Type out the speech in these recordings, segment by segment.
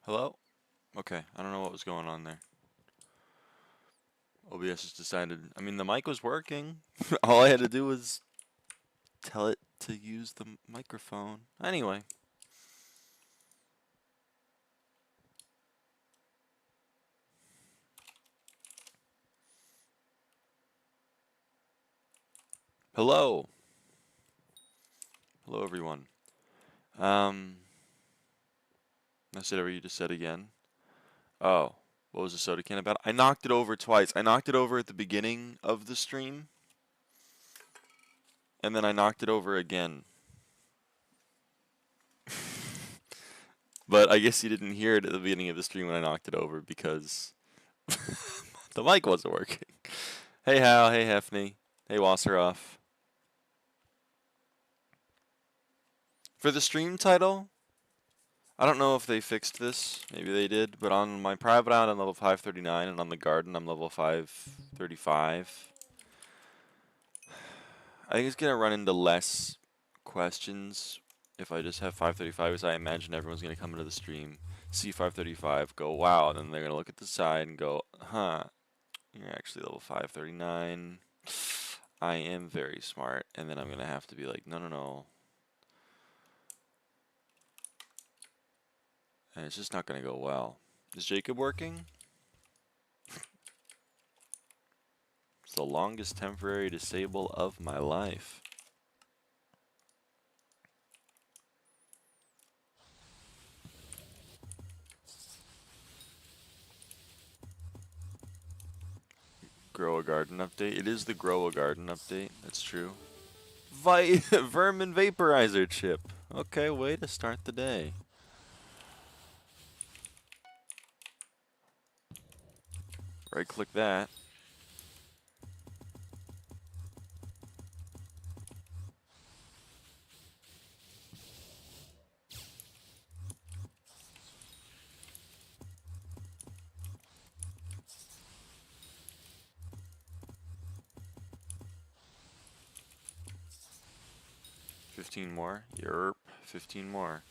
Hello? Okay, I don't know what was going on there. OBS just decided, I mean, the mic was working. All I had to do was tell it to use the microphone. Anyway. Hello. Hello, everyone. I said whatever you just said again. Oh, what was the soda can about? I knocked it over twice. I knocked it over at the beginning of the stream, and then I knocked it over again. But I guess you didn't hear it at the beginning of the stream when I knocked it over because the mic wasn't working. Hey Hal, hey Hefney, hey Wasseroff. For the stream title, I don't know if they fixed this. Maybe they did, but on my private island I'm level 539 and on the garden I'm level 535. I think it's gonna run into less questions if I just have 535, because I imagine everyone's gonna come into the stream, see 535, go wow, and then they're gonna look at the side and go, huh, you're actually level 539. I am very smart, and then I'm gonna have to be like, no, no, no. And it's just not gonna go well. Is Jacob working? It's the longest temporary disable of my life. Grow a garden update. It is the grow a garden update. That's true. Vermin vaporizer chip. Okay, way to start the day. Right click that. $15 more. Yerp. 15 more.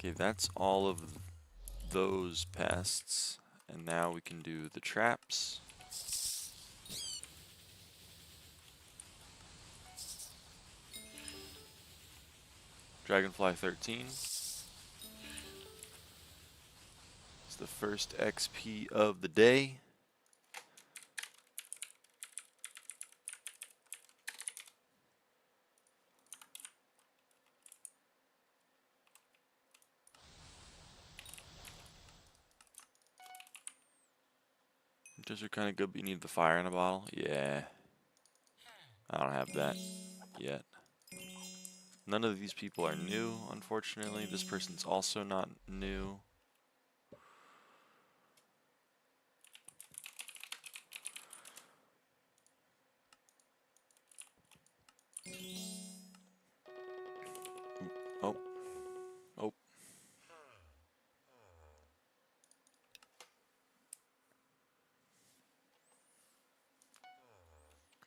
Okay, that's all of those pests. And now we can do the traps. Dragonfly 13. It's the first XP of the day. Those are kind of good, but you need the fire in a bottle. Yeah. I don't have that yet. None of these people are new, unfortunately. This person's also not new. Oh. Oh.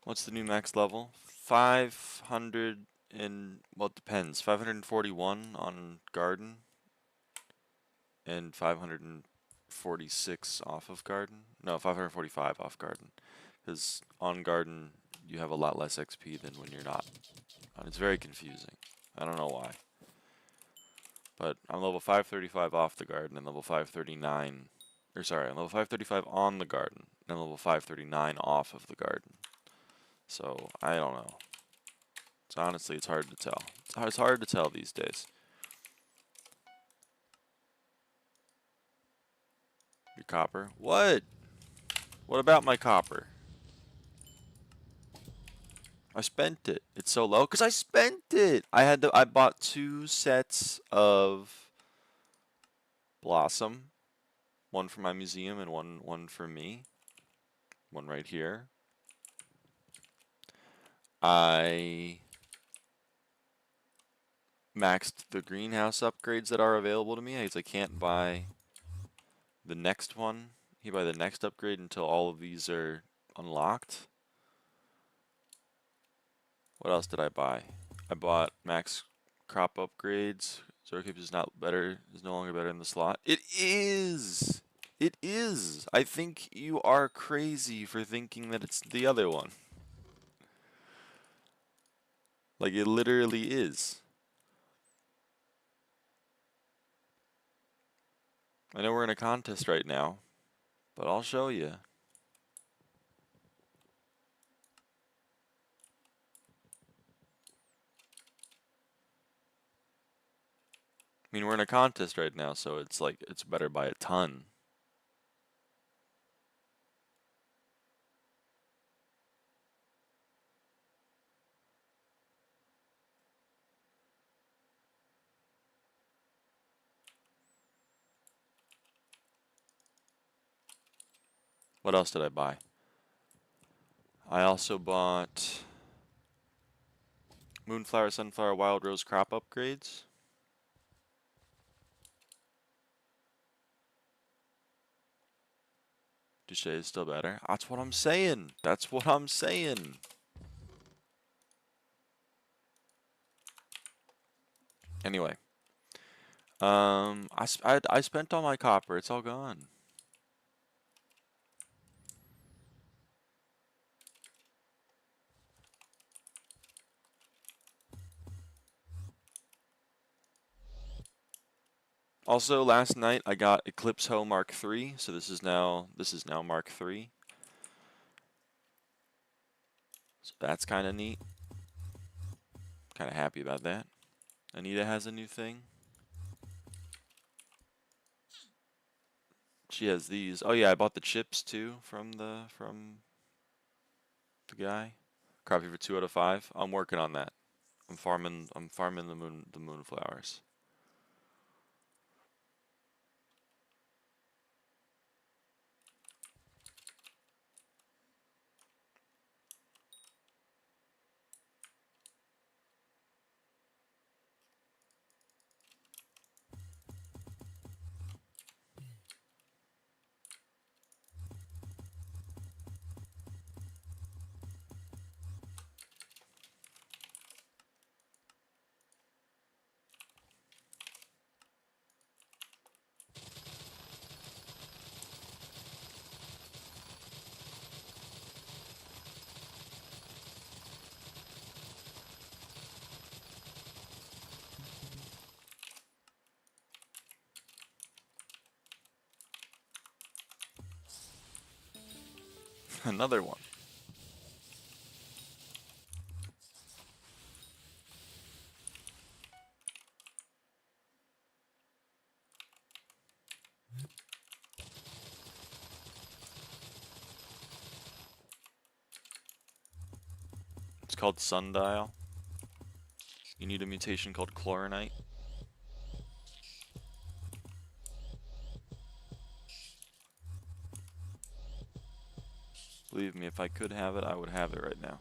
What's the new max level? 500 and, well, it depends. 541 on garden and 546 off of garden. No, 545 off garden. Because on garden, you have a lot less XP than when you're not. And it's very confusing. I don't know why. But I'm level 535 off the garden and level 539. Or sorry, I'm level 535 on the garden and level 539 off of the garden. So, I don't know. So honestly, it's hard to tell. It's hard to tell these days. Your copper? What? What about my copper? I spent it. It's so low because I spent it. I bought 2 sets of Blossom. One for my museum and one for me. One right here. I maxed the greenhouse upgrades that are available to me. I can't buy the next one. You buy the next upgrade until all of these are unlocked. What else did I buy? I bought max crop upgrades. Zerkeep is not better, is no longer better in the slot. It is! It is! I think you are crazy for thinking that it's the other one. Like, it literally is. I know we're in a contest right now, but I'll show you. I mean, we're in a contest right now, so it's like, it's better by a ton. What else did I buy? I also bought Moonflower, Sunflower, Wild Rose crop upgrades. Duche is still better. That's what I'm saying. That's what I'm saying. Anyway, I spent all my copper. It's all gone. Also, last night I got Eclipse Ho Mark III, so this is now Mark III. So that's kind of neat. Kind of happy about that. Anita has a new thing. She has these. Oh yeah, I bought the chips too from the guy. Copy for 2 out of 5. I'm working on that. I'm farming the moonflowers. Another one. It's called Sundial. You need a mutation called Chlorinite. Believe me, if I could have it, I would have it right now.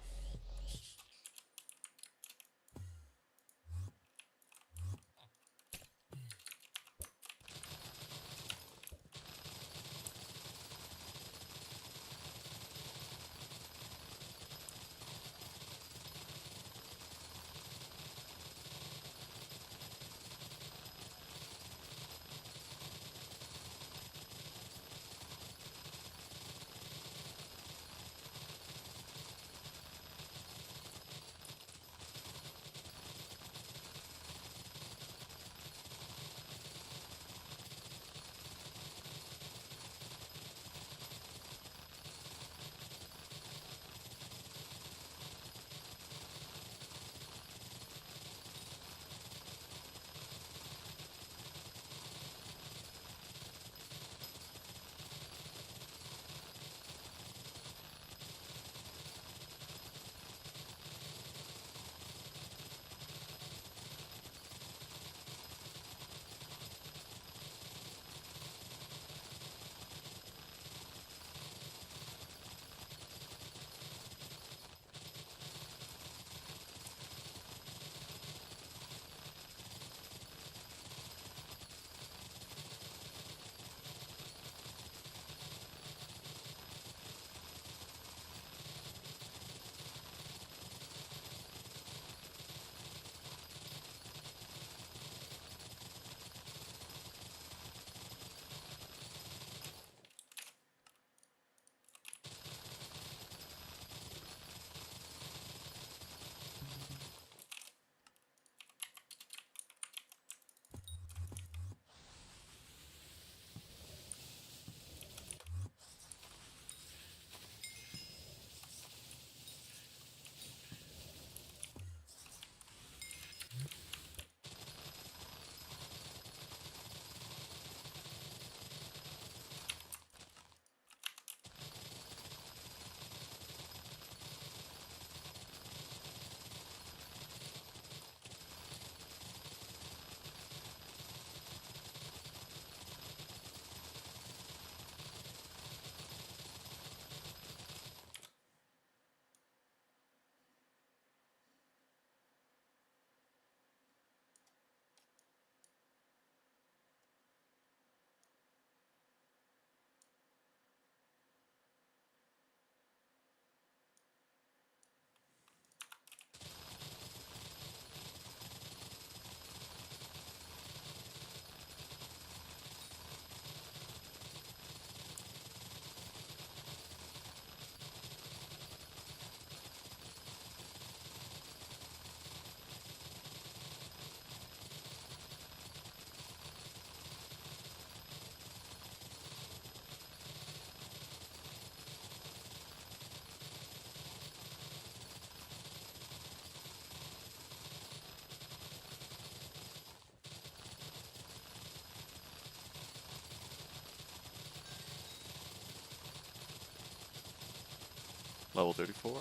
Level 34.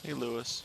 Hey, Lewis.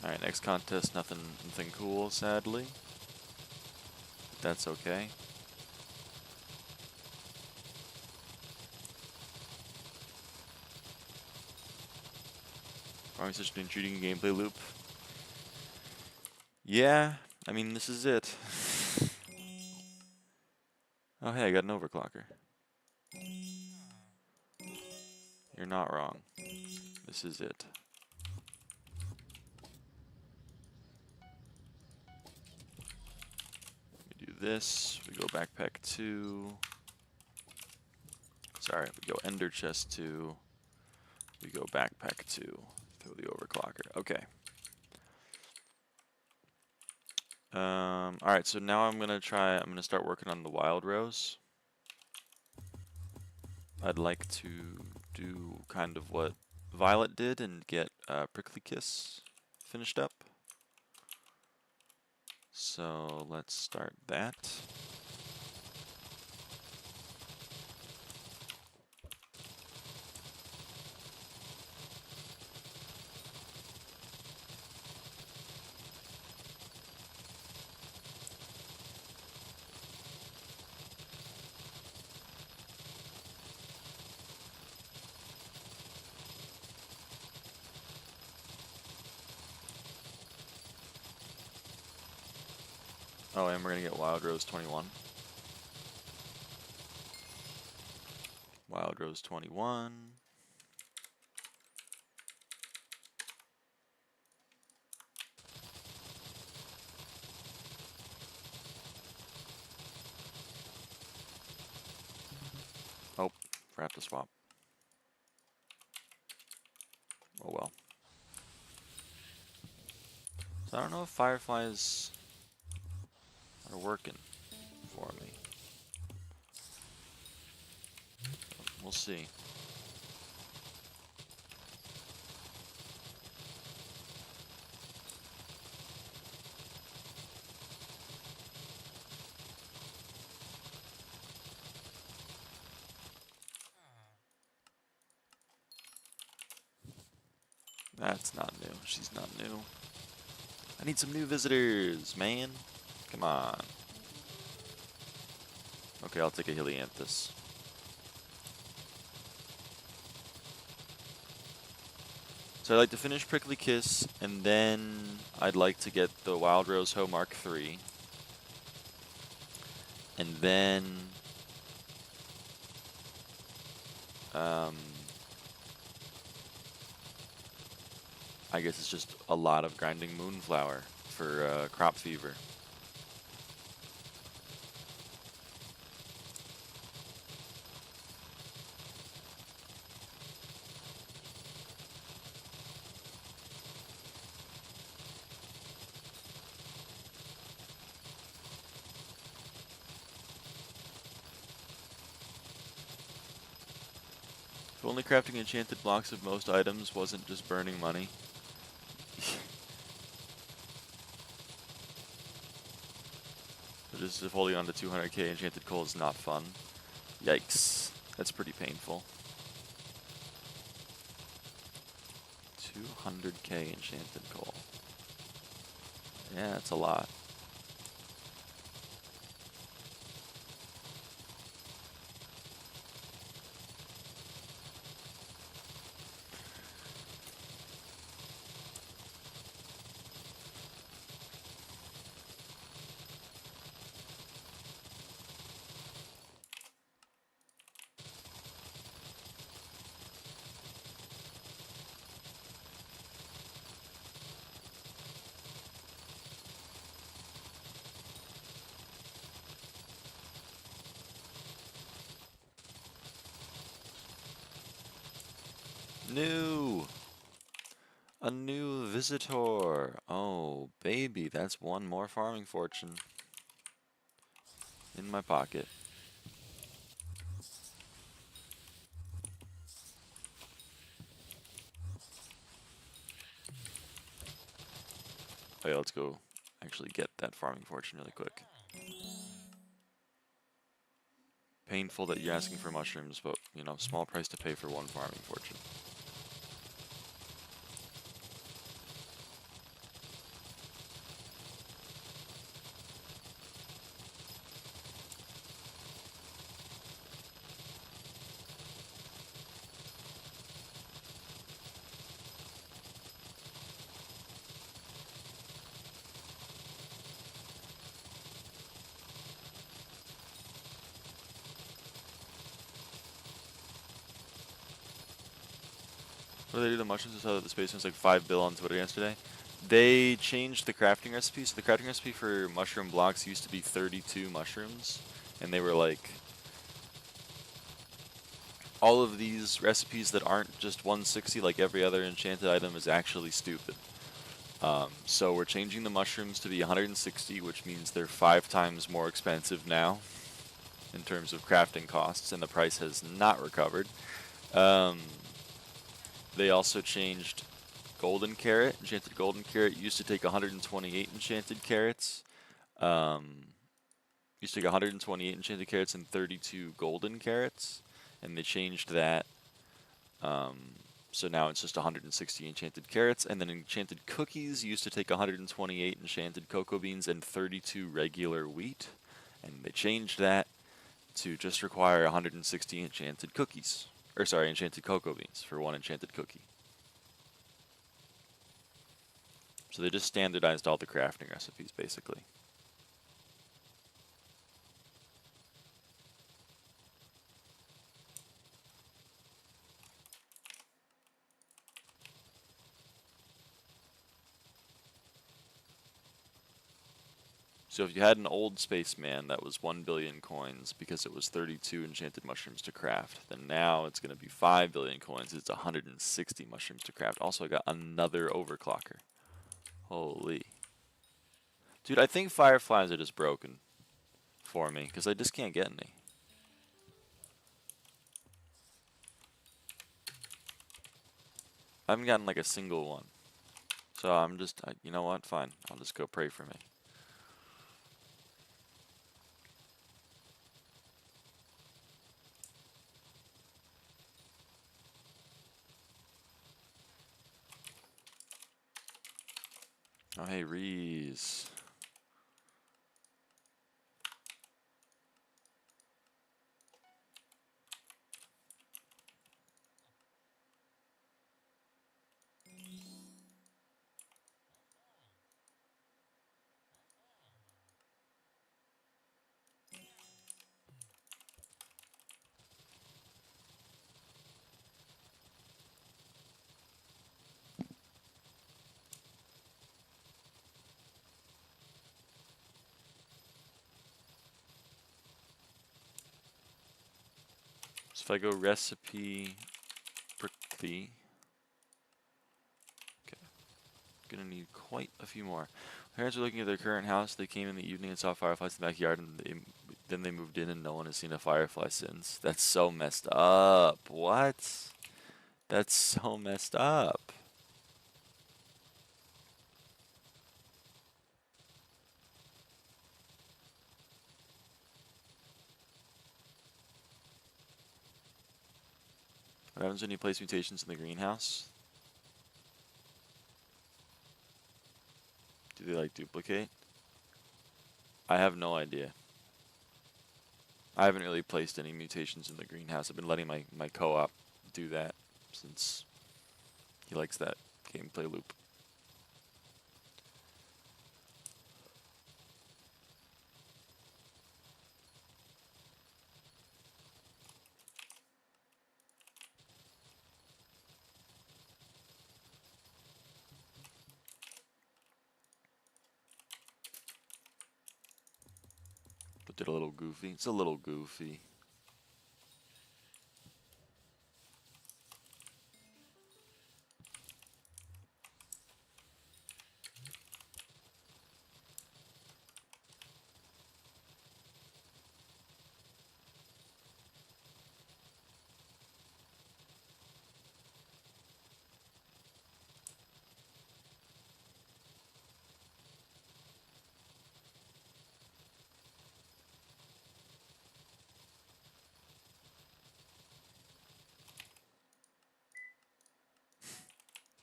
Alright, next contest, nothing cool, sadly. But that's okay. Probably such an intriguing gameplay loop. Yeah, I mean, this is it. Oh, hey, I got an overclocker. You're not wrong. This is it. We do this, we go backpack 2. Sorry, we go ender chest 2. We go backpack 2. Throw the overclocker. Okay. Alright, so now I'm gonna start working on the wild rose. I'd like to do kind of what Violet did and get Prickly Kiss finished up. So let's start that. Oh, and we're gonna get Wild Rose 21. Wild Rose 21. Oh, forgot to swap. Oh well. So I don't know if fireflies are working for me. We'll see. That's not new. She's not new. I need some new visitors, man. Come on. Okay, I'll take a Helianthus. So I'd like to finish Prickly Kiss, and then I'd like to get the Wild Rose Hoe Mark III. And then I guess it's just a lot of grinding Moonflower for Crop Fever. If only crafting enchanted blocks of most items wasn't just burning money. But just if holding on to 200k enchanted coal is not fun. Yikes. That's pretty painful. 200k enchanted coal. Yeah, that's a lot. A new visitor. Oh, baby, that's one more farming fortune in my pocket. Oh yeah, let's go actually get that farming fortune really quick. Painful that you're asking for mushrooms, but, you know, small price to pay for one farming fortune. What did they do to mushrooms? I saw that the space was like 5 bill on Twitter yesterday. They changed the crafting recipe. So the crafting recipe for mushroom blocks used to be 32 mushrooms. And they were like, all of these recipes that aren't just 160 like every other enchanted item is actually stupid. So we're changing the mushrooms to be 160, which means they're 5 times more expensive now in terms of crafting costs, and the price has not recovered. They also changed golden carrot. Enchanted golden carrot used to take 128 enchanted carrots. Used to take 128 enchanted carrots and 32 golden carrots, and they changed that. So now it's just 160 enchanted carrots, and then enchanted cookies used to take 128 enchanted cocoa beans and 32 regular wheat, and they changed that to just require 160 enchanted cookies. Or sorry, enchanted cocoa beans for one enchanted cookie. So they just standardized all the crafting recipes, basically. So if you had an old spaceman that was 1 billion coins because it was 32 enchanted mushrooms to craft, then now it's going to be 5 billion coins. It's 160 mushrooms to craft. Also, I got another overclocker. Holy. Dude, I think fireflies are just broken for me because I just can't get any. I haven't gotten like a single one. So I'm just, you know what? Fine. I'll just go pray for me. Oh, hey, Reese. So if I go recipe prickly, okay, gonna need quite a few more. Parents are looking at their current house. They came in the evening and saw fireflies in the backyard, and then they moved in, and no one has seen a firefly since. That's so messed up. What? That's so messed up. What happens when you place mutations in the greenhouse? Do they like duplicate? I have no idea. I haven't really placed any mutations in the greenhouse. I've been letting my co-op do that since he likes that gameplay loop. But did a little goofy. It's a little goofy.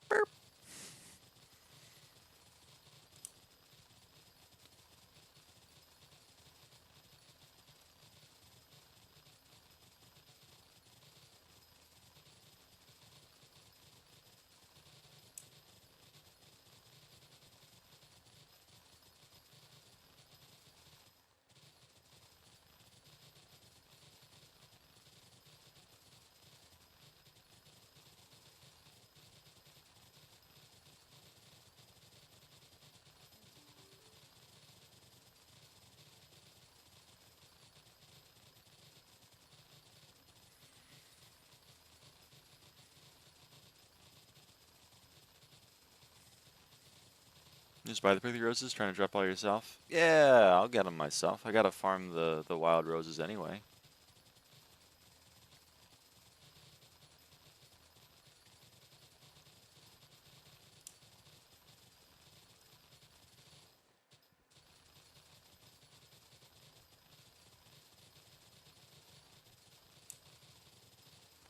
Burp. Just buy the prickly roses, trying to drop all yourself? Yeah, I'll get them myself. I gotta farm the wild roses anyway.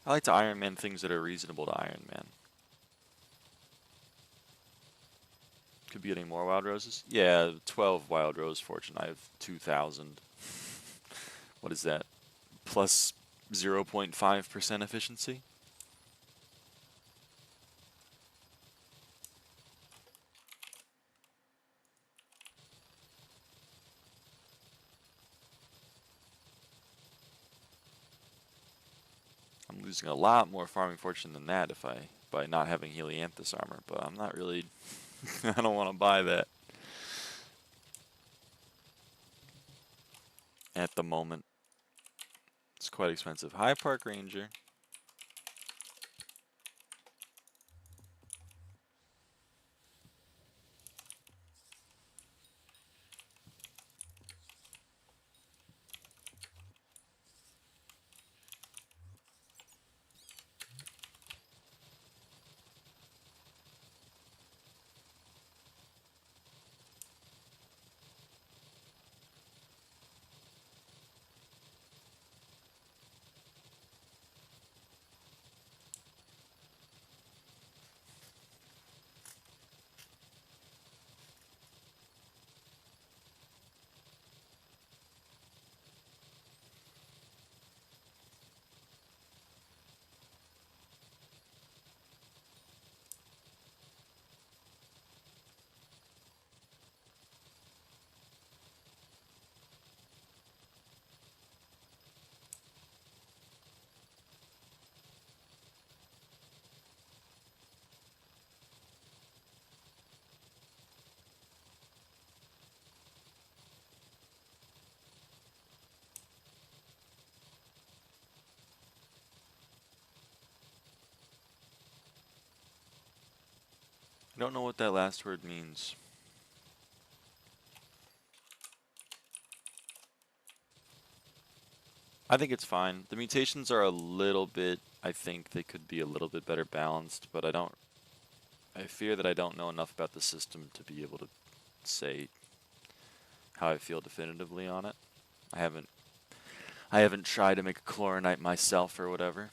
I like to Iron Man things that are reasonable to Iron Man. Could be getting more wild roses? Yeah, 12 wild rose fortune. I have 2,000. What is that? Plus 0.5% efficiency? I'm losing a lot more farming fortune than that if by not having Helianthus armor, but I'm not really I don't want to buy that at the moment. It's quite expensive. High Park Ranger. I don't know what that last word means. I think it's fine. The mutations are a little bit, I think they could be a little bit better balanced, but I fear that I don't know enough about the system to be able to say how I feel definitively on it. I haven't tried to make a chloronite myself or whatever.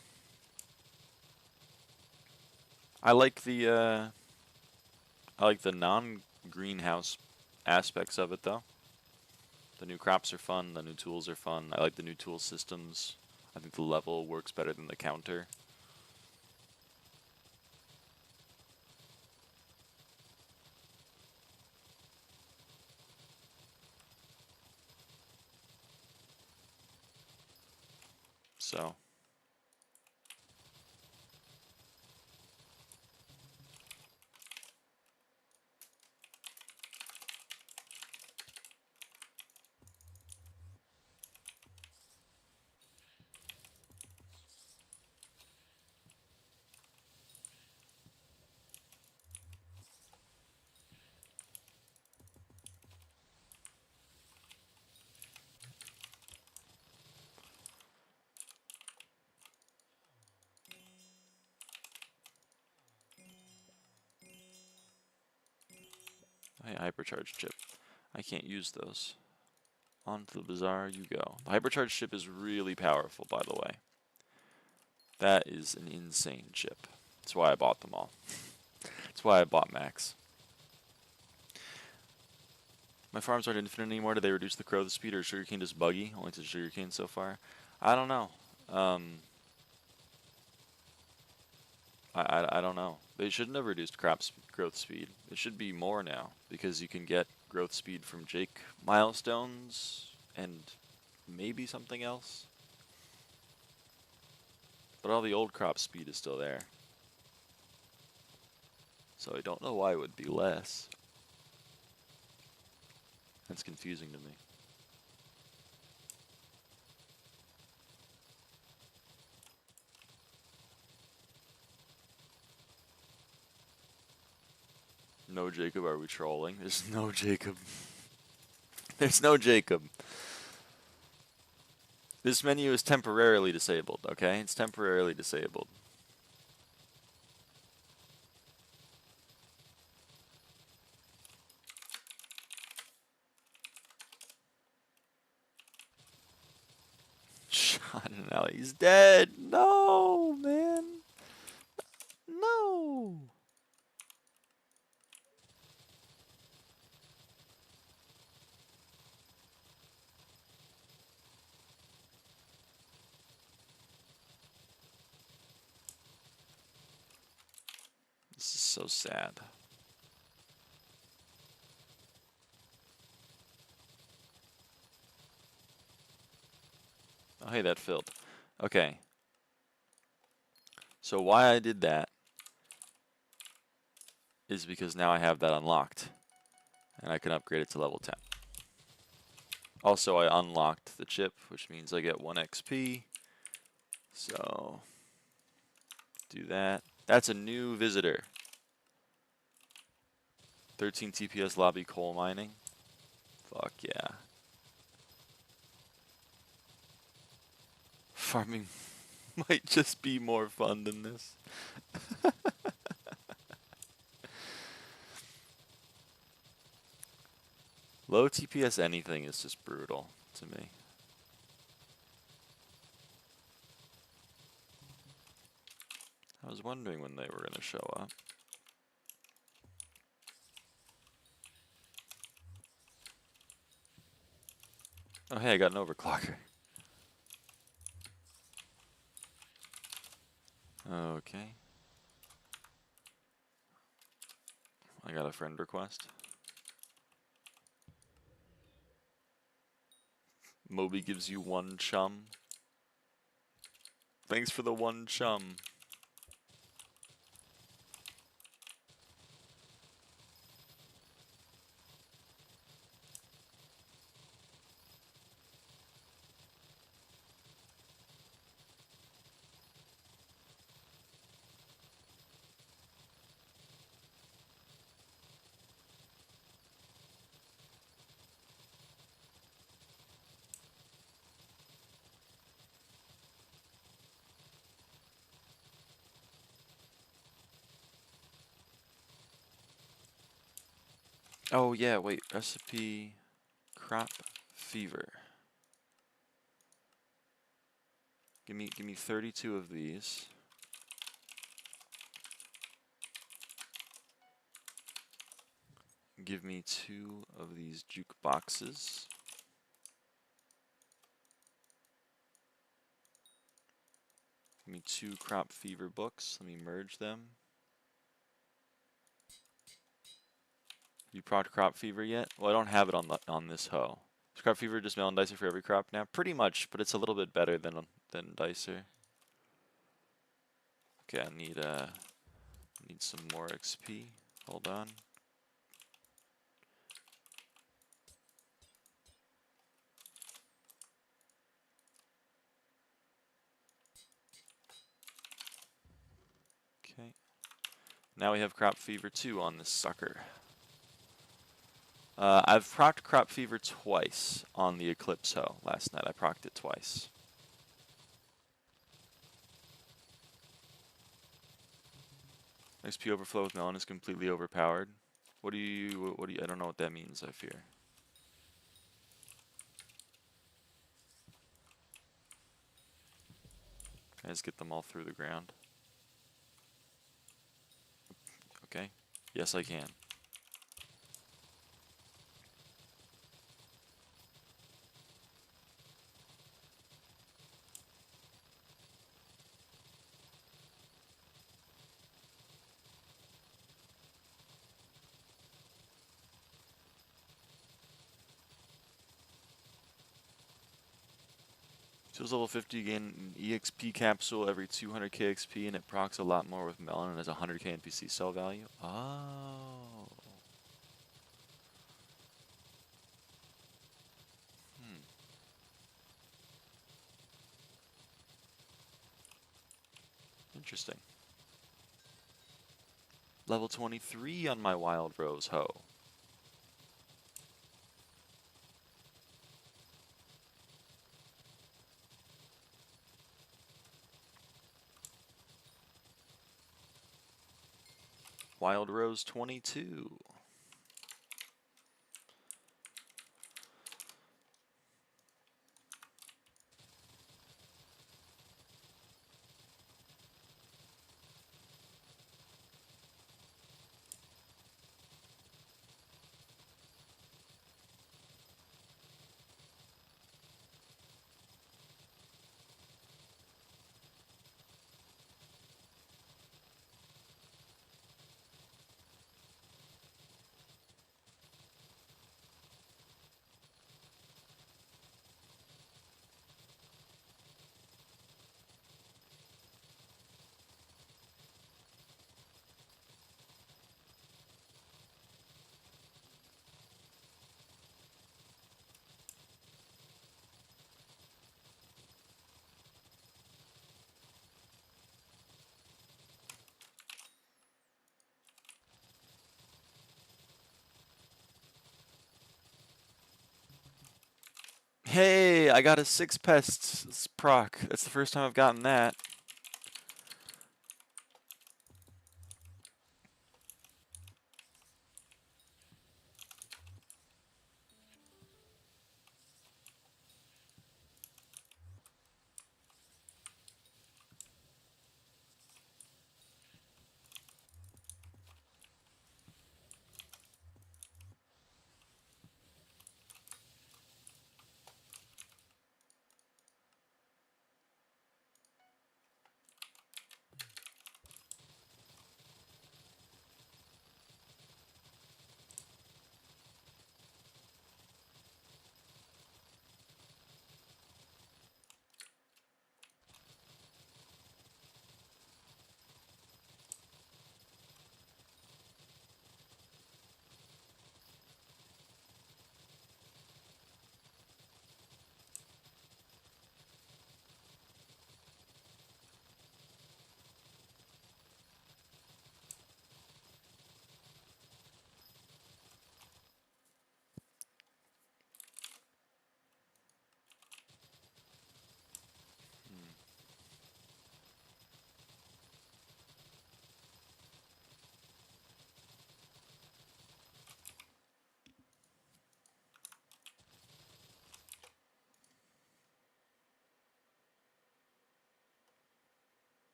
I like the non-greenhouse aspects of it, though. The new crops are fun. The new tools are fun. I like the new tool systems. I think the level works better than the counter. So. Hey, hypercharge chip. I can't use those. Onto the bazaar you go. The hypercharge chip is really powerful, by the way. That is an insane chip. That's why I bought them all. That's why I bought Max. My farms aren't infinite anymore. Did they reduce the growth speed, or is sugarcane just buggy? Only to sugarcane so far. I don't know. I don't know. They shouldn't have reduced growth speed. It should be more now, because you can get growth speed from Jake milestones and maybe something else. But all the old crop speed is still there. So I don't know why it would be less. That's confusing to me. No Jacob, are we trolling? There's no Jacob. There's no Jacob. This menu is temporarily disabled, okay? It's temporarily disabled. Shot in an alley. He's dead. No, man. No. This is so sad. Oh, hey, that filled. Okay. So why I did that is because now I have that unlocked. And I can upgrade it to level 10. Also, I unlocked the chip, which means I get 1 XP. So, do that. That's a new visitor. 13 TPS lobby coal mining. Fuck yeah. Farming might just be more fun than this. Low TPS anything is just brutal to me. I was wondering when they were going to show up. Oh hey, I got an overclocker. Okay. I got a friend request. Moby gives you 1 chum. Thanks for the 1 chum. Oh yeah, wait, recipe crop fever. Give me 32 of these. give me 2 of these jukeboxes. Give me 2 crop fever books. Let me merge them. You proc crop fever yet? Well, I don't have it on this hoe. Is crop fever just melon dicer for every crop now? Pretty much, but it's a little bit better than dicer. Okay, I need some more XP. Hold on. Okay. Now we have crop fever 2 on this sucker. I've procced crop fever twice on the Eclipse hoe. Last night I procced it twice. XP overflow with melon is completely overpowered. What do you, I don't know what that means, I fear. Can I just get them all through the ground? Okay. Yes, I can. Choose level 50, gain an EXP capsule every 200k XP, and it procs a lot more with melon and has 100k NPC sell value. Oh. Interesting. Level 23 on my Wild Rose hoe. Wild Rose 22. Hey, I got a 6 pests proc. That's the first time I've gotten that.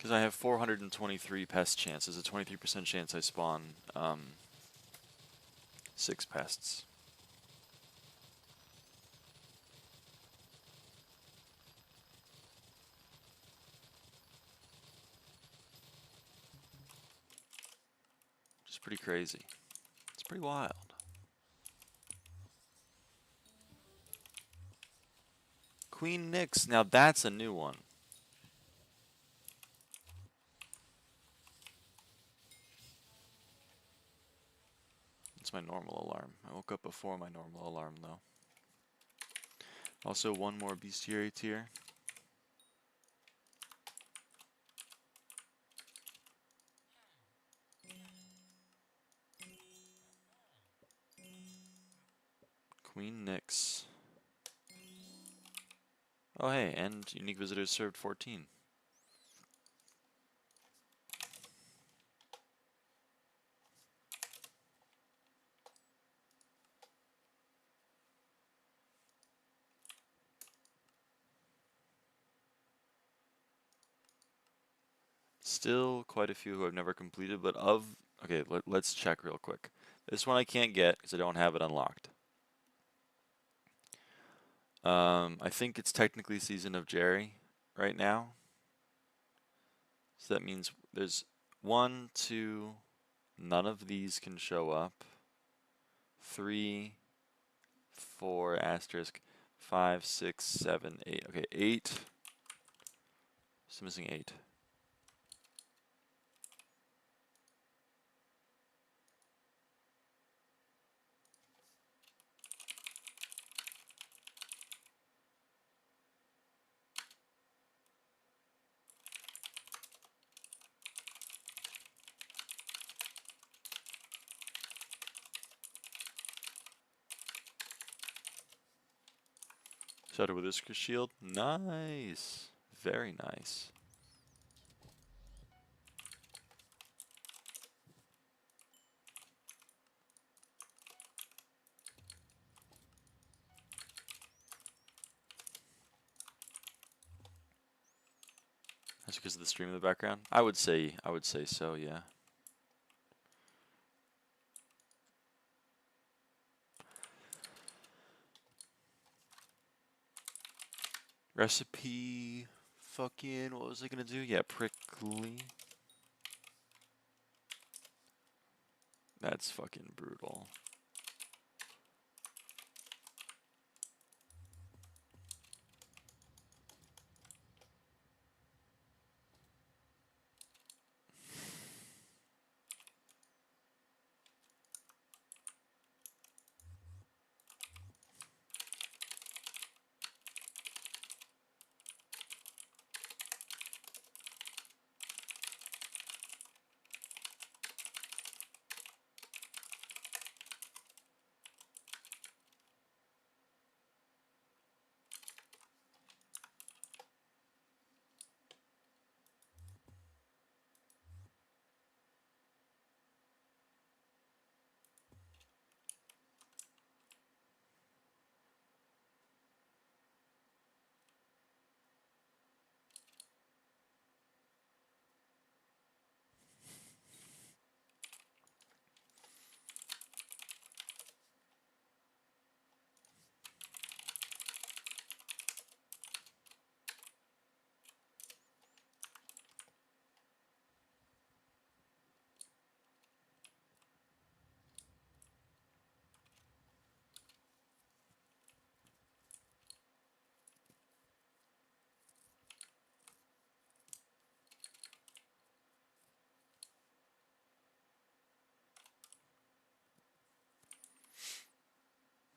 Because I have 423 pest chances, a 23% chance I spawn 6 pests. Which is pretty crazy. It's pretty wild. Queen Nyx, now that's a new one. It's my normal alarm. I woke up before my normal alarm though. Also one more bestiary tier. Queen Nyx. Oh hey, and unique visitors served 14. Still quite a few who I've never completed, but okay, let's check real quick. This one I can't get because I don't have it unlocked. I think it's technically Season of Jerry right now. So that means there's 1, 2, none of these can show up. 3, 4, asterisk, 5, 6, 7, 8. Okay, 8. Just missing 8. Shadow with Iskra Shield. Nice. Very nice. That's because of the stream in the background? I would say so, yeah. Recipe, fucking, what was I gonna do? Yeah, prickly. That's fucking brutal.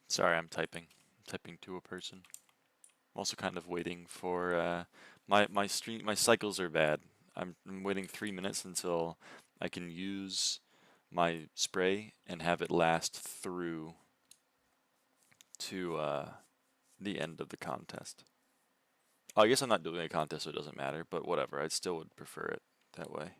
Sorry, I'm typing to a person. I'm also kind of waiting for my cycles are bad. I'm waiting 3 minutes until I can use my spray and have it last through to the end of the contest. Oh, I guess I'm not doing a contest, so it doesn't matter, but whatever. I still would prefer it that way.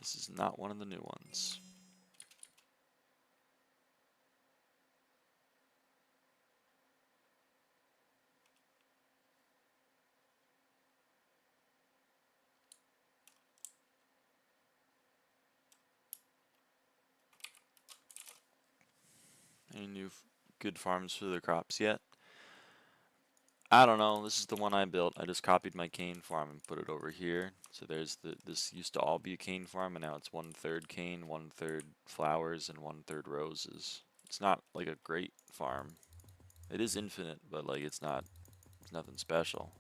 This is not one of the new ones. Any new good farms for the crops yet? I don't know. This is the one I built. I just copied my cane farm and put it over here. So there's this used to all be a cane farm, and now it's 1/3 cane, 1/3 flowers, and 1/3 roses. It's not like a great farm. It is infinite, but like it's nothing special.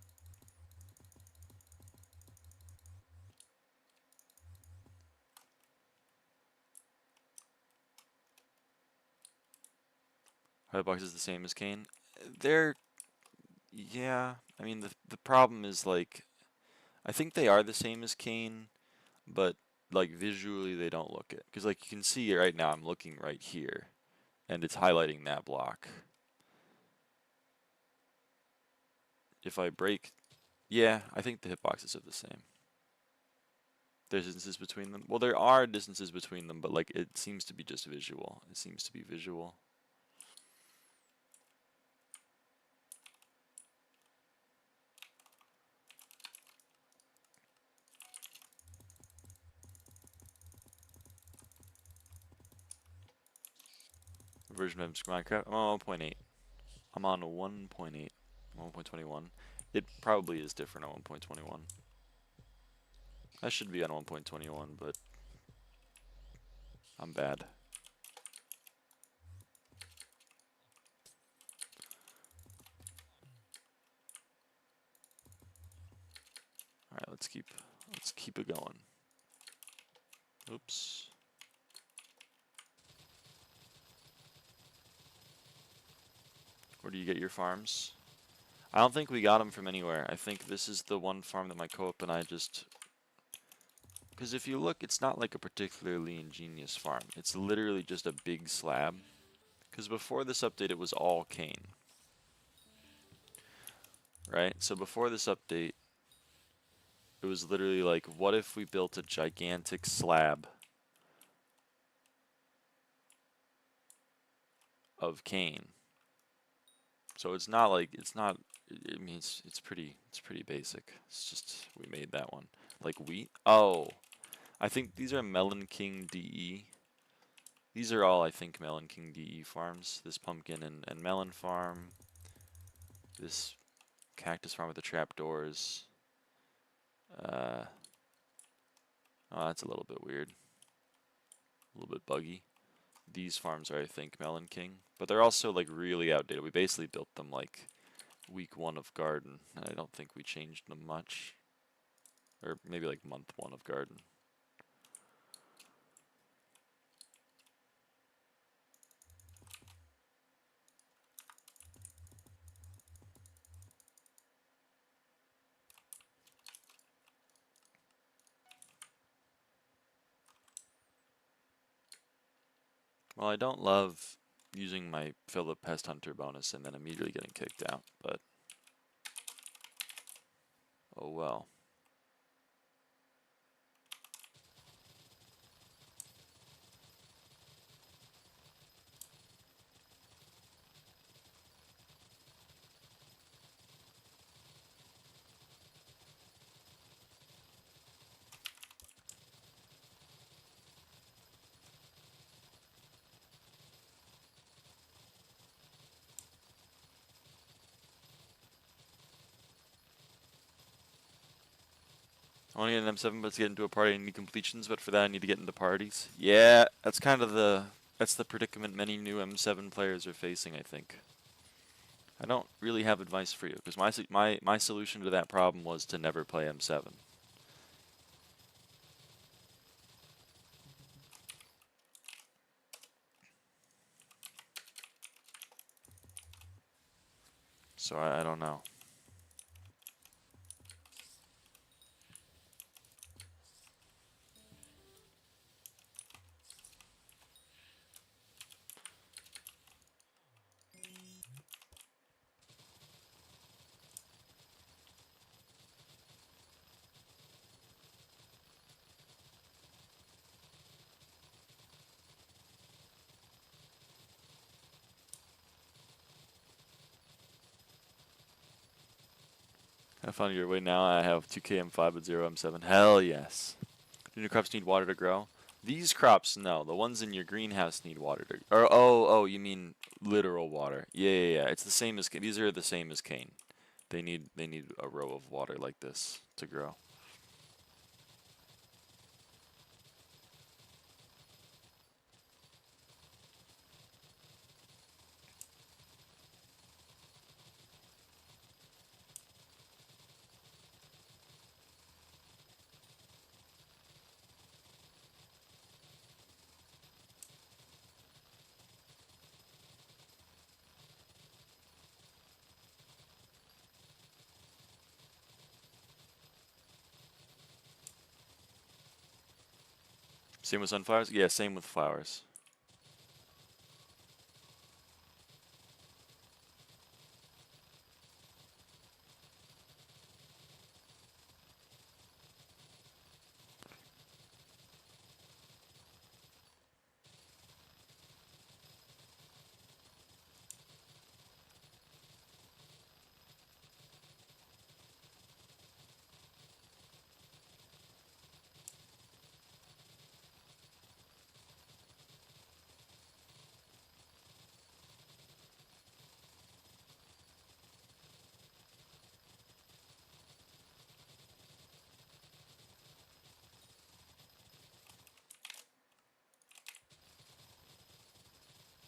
Hypixel is the same as cane. They're, yeah. I mean, the problem is like, I think they are the same as cane, but like visually they don't look it. Because like you can see right now, I'm looking right here, and it's highlighting that block. If I break, yeah, I think the hitboxes are the same. There's distances between them. Well, there are distances between them, but like it seems to be just visual. It seems to be visual. Version of Minecraft. I'm on 1.8. I'm on 1.8. 1.21. It probably is different on 1.21. I should be on 1.21, but I'm bad. All right, let's keep it going. Oops. Where do you get your farms? I don't think we got them from anywhere. I think this is the one farm that my co-op and I just... Because if you look, it's not like a particularly ingenious farm. It's literally just a big slab. Because before this update, it was all cane. Right? So before this update, it was literally like, what if we built a gigantic slab of cane? So it's not like, I mean, it's pretty basic. It's just, we made that one. Like wheat? Oh, I think these are Melon King DE. These are all, I think, Melon King DE farms. This pumpkin and melon farm. This cactus farm with the trapdoors. Oh, that's a little bit weird. A little bit buggy. These farms are, I think, Melon King. But they're also, like, really outdated. We basically built them, like, week 1 of garden. And I don't think we changed them much. Or maybe, like, month 1 of garden. Well, I don't love using my Philip Pest Hunter bonus and then immediately getting kicked out, but oh well. I want to get an M7, but to get into a party I need completions, but for that I need to get into parties. Yeah, that's kind of that's the predicament many new M7 players are facing, I think. I don't really have advice for you, because my solution to that problem was to never play M7. So I don't know. I found your way now. I have 2k M5 with 0 M7. Hell yes. Do new crops need water to grow? These crops, no. The ones in your greenhouse need water to. Or oh, you mean literal water? Yeah. It's the same as these are the same as cane. They need a row of water like this to grow. Same with sunflowers? Yeah, same with flowers.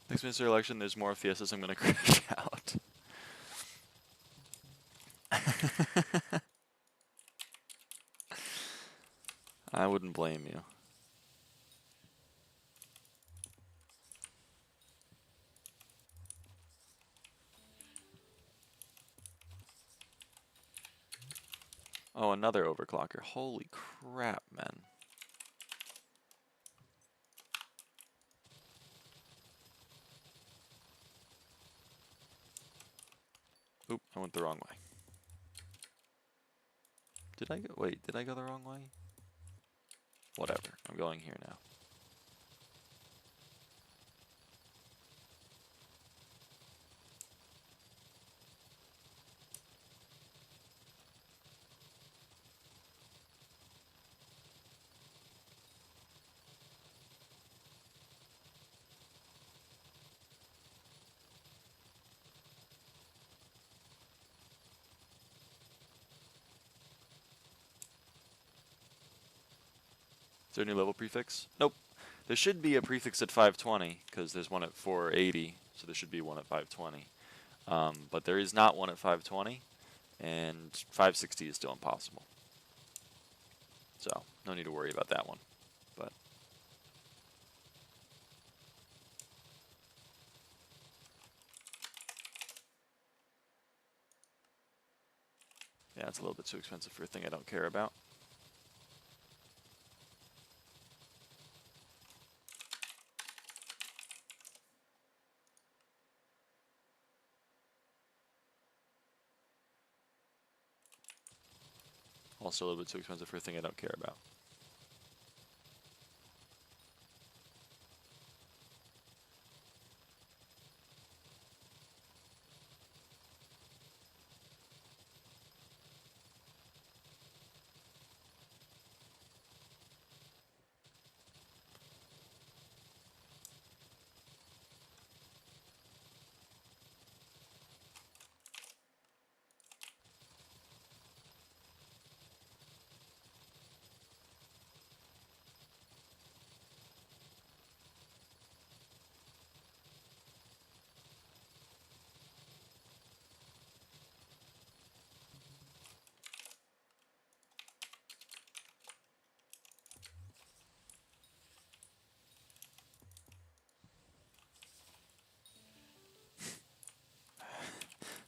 Next minister election, there's more Fiestas. I'm gonna crash out. I wouldn't blame you. Oh, another overclocker. Holy crap, man. Oop, I went the wrong way. Did I go? Wait, did I go the wrong way? Whatever. I'm going here now. Is there a new level prefix? Nope. There should be a prefix at 520, because there's one at 480, so there should be one at 520. But there is not one at 520, and 560 is still impossible. So, no need to worry about that one. But yeah, it's a little bit too expensive for a thing I don't care about. Also a little bit too expensive for a thing I don't care about.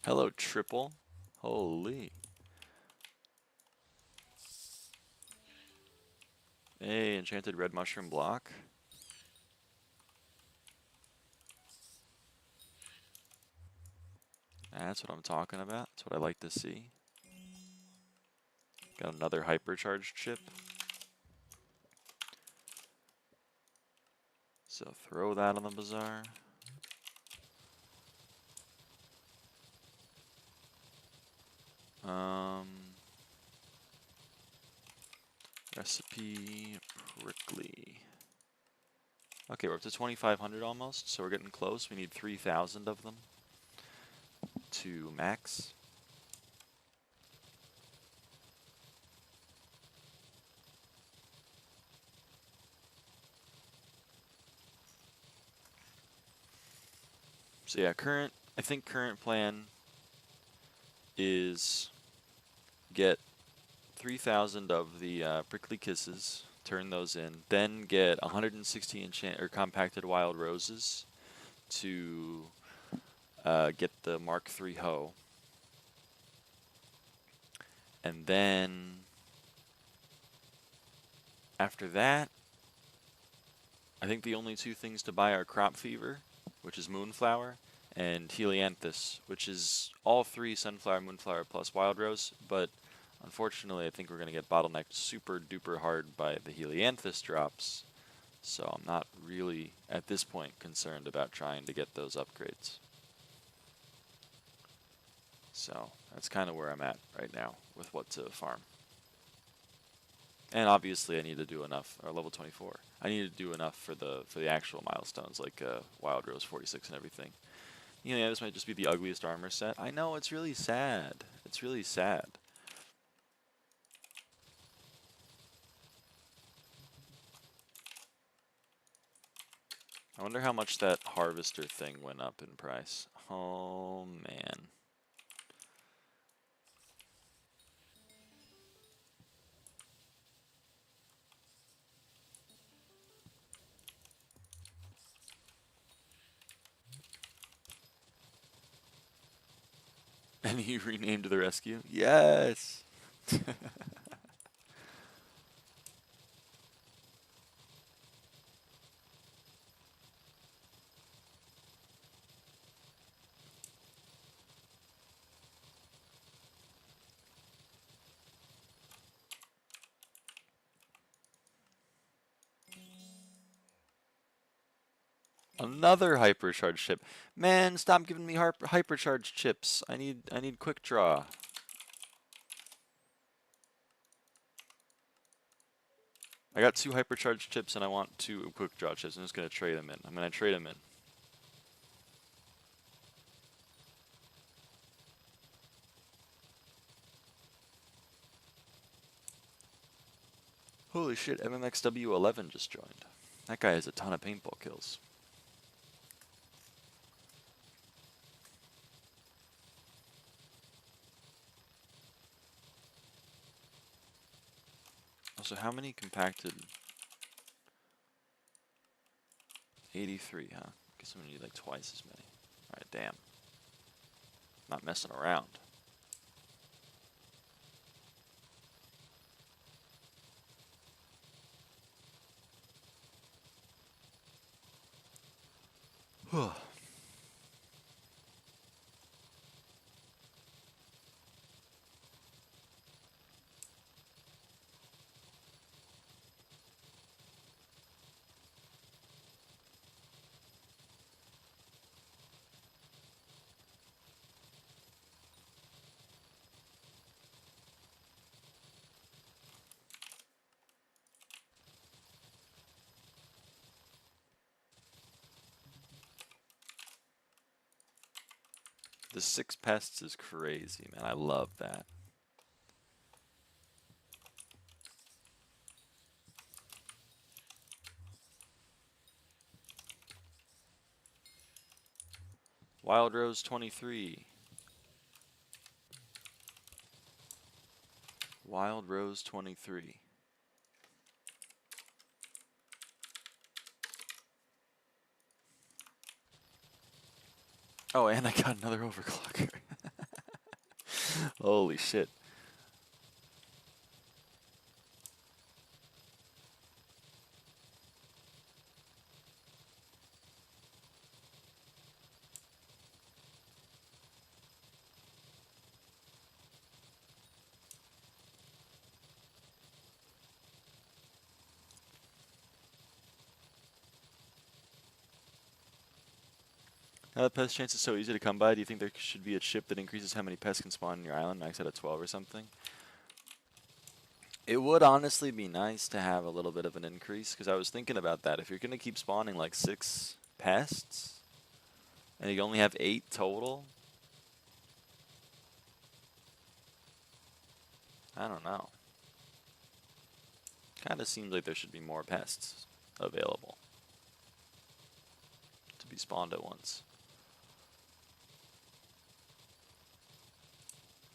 Hello, triple. Holy. Hey, enchanted red mushroom block. That's what I'm talking about. That's what I like to see. Got another hypercharged chip. So throw that on the bazaar. Recipe prickly. Okay, we're up to 2,500 almost, so we're getting close. We need 3,000 of them to max. So yeah, I think current plan is get 3,000 of the prickly kisses, turn those in, then get 160 compacted wild roses to get the Mark III hoe. And then after that, I think the only two things to buy are Crop Fever, which is Moonflower, and Helianthus, which is all three Sunflower, Moonflower, plus Wild Rose, but unfortunately I think we're going to get bottlenecked super duper hard by the Helianthus drops, so I'm not really, at this point, concerned about trying to get those upgrades. So that's kind of where I'm at right now with what to farm. And obviously I need to do enough, or level 24. I need to do enough for the actual milestones, like Wild Rose 46 and everything. You know, yeah, this might just be the ugliest armor set. I know, it's really sad. It's really sad. I wonder how much that harvester thing went up in price. Oh, man. And he renamed the rescue? Yes! Another hypercharged chip. Man, stop giving me hypercharged chips. I need quick draw. I got 2 hypercharged chips and I want 2 quick draw chips. I'm just gonna trade them in. I'm gonna trade them in. Holy shit, MMXW11 just joined. That guy has a ton of paintball kills. Also, how many compacted? 83, huh? Guess I'm gonna need like twice as many. Alright, damn. Not messing around. The 6 pests is crazy, man. I love that. Wild Rose 23. Wild Rose 23. Oh, and I got another overclocker. Holy shit. Now the pest chance is so easy to come by. Do you think there should be a chip that increases how many pests can spawn in your island, max out at 12 or something? It would honestly be nice to have a little bit of an increase, because I was thinking about that. If you're going to keep spawning like 6 pests, and you only have 8 total, I don't know. Kind of seems like there should be more pests available to be spawned at once.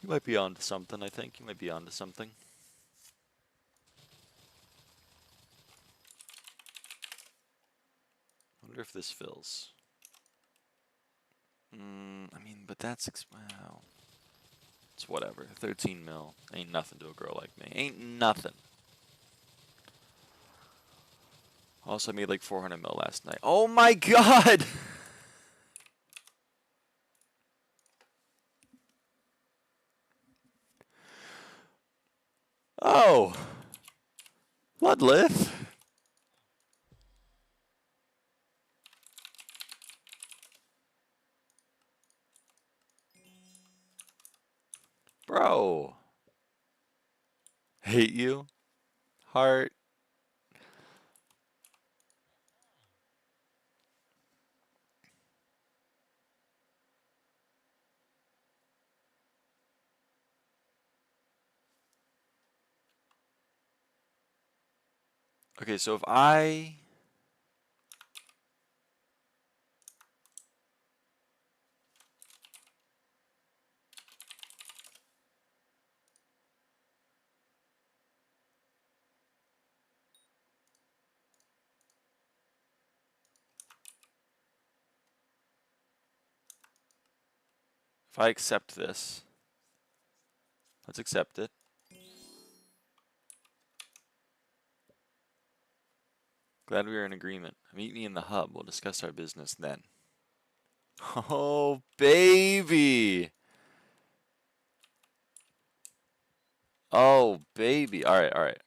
You might be onto something, I think. You might be onto something. Wonder if this fills. I mean, but that's wow. It's whatever. 13 mil ain't nothing to a girl like me. Ain't nothing. Also, I made like 400 mil last night. Oh my god! Oh! Bloodlith? Bro. Hate you. Heart. Okay, so if I accept this, let's accept it. Glad we are in agreement. Meet me in the hub. We'll discuss our business then. Oh, baby. Oh, baby. All right, all right.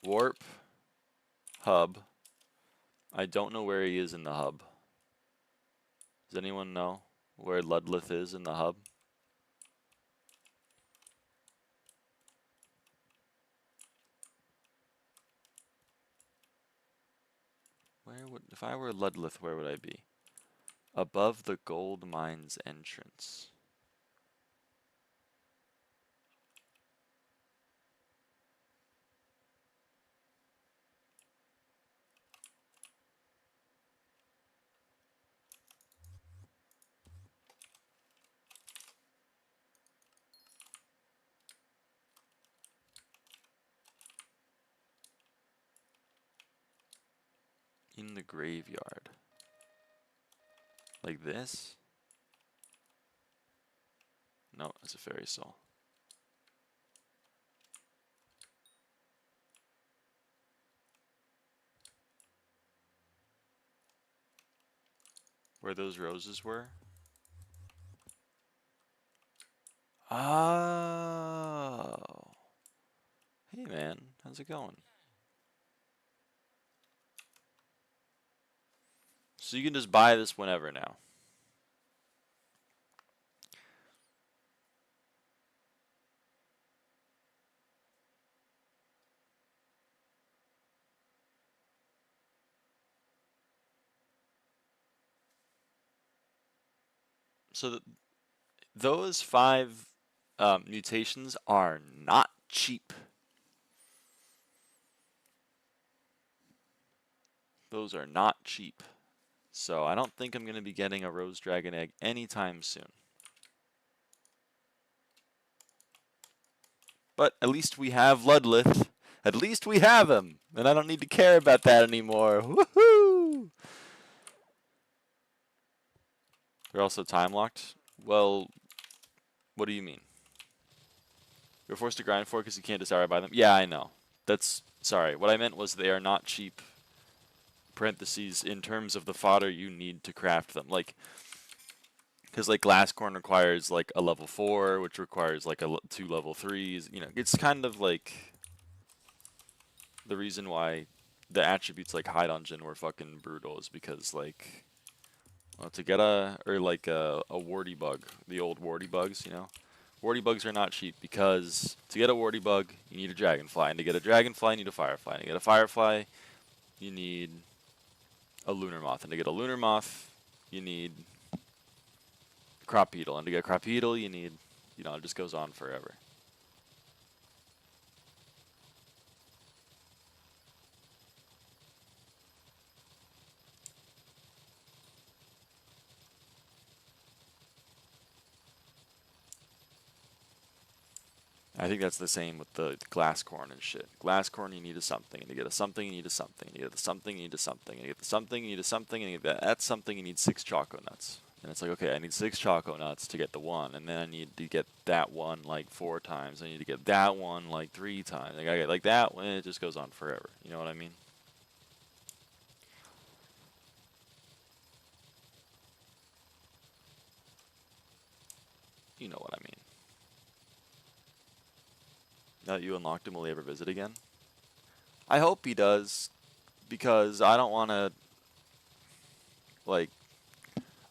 Warp. Hub. I don't know where he is in the hub. Does anyone know where Ludlith is in the hub? Where would, if I were Ludlith, where would I be? Above the gold mines entrance. In the graveyard. Like this? No, it's a fairy soul. Where those roses were? Oh. Hey man, how's it going? So you can just buy this whenever now. So those 5 mutations are not cheap. Those are not cheap. So I don't think I'm going to be getting a Rose Dragon Egg anytime soon. But at least we have Ludlith. At least we have him. And I don't need to care about that anymore. Woohoo! They're also time locked? Well, what do you mean? You're forced to grind for it because you can't just outright buy them? Yeah, I know. That's, sorry. What I meant was they are not cheap, parentheses, in terms of the fodder you need to craft them. Like, because like Glasscorn requires like a level 4, which requires like 2 level 3s. You know, it's kind of like the reason why the attributes like High Dungeon were fucking brutal is because like Well, to get a, or like a warty bug, the old warty bugs, you know? Warty bugs are not cheap because to get a warty bug, you need a dragonfly. And to get a dragonfly, you need a firefly. And to get a firefly, you need a lunar moth. And to get a lunar moth, you need crop beetle. And to get crop beetle, you need, you know, it just goes on forever. I think that's the same with the glass corn and shit. Glass corn, you need a something, and to get a something, you need a something, and to get the something, you need a something, and to get the something, you need a something, and to get that something, you need 6 choco nuts. And it's like, okay, I need 6 choco nuts to get the one, and then I need to get that one like 4 times. I need to get that one like 3 times. I gotta get like that one, and it just goes on forever. You know what I mean? You know what I mean. Now that you unlocked him, will he ever visit again? I hope he does, because I don't want to, like,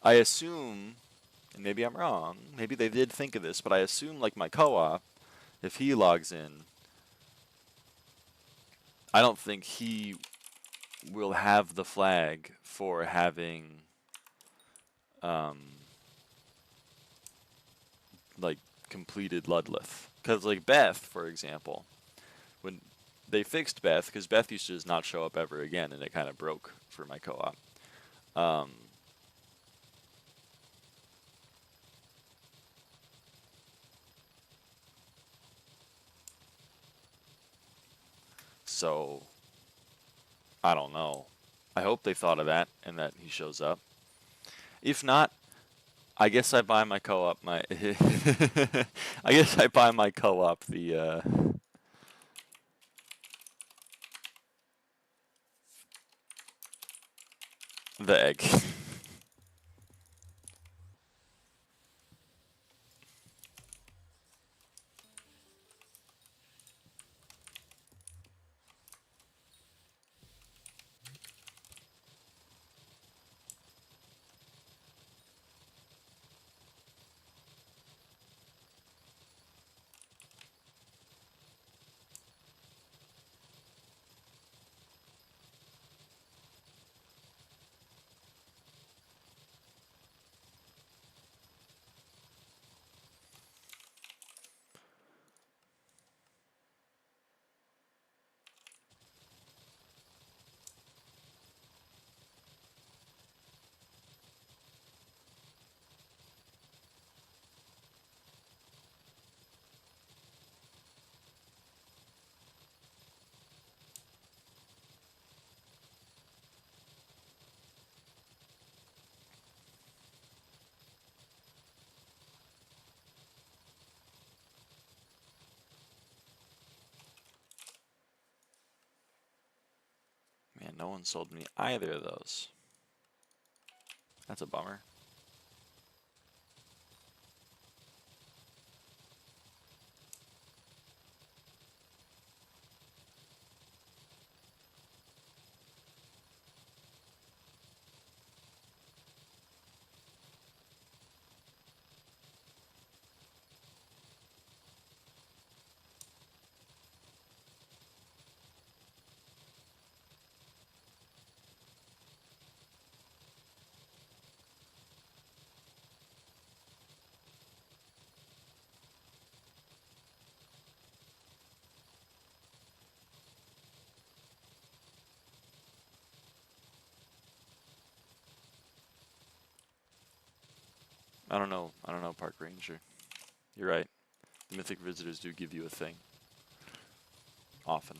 I assume, and maybe I'm wrong, maybe they did think of this, but I assume, like, my co-op, if he logs in, I don't think he will have the flag for having, like, completed Ludlith. Because, like, Beth, for example, when they fixed Beth, because Beth used to just not show up ever again, and it kind of broke for my co-op. So, I don't know. I hope they thought of that and that he shows up. If not, I guess I buy my co-op my I guess I buy my co-op the egg. Man, no one sold me either of those. That's a bummer. I don't know. I don't know, Park Ranger. You're right. The mythic visitors do give you a thing. Often.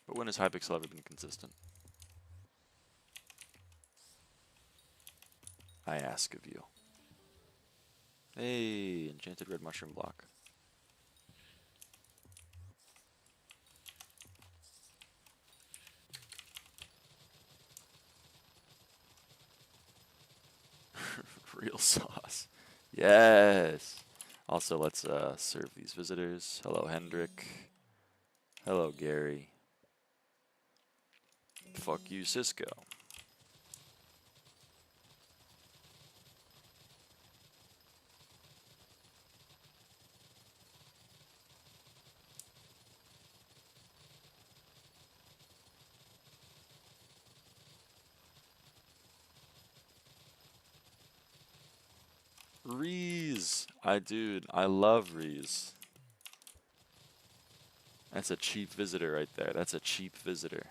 But when has Hypixel ever been consistent? I ask of you. Hey, enchanted red mushroom block. Real sauce. Yes. Also, let's serve these visitors. Hello, Hendrik. Hello, Gary. Fuck you, Cisco. Rees! Dude, I love Rees. That's a cheap visitor right there. That's a cheap visitor.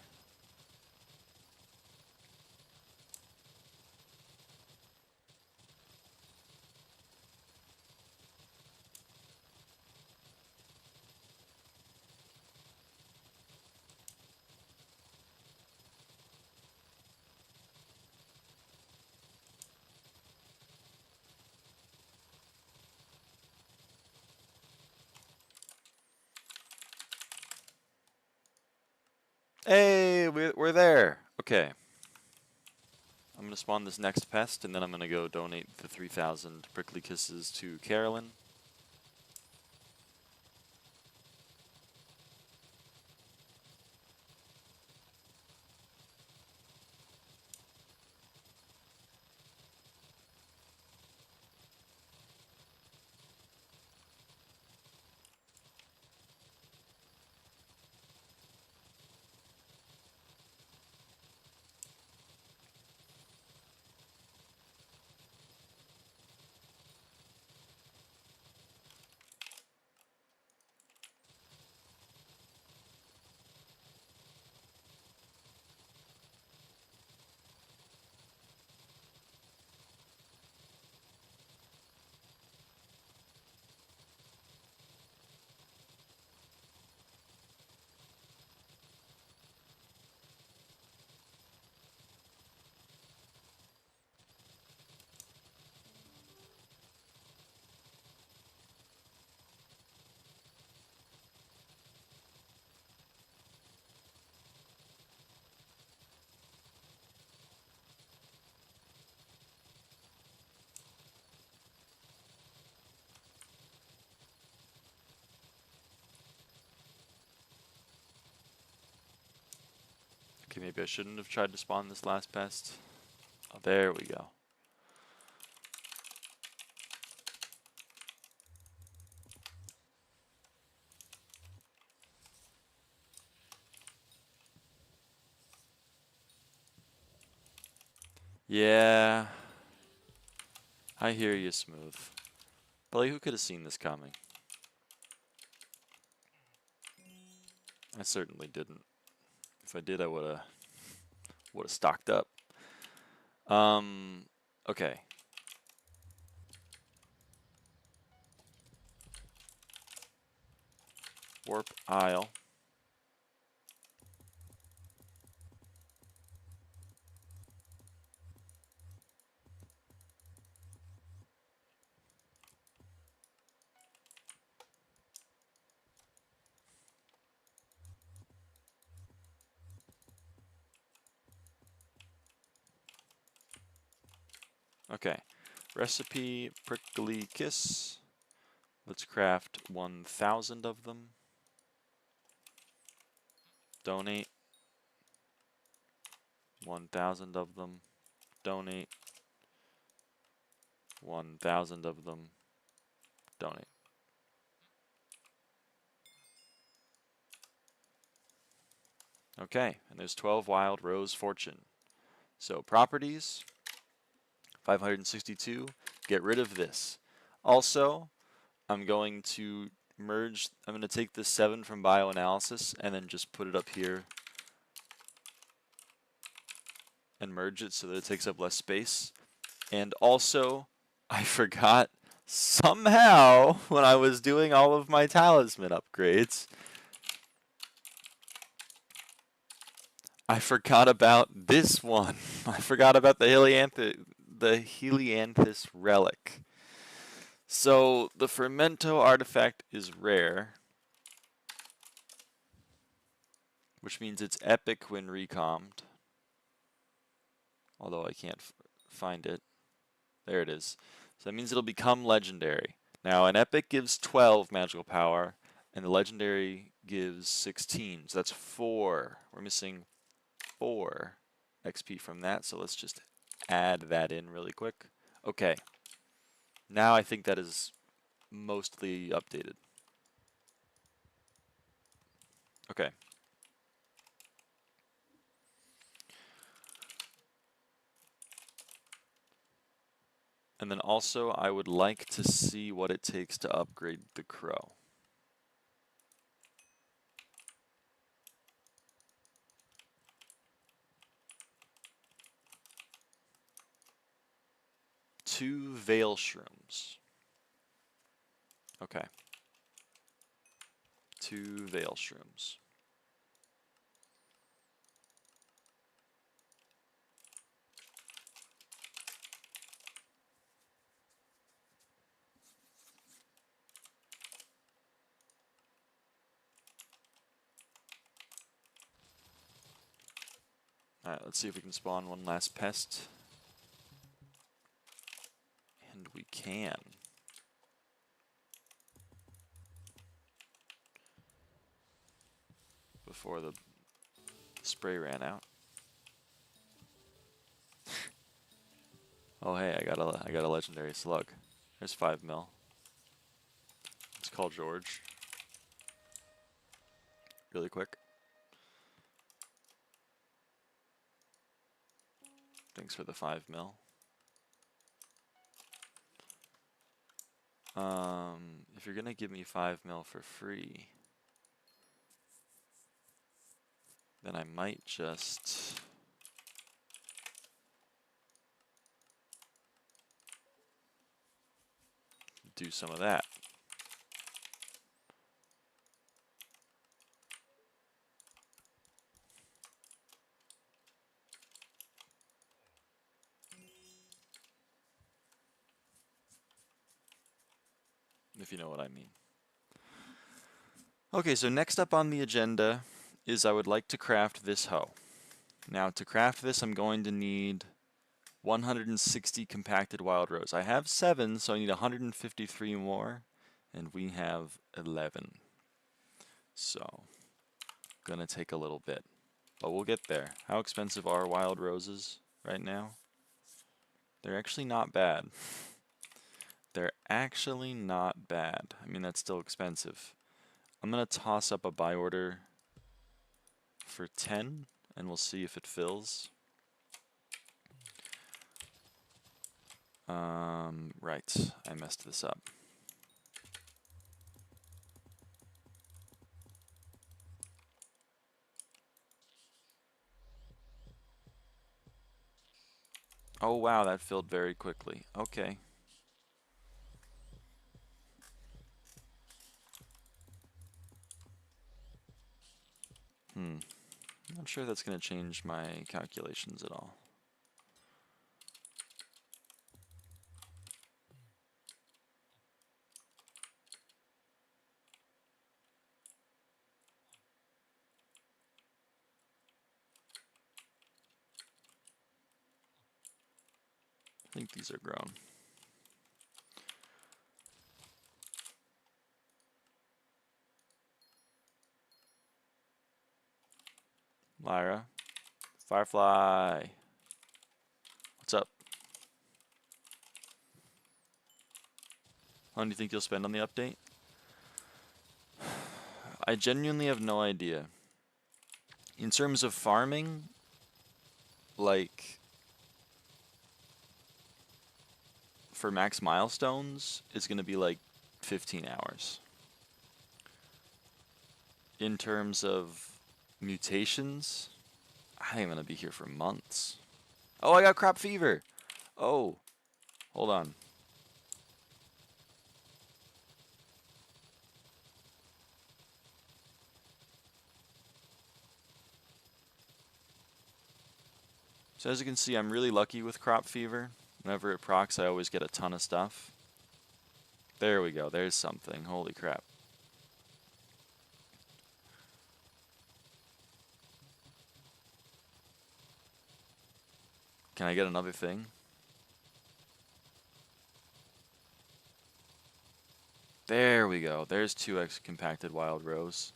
Hey, we're there. Okay. I'm gonna spawn this next pest, and then I'm gonna go donate the 3,000 prickly kisses to Carolyn. Okay, maybe I shouldn't have tried to spawn this last pest. Oh, there we go. Yeah, I hear you, Smooth. But like, who could have seen this coming? I certainly didn't. If I did, I would have stocked up. Okay. Warp Isle. Okay. Recipe prickly kiss. Let's craft 1,000 of them. Donate 1,000 of them. Donate 1,000 of them. Donate. Okay, and there's 12 wild rose fortune. So properties, 562, get rid of this. Also, I'm going to merge, I'm going to take this 7 from bioanalysis and then just put it up here and merge it so that it takes up less space. And also, I forgot somehow when I was doing all of my talisman upgrades, I forgot about this one. I forgot about the Helianthus relic. So the Fermento artifact is rare, which means it's epic when recommed. Although I can't find it. There it is. So that means it'll become legendary. Now an epic gives 12 magical power, and the legendary gives 16. So that's 4. We're missing 4 XP from that, so let's just add that in really quick. Okay, now I think that is mostly updated. Okay. And then also, I would like to see what it takes to upgrade the crow. Two veil shrooms. Okay. 2 veil shrooms. Alright, let's see if we can spawn one last pest. And we can. Before the spray ran out. Oh hey, I got a legendary slug. There's 5 mil. Let's call George. Really quick. Thanks for the 5 mil. If you're gonna give me 5 mil for free, then I might just do some of that. If you know what I mean. Okay, so next up on the agenda is I would like to craft this hoe. Now to craft this I'm going to need 160 compacted wild rose. I have 7, so I need 153 more, and we have 11. So, gonna take a little bit, but we'll get there. How expensive are wild roses right now? They're actually not bad. They're actually not bad. I mean, that's still expensive. I'm gonna toss up a buy order for 10, and we'll see if it fills. Right, I messed this up. Oh wow, that filled very quickly. Okay. Not sure that's going to change my calculations at all. I think these are grown. Lyra. Firefly. What's up? How long do you think you'll spend on the update? I genuinely have no idea. In terms of farming, like, for max milestones, it's going to be like 15 hours. In terms of mutations, I think I'm going to be here for months. Oh, I got crop fever. Oh, hold on. So as you can see, I'm really lucky with crop fever. Whenever it procs, I always get a ton of stuff. There we go. There's something. Holy crap. Can I get another thing? There we go. There's 2x compacted wild rose.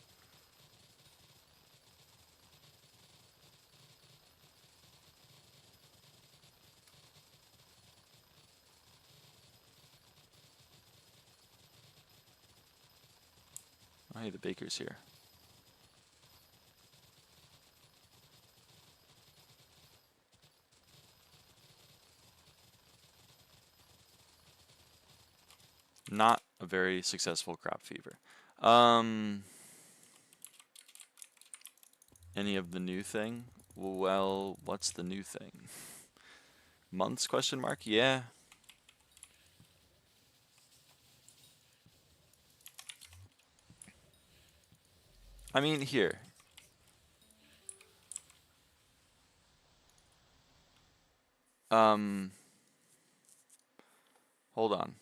Oh, hey, the baker's here. Not a very successful crop fever. Any of the new thing? Well, what's the new thing? Months question mark? Yeah. I mean, here. Hold on.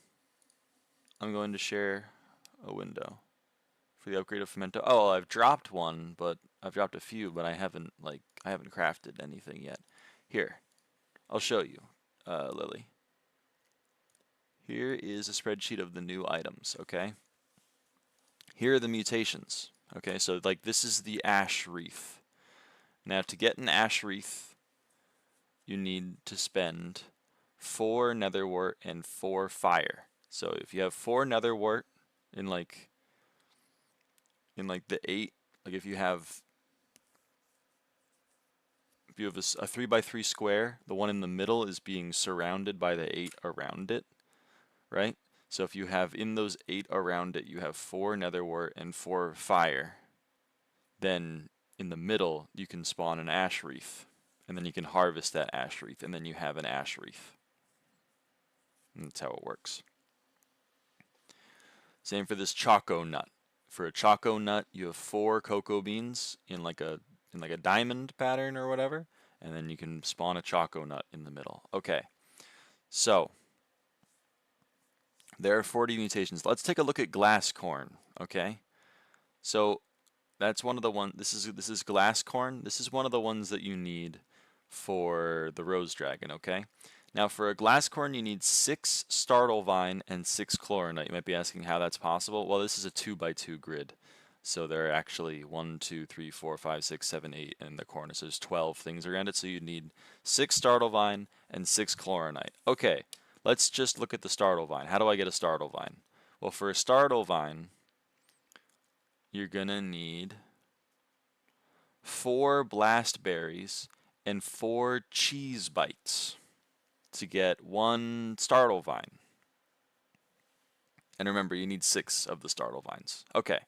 I'm going to share a window for the upgrade of Femento. Oh, I've dropped one, but I've dropped a few, but I haven't crafted anything yet. Here, I'll show you, Lily. Here is a spreadsheet of the new items, okay? Here are the mutations, okay? So, like, this is the ash wreath. Now, to get an ash wreath, you need to spend 4 netherwort and 4 fire. So if you have 4 netherwort in like the 8, like if you have a 3x3 square, the one in the middle is being surrounded by the 8 around it, right? So if you have in those 8 around it, you have 4 netherwort and 4 fire, then in the middle you can spawn an ash wreath, and then you can harvest that ash wreath, and then you have an ash wreath. And that's how it works. Same for this choco nut. For a choco nut, you have 4 cocoa beans in like a diamond pattern or whatever, and then you can spawn a choco nut in the middle. Okay, so there are 40 mutations. Let's take a look at glass corn. Okay, so that's one of the ones. This is glass corn. This is one of the ones that you need for the rose dragon. Okay. Now for a glass corn you need 6 startle vine and 6 chloronite. You might be asking how that's possible. Well, this is a 2x2 grid. So there are actually 1, 2, 3, 4, 5, 6, 7, 8 in the corner. So there's 12 things around it. So you need 6 startle vine and 6 chloronite. Okay, let's just look at the startle vine. How do I get a startle vine? Well, for a startle vine, you're gonna need 4 blast berries and 4 cheese bites to get 1 startle vine. And remember, you need 6 of the startle vines. Okay,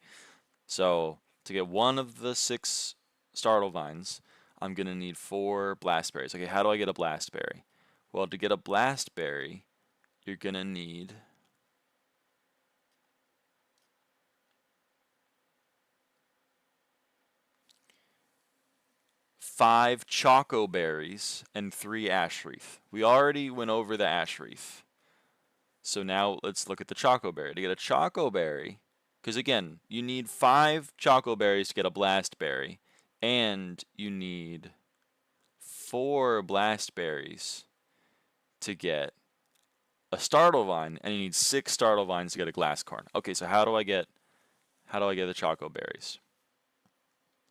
so to get 1 of the 6 startle vines, I'm going to need 4 blast berries. Okay, how do I get a blast berry? Well, to get a blast berry, you're going to need 5 choco berries and 3 ash wreath. We already went over the ash wreath. So now let's look at the choco berry. To get a choco berry, because again, you need 5 choco berries to get a blast berry, and you need 4 blast berries to get a startle vine, and you need 6 startle vines to get a glass corn. Okay, so how do I get the choco berries?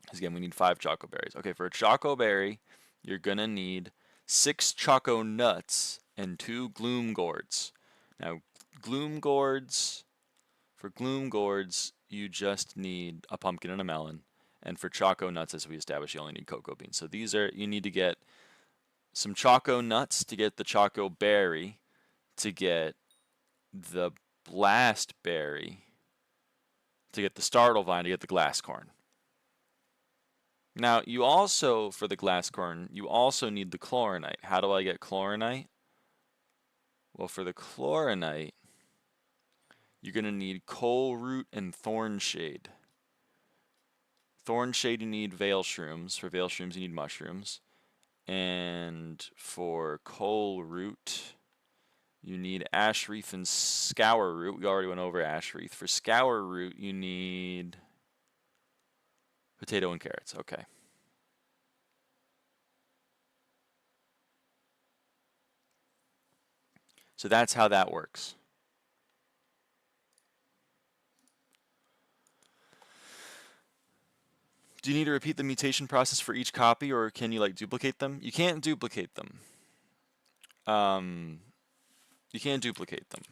Because again, we need 5 choco berries. Okay, for a choco berry, you're gonna need 6 choco nuts and 2 gloom gourds. Now, for gloom gourds, you just need a pumpkin and a melon. And for choco nuts, as we established, you only need cocoa beans. So you need to get some choco nuts to get the choco berry, to get the blast berry, to get the startle vine, to get the glass corn. Now, you also, for the glass corn, you also need the chloronite. How do I get chloronite? Well, for the chloronite, you're going to need coal root and thorn shade. Thorn shade, you need veil shrooms. For veil shrooms, you need mushrooms. And for coal root, you need ash wreath and scour root. We already went over ash wreath. For scour root, you need potato and carrots. Okay. So that's how that works. Do you need to repeat the mutation process for each copy, or can you like duplicate them? You can't duplicate them. You can't duplicate them.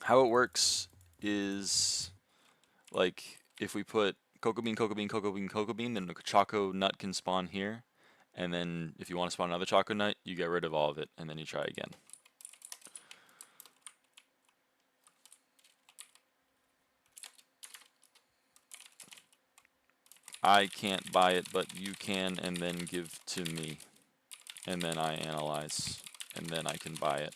How it works is like if we put cocoa bean, cocoa bean, cocoa bean, cocoa bean, then the choco nut can spawn here. And then if you want to spawn another choco nut, you get rid of all of it, and then you try again. I can't buy it, but you can, and then give to me. And then I analyze, and then I can buy it.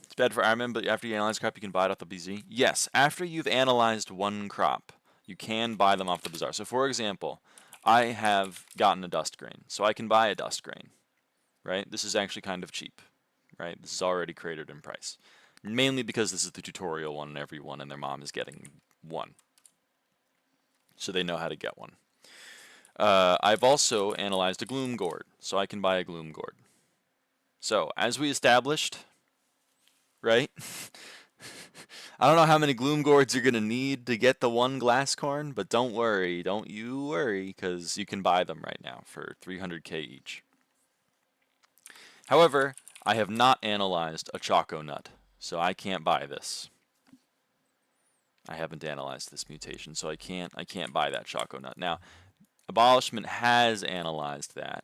It's bad for Ironman, but after you analyze crop, you can buy it off the BZ. Yes, after you've analyzed one crop, you can buy them off the bazaar. So for example, I have gotten a dust grain, so I can buy a dust grain, right? This is actually kind of cheap, right? This is already created in price. Mainly because this is the tutorial one and everyone and their mom is getting one. So they know how to get one. I've also analyzed a gloom gourd, so I can buy a gloom gourd. So, as we established, right? I don't know how many gloom gourds you're going to need to get the one glass corn, but don't worry, don't you worry, because you can buy them right now for 300k each. However, I have not analyzed a choco nut, so I can't buy this. I haven't analyzed this mutation, so I can't buy that choco nut. Now, Abolishment has analyzed that.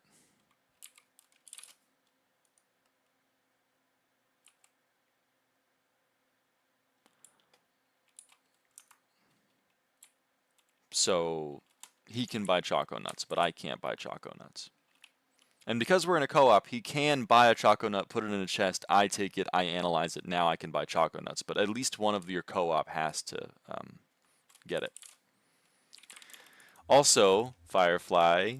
So he can buy choco nuts, but I can't buy choco nuts. And because we're in a co-op, he can buy a choco nut, put it in a chest, I take it, I analyze it, now I can buy choco nuts. But at least one of your co-op has to get it. Also, Firefly,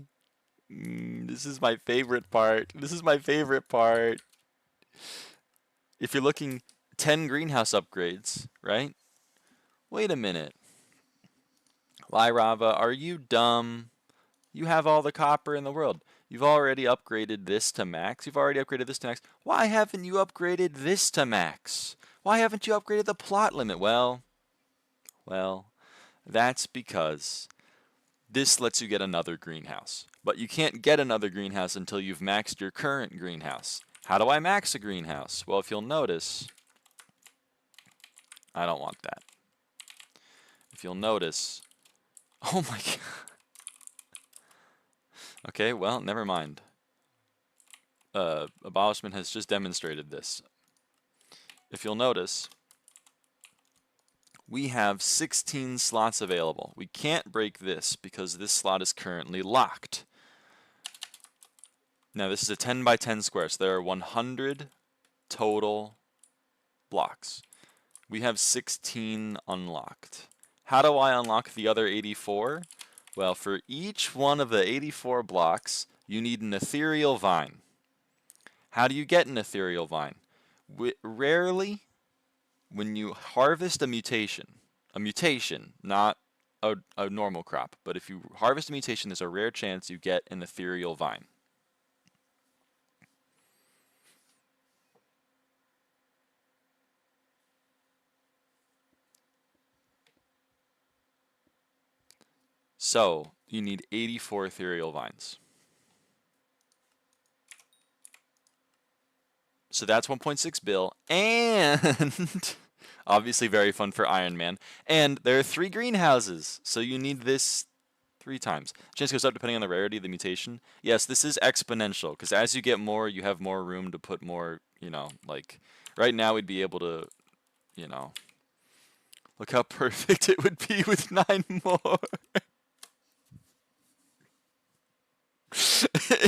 this is my favorite part. This is my favorite part. If you're looking 10 greenhouse upgrades, right? Wait a minute. Lyraava, are you dumb? You have all the copper in the world. You've already upgraded this to max. You've already upgraded this to max. Why haven't you upgraded this to max? Why haven't you upgraded the plot limit? Well, that's because this lets you get another greenhouse. But you can't get another greenhouse until you've maxed your current greenhouse. How do I max a greenhouse? Well, if you'll notice, I don't want that. If you'll notice, oh my god. Okay, well, never mind. Abolishment has just demonstrated this. If you'll notice, we have 16 slots available. We can't break this because this slot is currently locked. Now this is a 10 by 10 square, so there are 100 total blocks. We have 16 unlocked. How do I unlock the other 84? Well, for each one of the 84 blocks, you need an ethereal vine. How do you get an ethereal vine? Rarely, when you harvest a mutation, not a normal crop, but if you harvest a mutation, there's a rare chance you get an ethereal vine. So, you need 84 ethereal vines. So that's 1.6 bill, and obviously very fun for Iron Man. And there are 3 greenhouses, so you need this 3 times. Chance goes up depending on the rarity of the mutation. Yes, this is exponential, because as you get more, you have more room to put more, you know, like, right now we'd be able to, you know, look how perfect it would be with 9 more.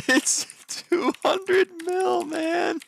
It's 200 mil, man.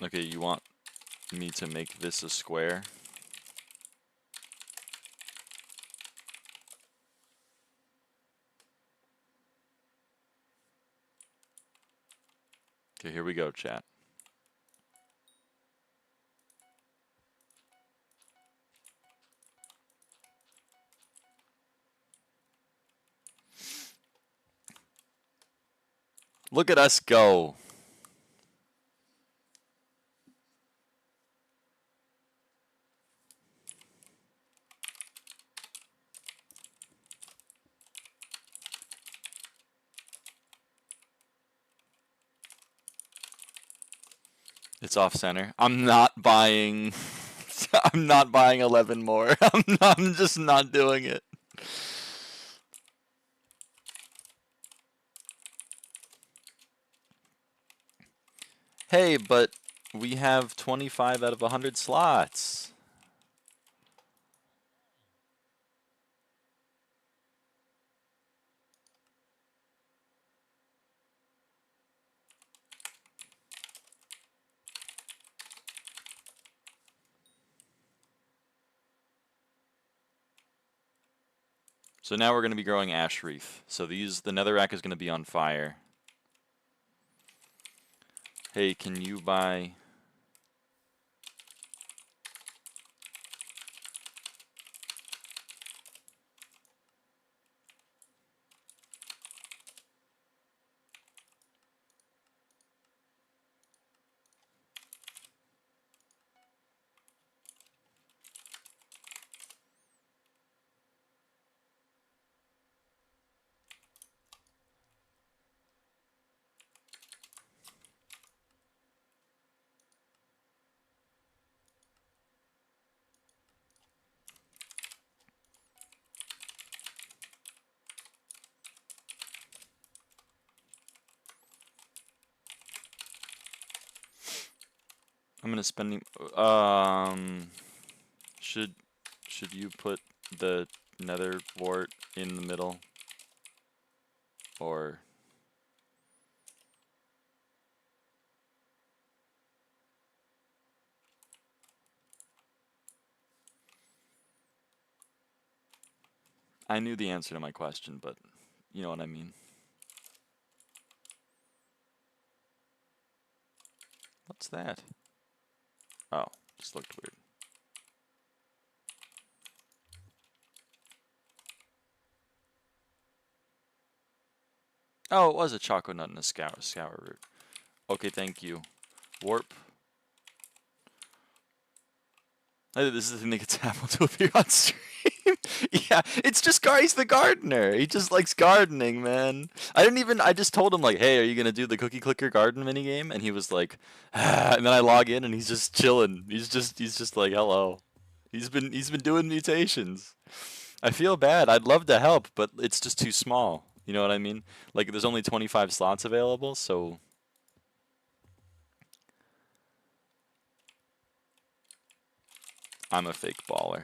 Okay, you want me to make this a square? Okay, here we go, chat. Look at us go. It's off center. I'm not buying. I'm not buying 11 more. I'm just not doing it. Hey, but we have 25 out of 100 slots. So now we're going to be growing ash wreath. So the netherrack is going to be on fire. Hey, can you buy... I'm gonna spend. Should you put the nether wart in the middle, or? I knew the answer to my question, but you know what I mean. What's that? Oh, just looked weird. Oh, it was a choco nut and a scour root. Okay, thank you. Warp. This is the thing that gets Apple to appear on stream. Yeah, it's just he's the gardener. He just likes gardening, man. I just told him like, hey, are you gonna do the cookie clicker garden minigame? And he was like, ah, and then I log in and he's just chilling. He's just like, hello. He's been doing mutations. I feel bad. I'd love to help, but it's just too small. You know what I mean? Like there's only 25 slots available, so I'm a fake baller.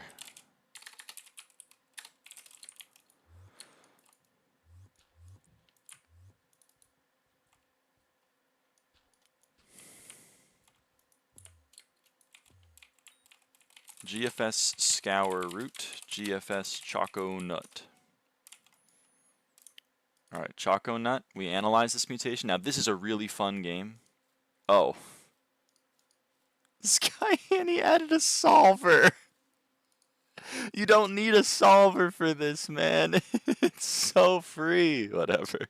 GFS scour root, GFS choco nut. Alright, choco nut. We analyze this mutation. Now this is a really fun game. Oh. SkyHanni added a solver. You don't need a solver for this, man. It's so free. Whatever.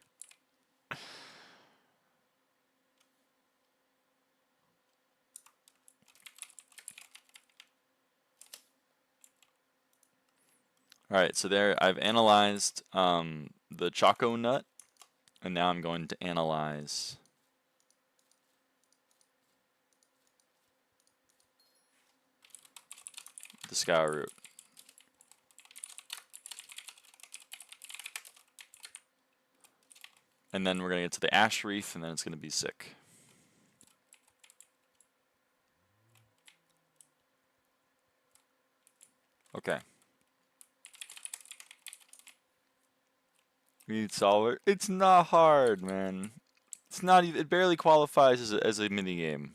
Alright, so there I've analyzed the choco nut, and now I'm going to analyze the scour root. And then we're going to get to the ash wreath, and then it's going to be sick. Okay. We need solver. It's not hard, man. It's not even. It barely qualifies as a mini game.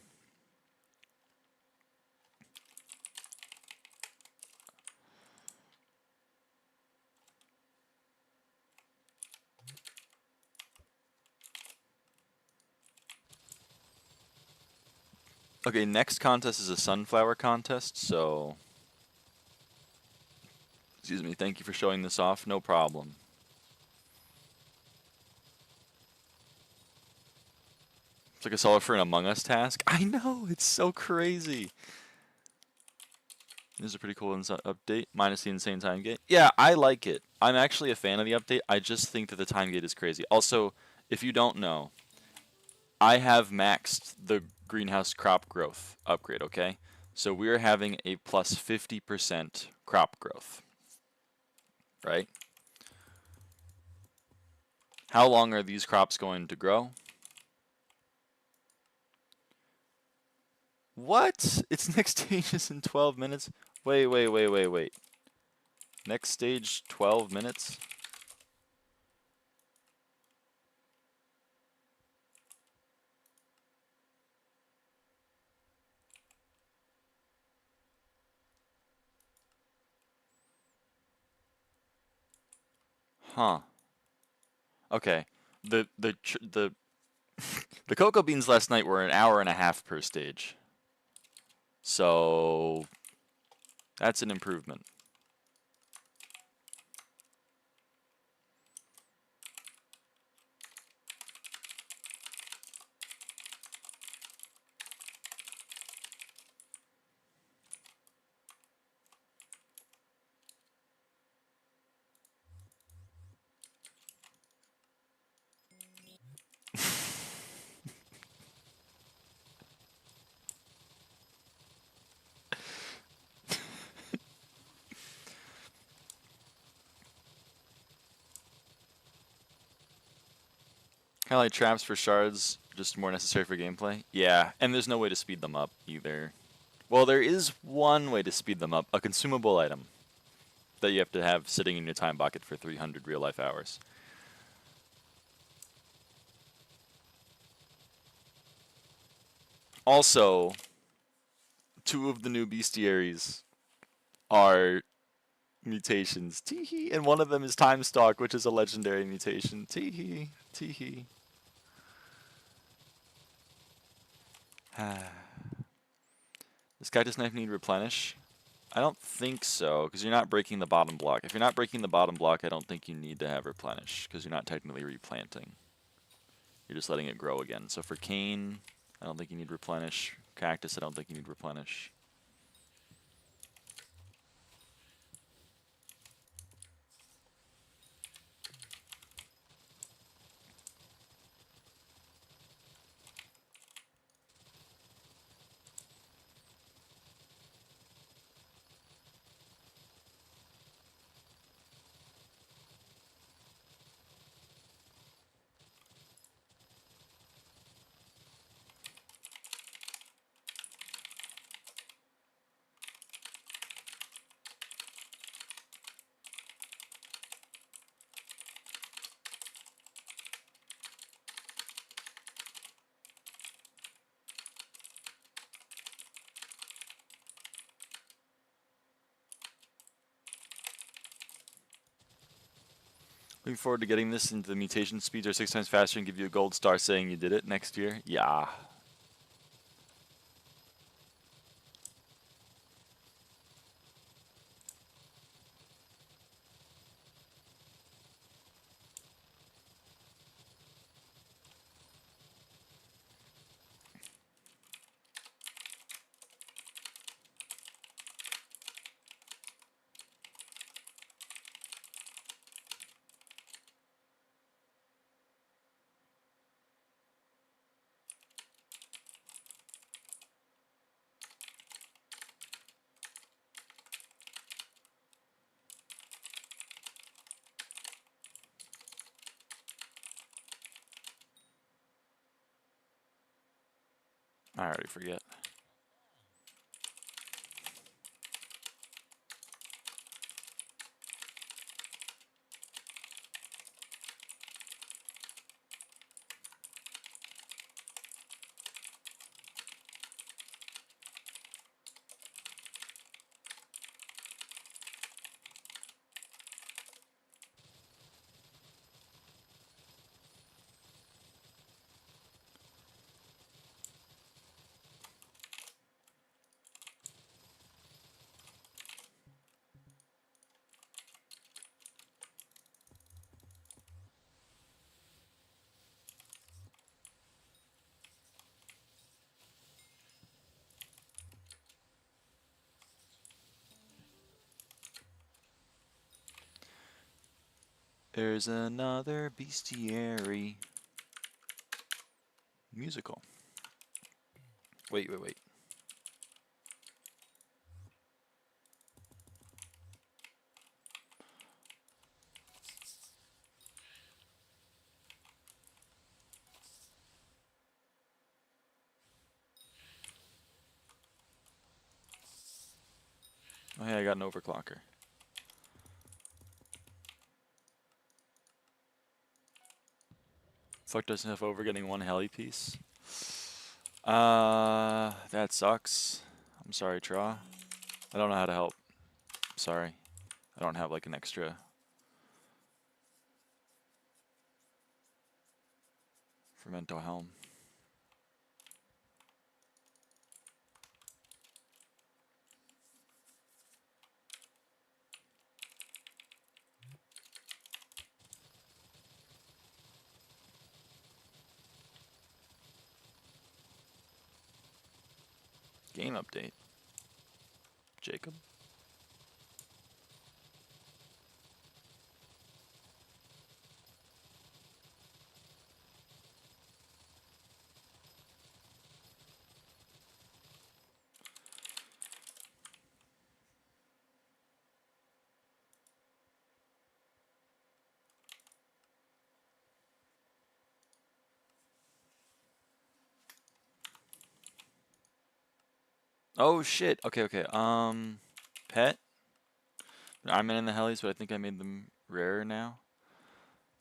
Okay, next contest is a sunflower contest, so... Excuse me, thank you for showing this off, no problem. It's like a solver for an Among Us task. I know, it's so crazy. This is a pretty cool update, minus the insane time gate. Yeah, I like it. I'm actually a fan of the update. I just think that the time gate is crazy. Also, if you don't know, I have maxed the greenhouse crop growth upgrade, okay? So we're having a plus 50% crop growth, right? How long are these crops going to grow? What? Its next stage is in 12 minutes? Wait. Next stage, 12 minutes? Huh. Okay. The the cocoa beans last night were an hour and a half per stage. So that's an improvement. Kind of like traps for shards, just more necessary for gameplay. Yeah, and there's no way to speed them up either. Well, there is one way to speed them up, a consumable item that you have to have sitting in your time bucket for 300 real-life hours. Also, 2 of the new bestiaries are mutations. Teehee. And one of them is Time Stalk, which is a legendary mutation. Teehee. Teehee. Does Cactus Knife need replenish? I don't think so, because you're not breaking the bottom block. If you're not breaking the bottom block, I don't think you need to have replenish, because you're not technically replanting. You're just letting it grow again. So for cane, I don't think you need replenish. Cactus, I don't think you need replenish. Looking forward to getting this into the mutation speeds are 6 times faster and give you a gold star saying you did it next year. Yeah. I already forget. There's another bestiary musical. Wait. Oh, hey, I got an overclocker. Fuck doesn't have over getting one heli piece. That sucks. I'm sorry, Tra. I don't know how to help. Sorry. I don't have like an extra Fermento helm. Game update. Jacob? Oh shit. Okay. Pet? I'm in the helis, but I think I made them rarer now.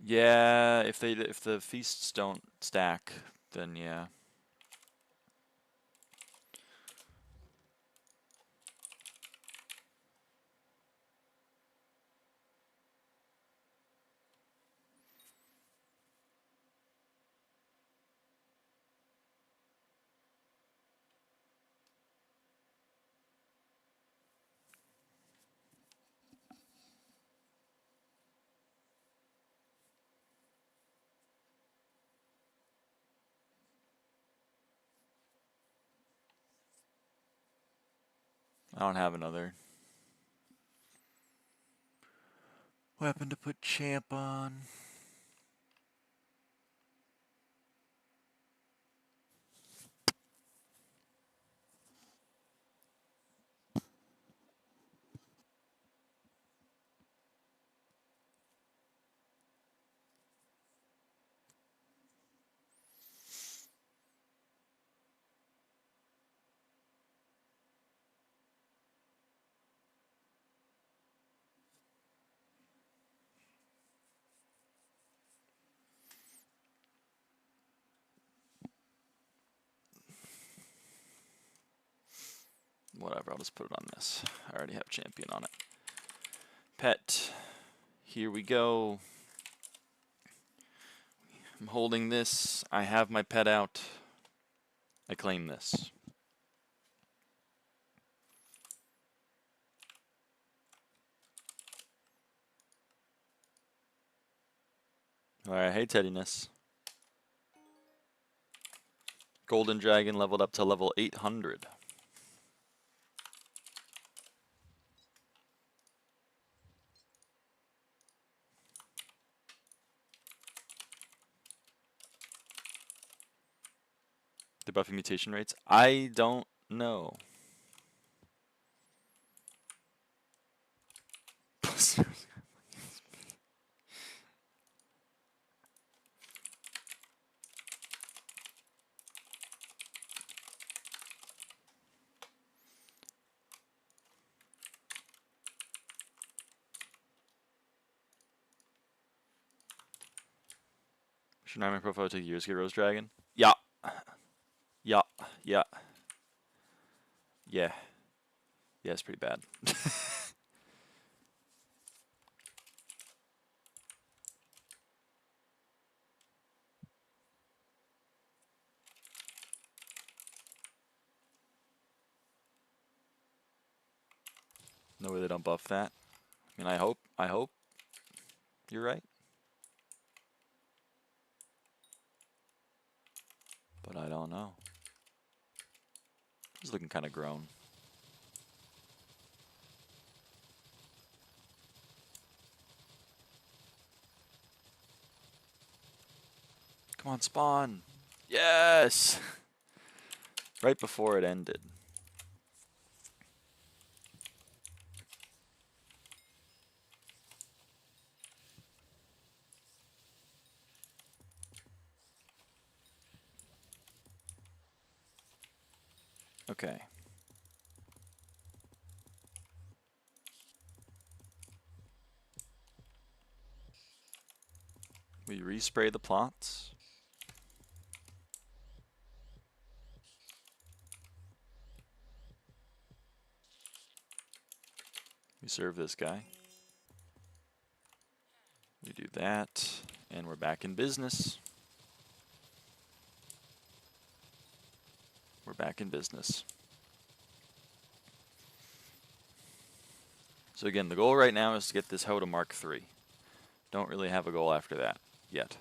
Yeah, if the feasts don't stack, then yeah. I don't have another weapon to put champ on. Whatever, I'll just put it on this. I already have champion on it. Pet. Here we go. I'm holding this. I have my pet out. I claim this. Alright, hey Teddiness. Golden Dragon leveled up to level 800. The buffing mutation rates? I don't know. Should I my profile take years to get Rose Dragon? Yeah. Yeah. Yeah. Yeah. Yeah, it's pretty bad. No way they don't buff that. I mean, I hope you're right. But I don't know. He's looking kind of grown. Come on, spawn. Yes! Right before it ended. Okay. We respray the plots. We serve this guy. We do that, and we're back in business. We're back in business. So again, the goal right now is to get this hoe to Mark 3. Don't really have a goal after that yet.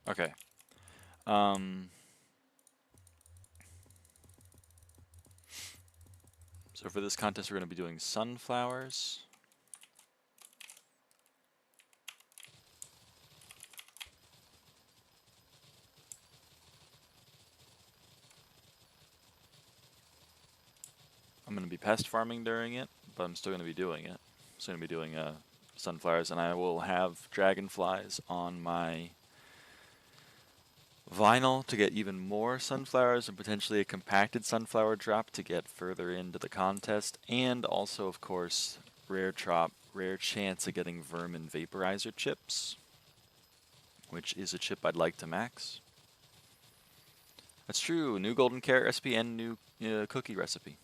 Okay. So for this contest, we're going to be doing sunflowers. I'm going to be pest farming during it, but I'm still going to be doing it. So I'm going to be doing sunflowers, and I will have dragonflies on my vinyl to get even more sunflowers and potentially a compacted sunflower drop to get further into the contest, and also, of course, rare chance of getting vermin vaporizer chips, which is a chip I'd like to max. That's true. New golden carrot recipe and new cookie recipe.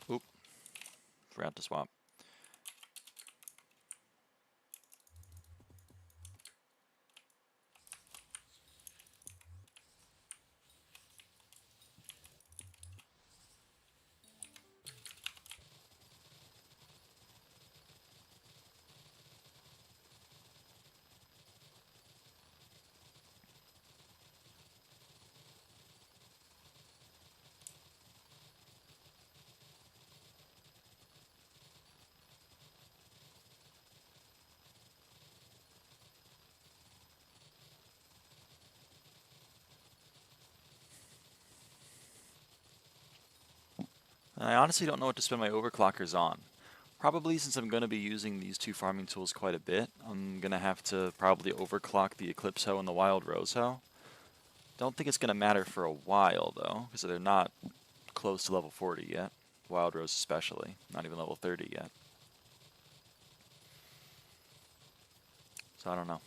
Oop. Forgot to swap. I honestly don't know what to spend my overclockers on. Probably since I'm going to be using these two farming tools quite a bit, I'm going to have to probably overclock the Eclipse Hoe and the Wild Rose Hoe. Don't think it's going to matter for a while though, because they're not close to level 40 yet. Wild Rose especially, not even level 30 yet. So I don't know.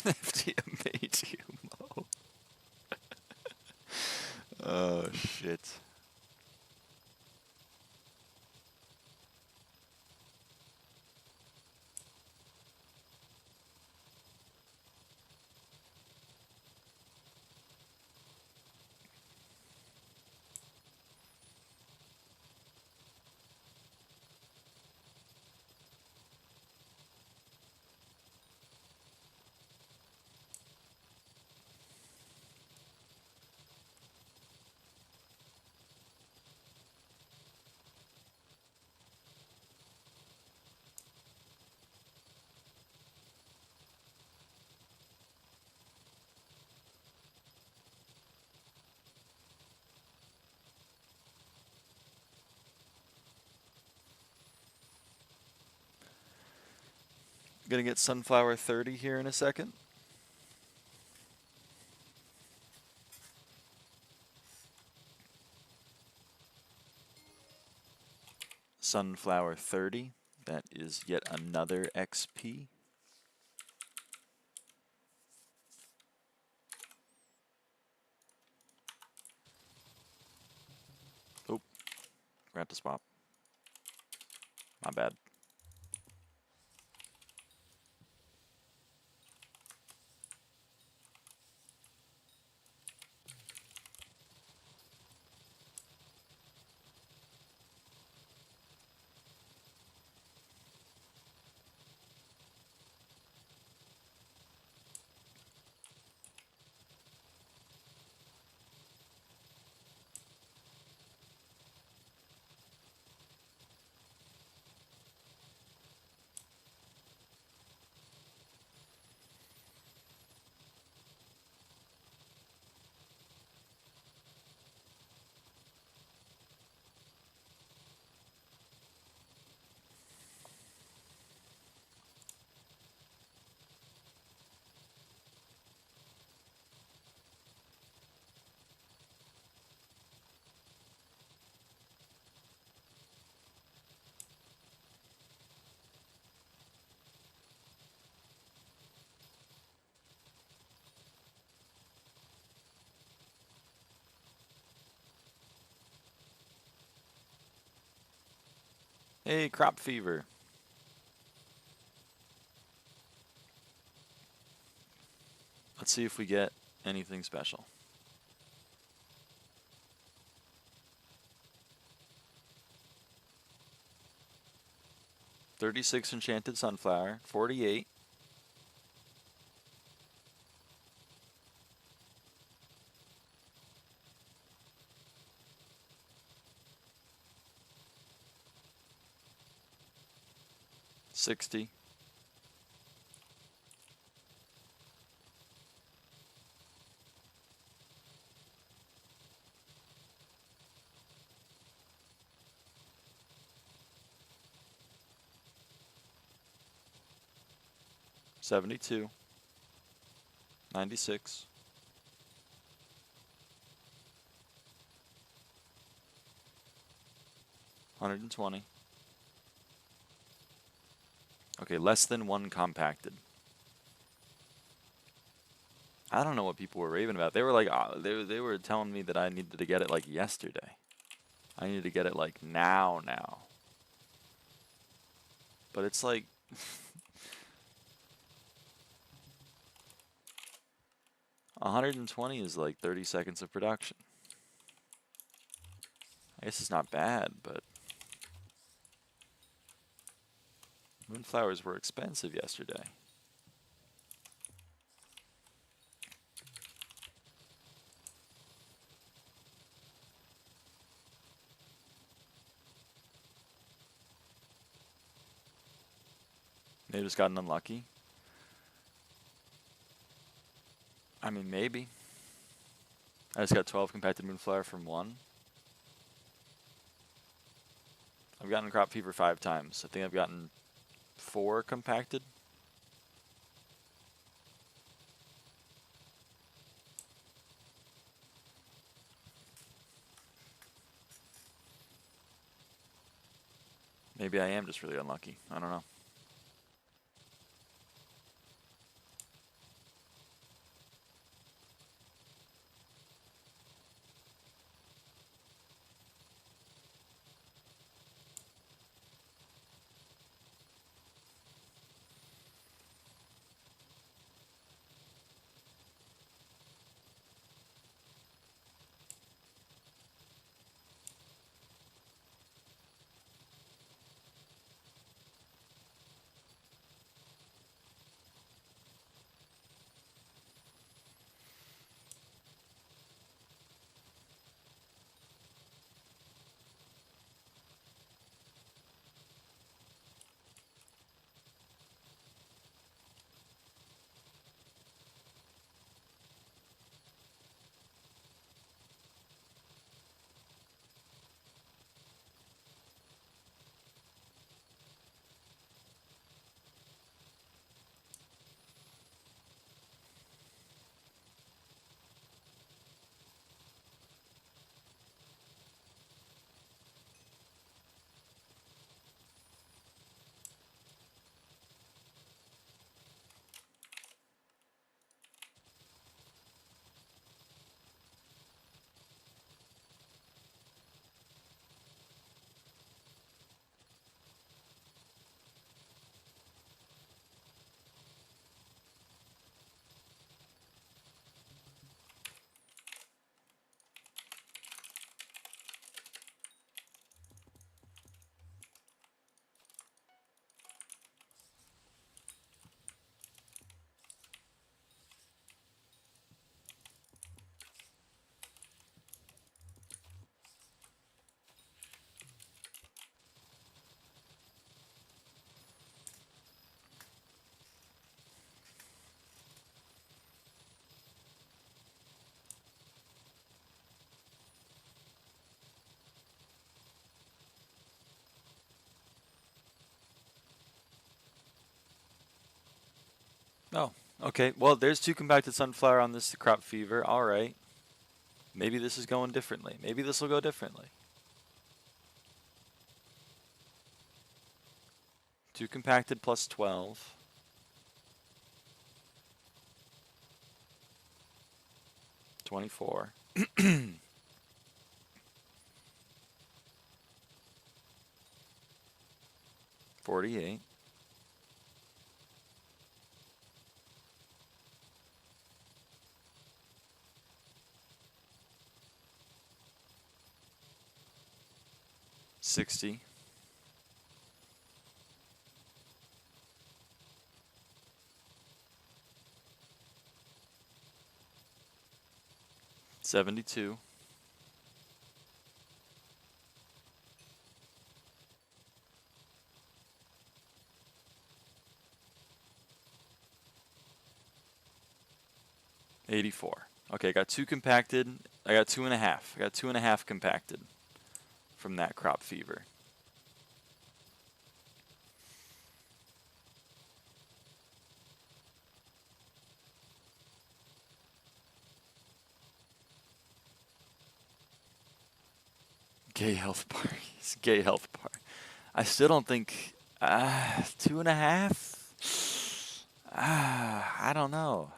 FTM made you, Mo. Oh, shit. Gonna get Sunflower 30 here in a second. Sunflower 30. That is yet another XP. Oh, forgot to swap. My bad. Hey, Crop Fever. Let's see if we get anything special. $36 Enchanted Sunflower, 48. $60. $72. 96. $120. Okay, less than one compacted. I don't know what people were raving about. They were like, they were telling me that I needed to get it like yesterday. I needed to get it like now. But it's like, 120 is like 30 seconds of production. I guess it's not bad, but moonflowers were expensive yesterday. They just gotten unlucky. I mean, maybe. I just got 12 compacted moonflower from one. I've gotten crop fever 5 times. I think I've gotten 4 compacted. Maybe I am just really unlucky. I don't know. Okay, well, there's 2 compacted sunflower on this crop fever. All right. Maybe this is going differently. Maybe this will go differently. 2 compacted plus 12. 24. 48. 60. 72. 84. Okay, I got 2 compacted. I got 2.5. I got 2.5 compacted from that crop fever. Gay health parties. Gay health party. I still don't think 2.5. I don't know.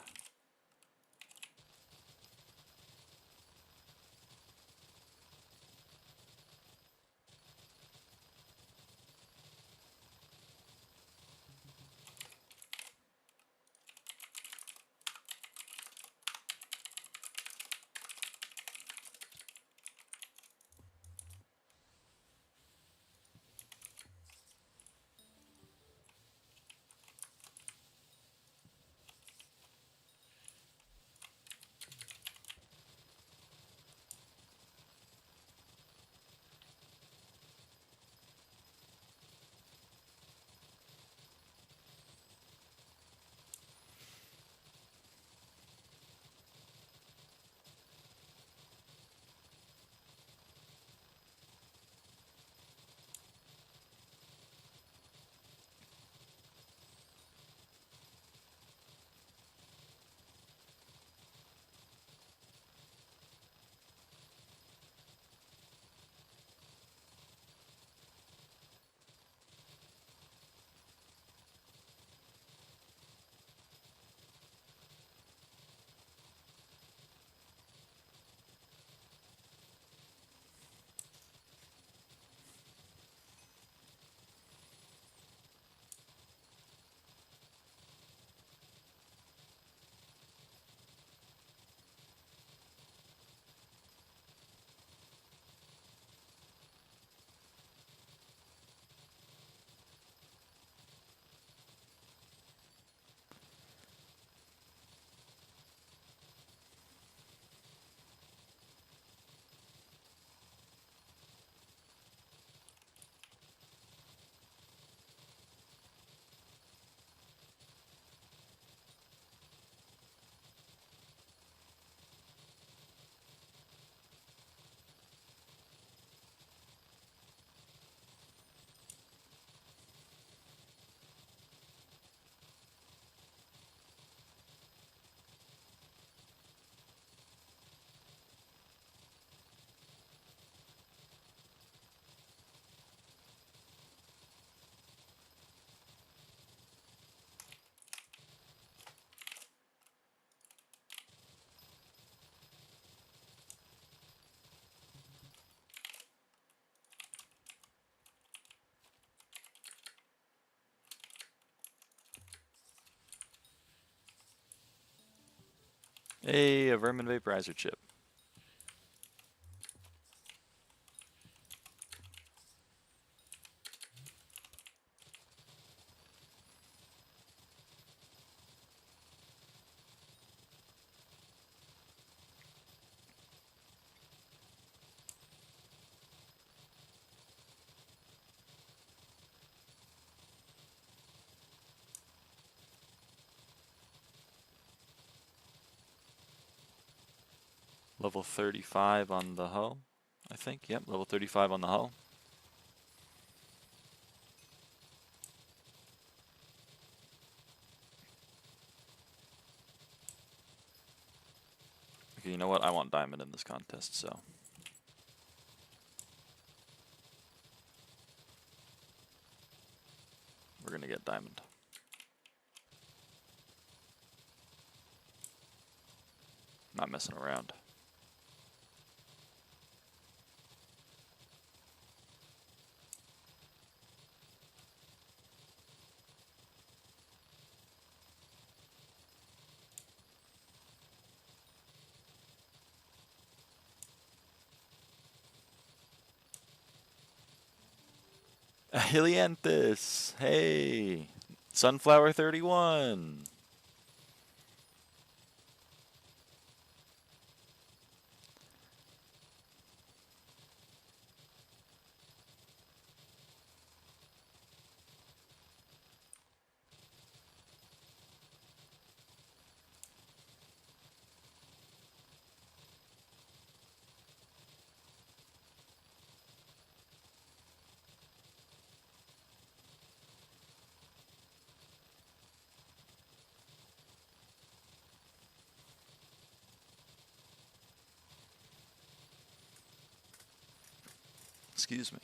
Hey, a vermin vaporizer chip. Level 35 on the hull, I think. Yep, level 35 on the hull. Okay, you know what? I want diamond in this contest, so. We're gonna get diamond. Not messing around. Helianthus! Hey! Sunflower 31! Excuse me.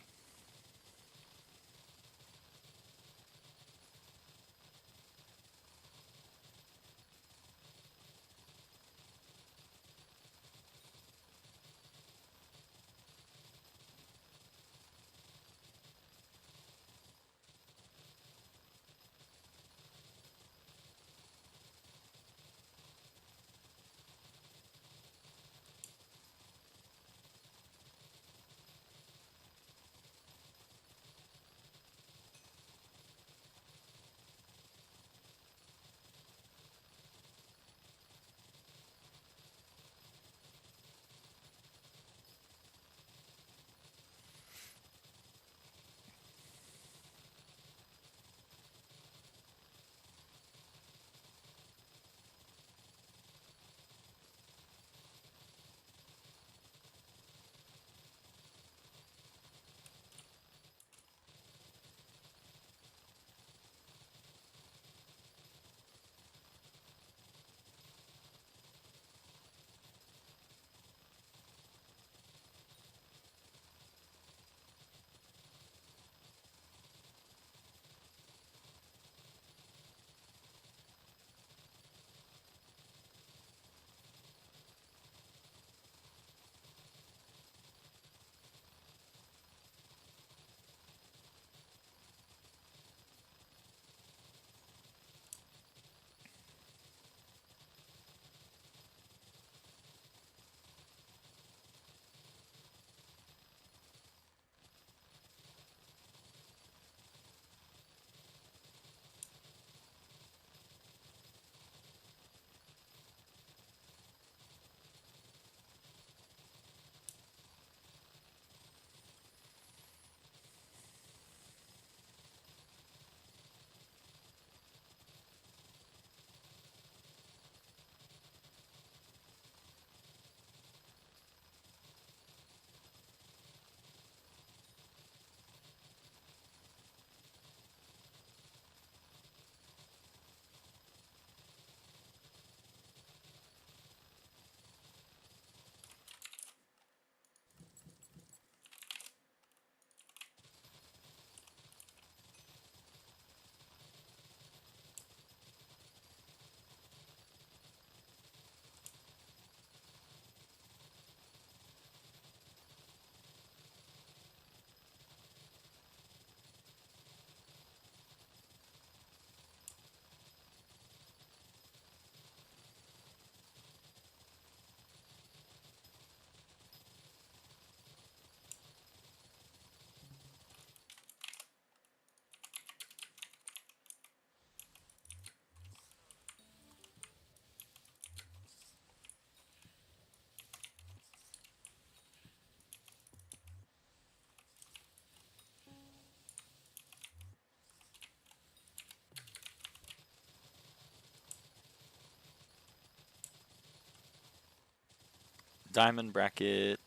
Diamond bracket.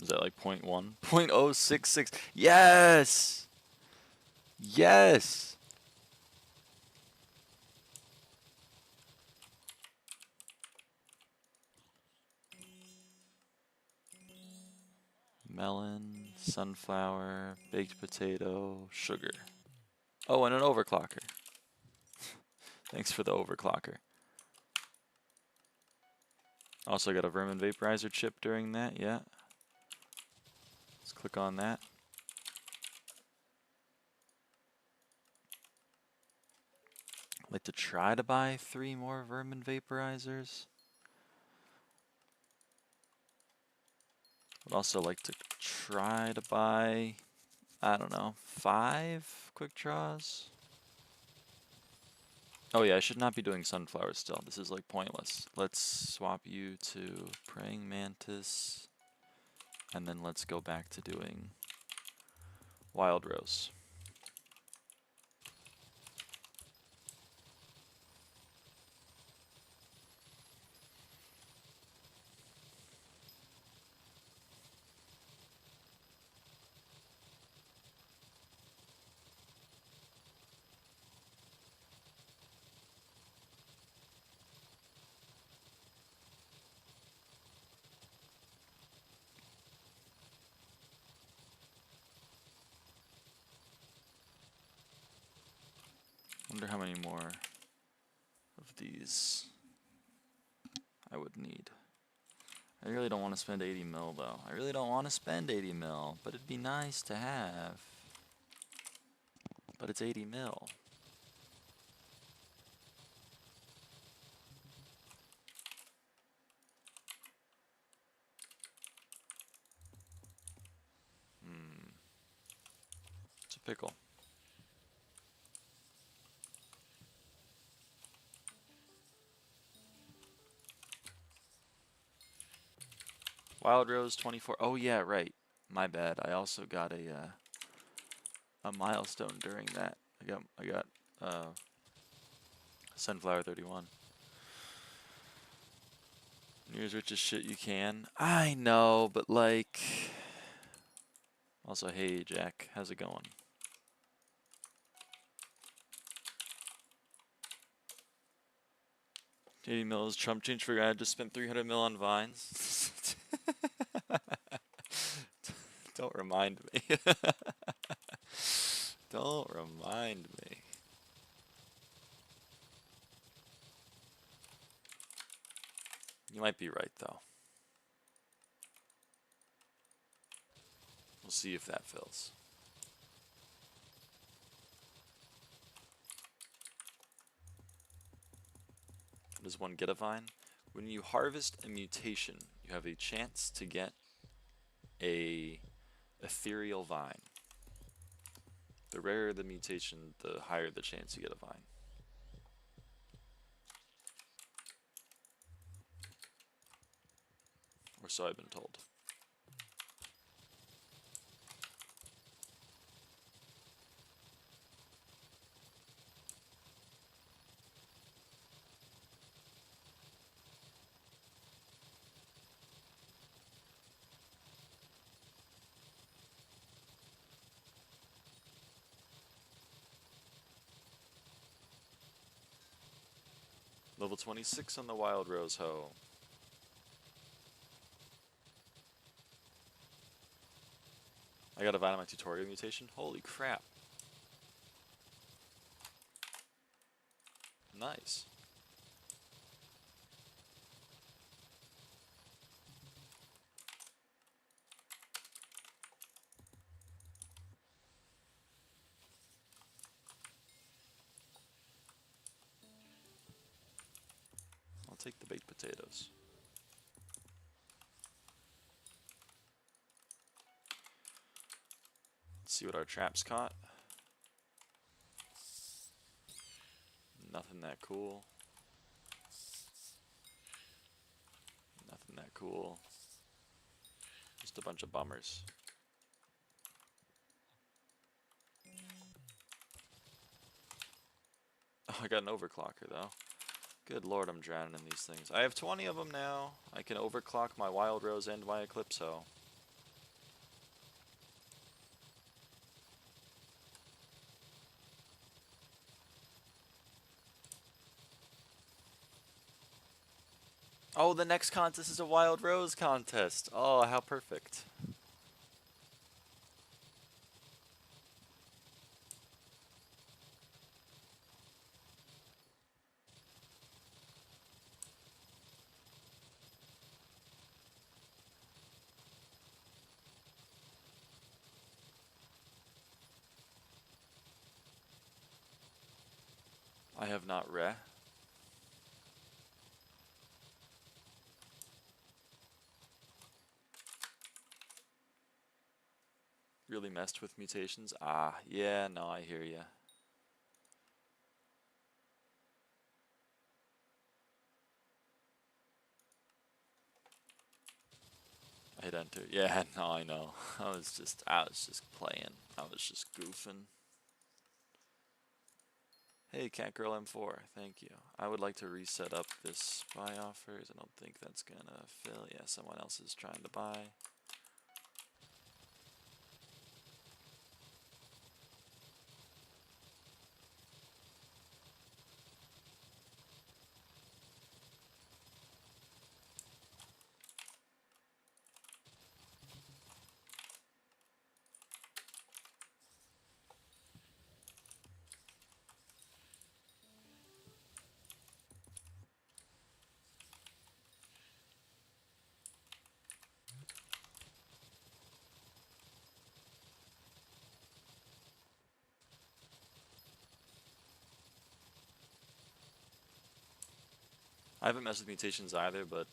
Is that like 0.1? 0.066. Yes! Yes! melon, sunflower, baked potato, sugar. Oh, and an overclocker. Thanks for the overclocker. Also got a vermin vaporizer chip during that, yeah. Let's click on that. I'd like to try to buy 3 more vermin vaporizers. I'd also like to try to buy, I don't know, 5 quick draws. Oh yeah, I should not be doing sunflowers still. This is like pointless. Let's swap you to praying mantis, and then let's go back to doing wild rose. Wonder how many more of these I would need. I really don't want to spend 80 mil though. I really don't want to spend 80 mil, but it'd be nice to have. But it's 80 mil. It's a pickle. Wild Rose 24. Oh yeah, right. My bad. I also got a milestone during that. I got Sunflower 31. You're as rich as shit you can. I know, but like. Also, hey Jack, how's it going? $80 mil is Trump change for I just spent 300 mil on vines. Don't remind me. Don't remind me. You might be right though. We'll see if that fills. Does one get a vine? When you harvest a mutation, you have a chance to get a ethereal vine. The rarer the mutation, the higher the chance you get a vine. Or so I've been told. Level 26 on the Wild Rose Hoe. I got a vine on my tutorial mutation. Holy crap. Nice. I'll take the baked potatoes. Let's see what our traps caught. Nothing that cool. Nothing that cool. Just a bunch of bummers. Oh, I got an overclocker though. Good lord, I'm drowning in these things. I have 20 of them now. I can overclock my Wild Rose and my Eclipse Hoe. Oh, the next contest is a Wild Rose contest. Oh, how perfect. I have not read. Really messed with mutations. Ah, yeah, no, I hear ya. I hit enter. Yeah, no, I know. I was just playing. I was just goofing. Hey, Catgirl M4, thank you. I would like to reset up this buy offers. I don't think that's gonna fill. Yeah, someone else is trying to buy. I haven't messed with mutations either, but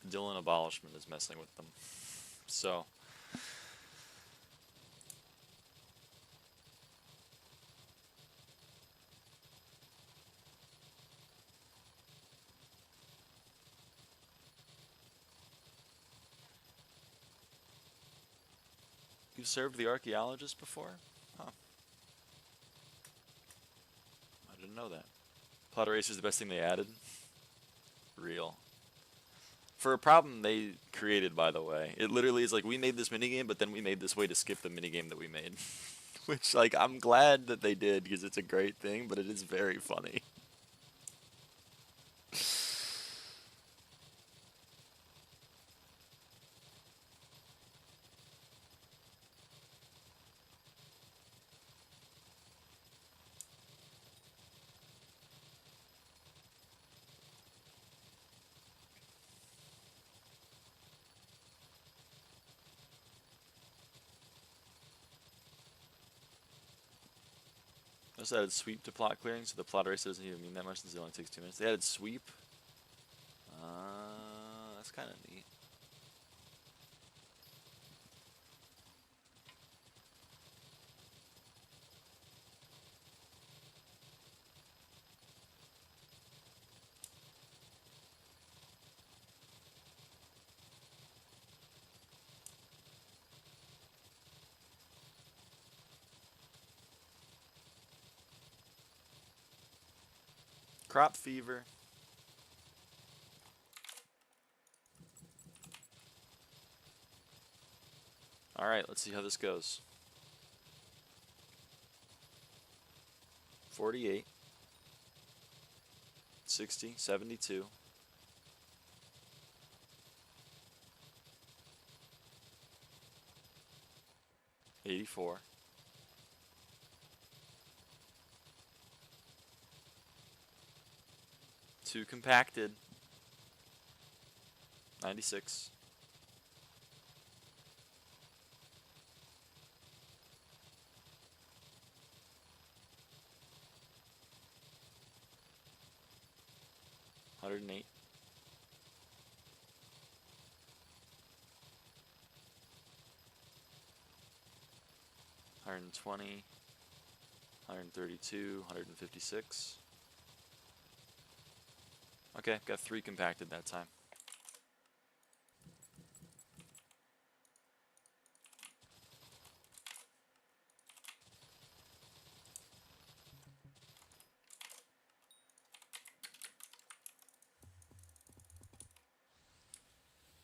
Dylan Abolishment is messing with them. So, you served the archaeologist before? Huh. I didn't know that. Plot eraser is the best thing they added? Real. For a problem they created, by the way. It literally is like, we made this minigame, but then we made this way to skip the minigame that we made. Which, like, I'm glad that they did, because it's a great thing, but it is very funny. Also added sweep to plot clearing, so the plot eraser doesn't even mean that much since it only takes 2 minutes. They added sweep. That's kind of neat. Crop fever. Alright, let's see how this goes. 48. 60. 72. 84. 2 compacted. 96. 108. 120. 132. 156. Okay, got 3 compacted that time.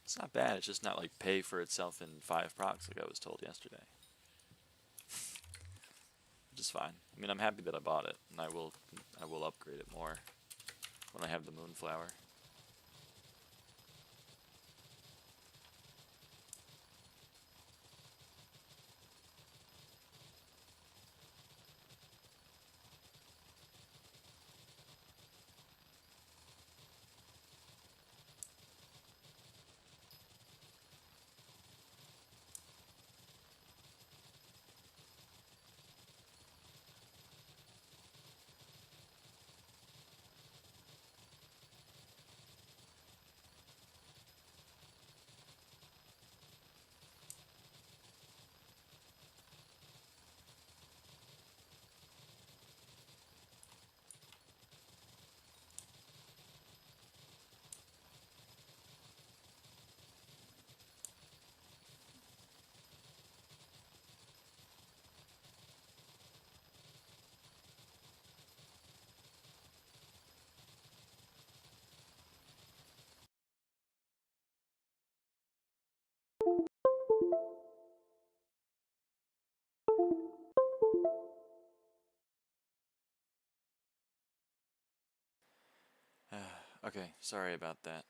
It's not bad, it's just not like pay for itself in 5 procs like I was told yesterday. Which is fine. I mean, I'm happy that I bought it, and I will upgrade it more when I have the Moonflower. Okay, sorry about that.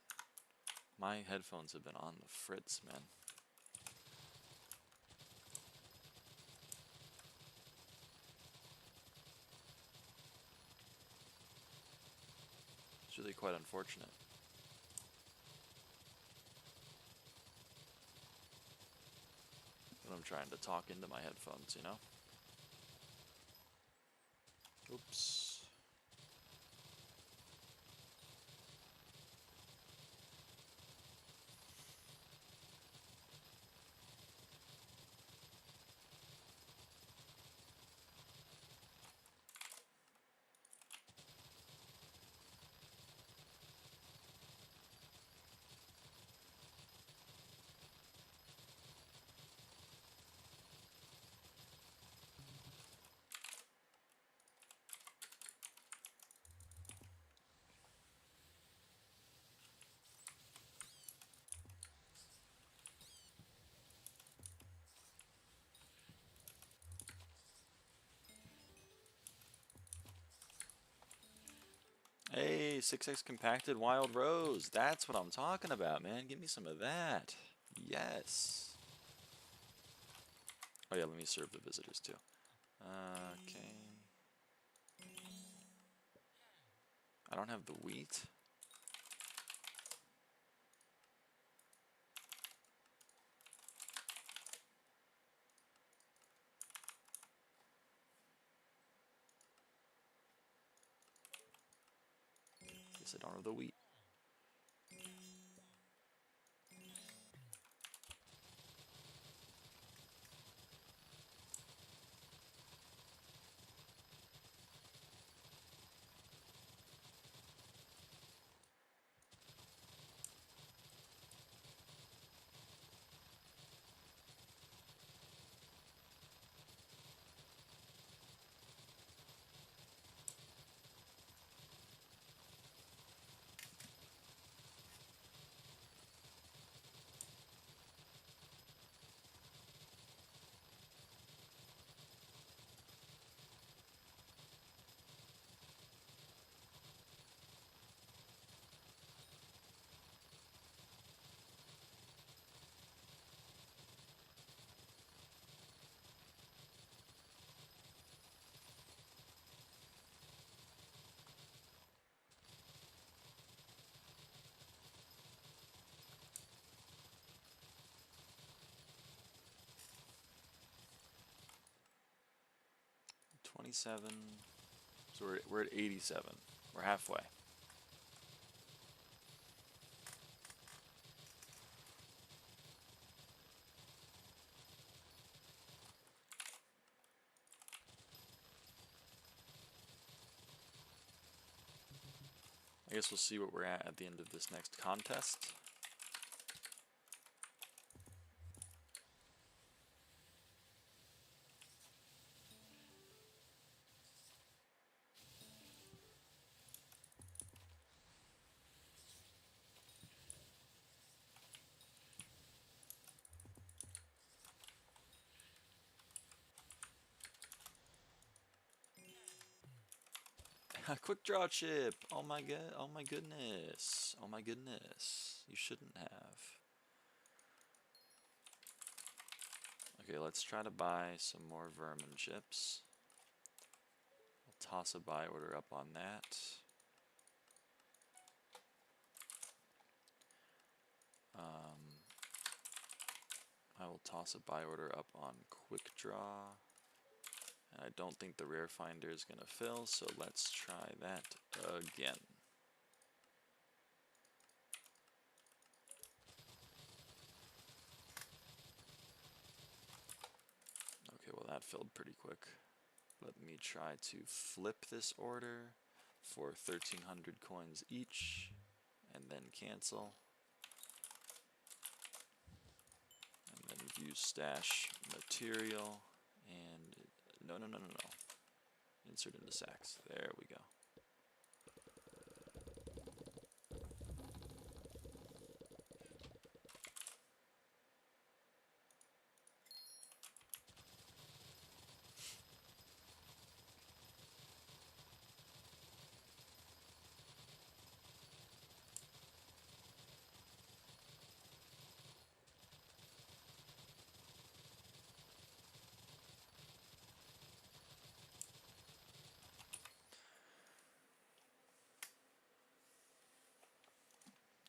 My headphones have been on the fritz, man. It's really quite unfortunate. When I'm trying to talk into my headphones, you know? Oops. Hey, 6x compacted wild rose. That's what I'm talking about, man. Give me some of that. Yes. Oh yeah, let me serve the visitors too. Okay. I don't have the wheat. Guess I don't have the wheat. $27. So we're at 87. We're halfway. I guess we'll see what we're at the end of this next contest. Quick draw chip. Oh my god. Oh my goodness. Oh my goodness. You shouldn't have. Okay, let's try to buy some more vermin chips. I'll toss a buy order up on that. I will toss a buy order up on quick draw. And I don't think the rare finder is going to fill, so let's try that again. Okay, well that filled pretty quick. Let me try to flip this order for 1,300 coins each, and then cancel. And then view stash material, and no. Insert into sacks. There we go.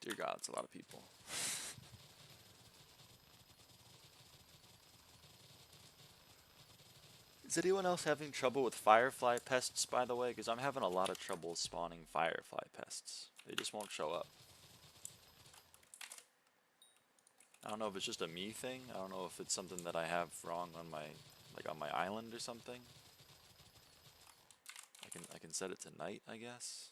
Dear God, it's a lot of people. Is anyone else having trouble with firefly pests, by the way? Because I'm having a lot of trouble spawning firefly pests. They just won't show up. I don't know if it's just a me thing. I don't know if it's something that I have wrong on my, like on my island or something. I can set it to night, I guess.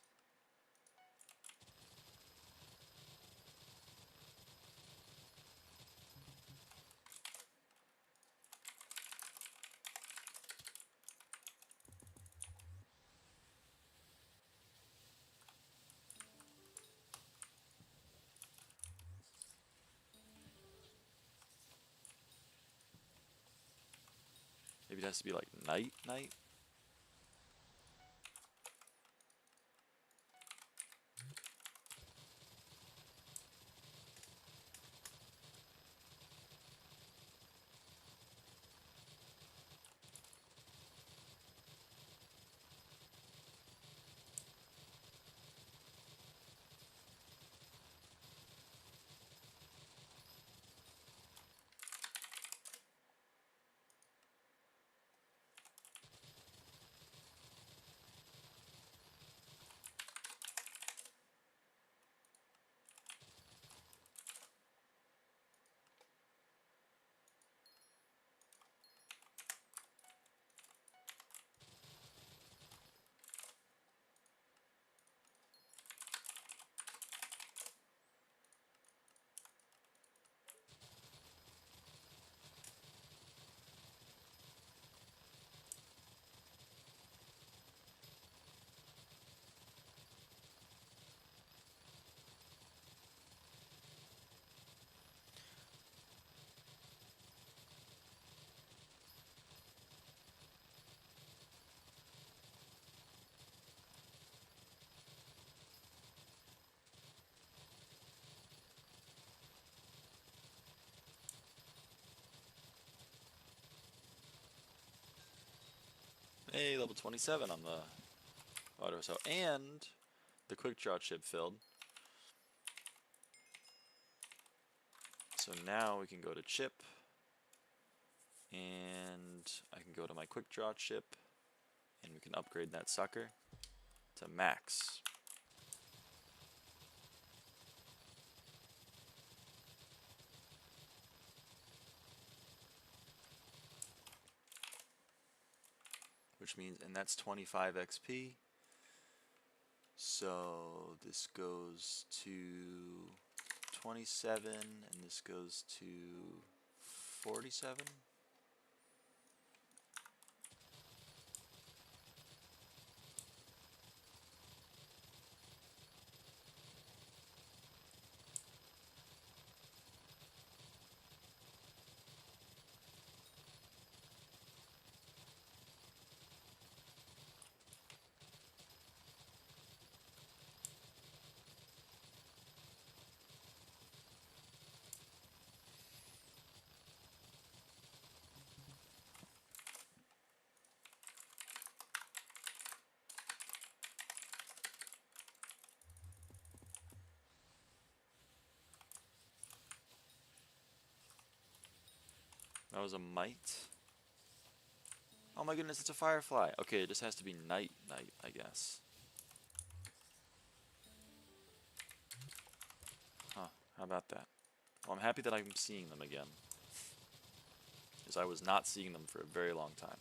Maybe it has to be like night. Hey, level 27 on the WaterSolver. And the quick draw chip filled. So now we can go to chip. And I can go to my quick draw chip. And we can upgrade that sucker to max. Which means, and that's 25 XP. So this goes to 27, and this goes to 47. That was a mite. Oh my goodness, it's a firefly. Okay, it just has to be night, I guess. Huh, how about that? Well, I'm happy that I'm seeing them again. Because I was not seeing them for a very long time.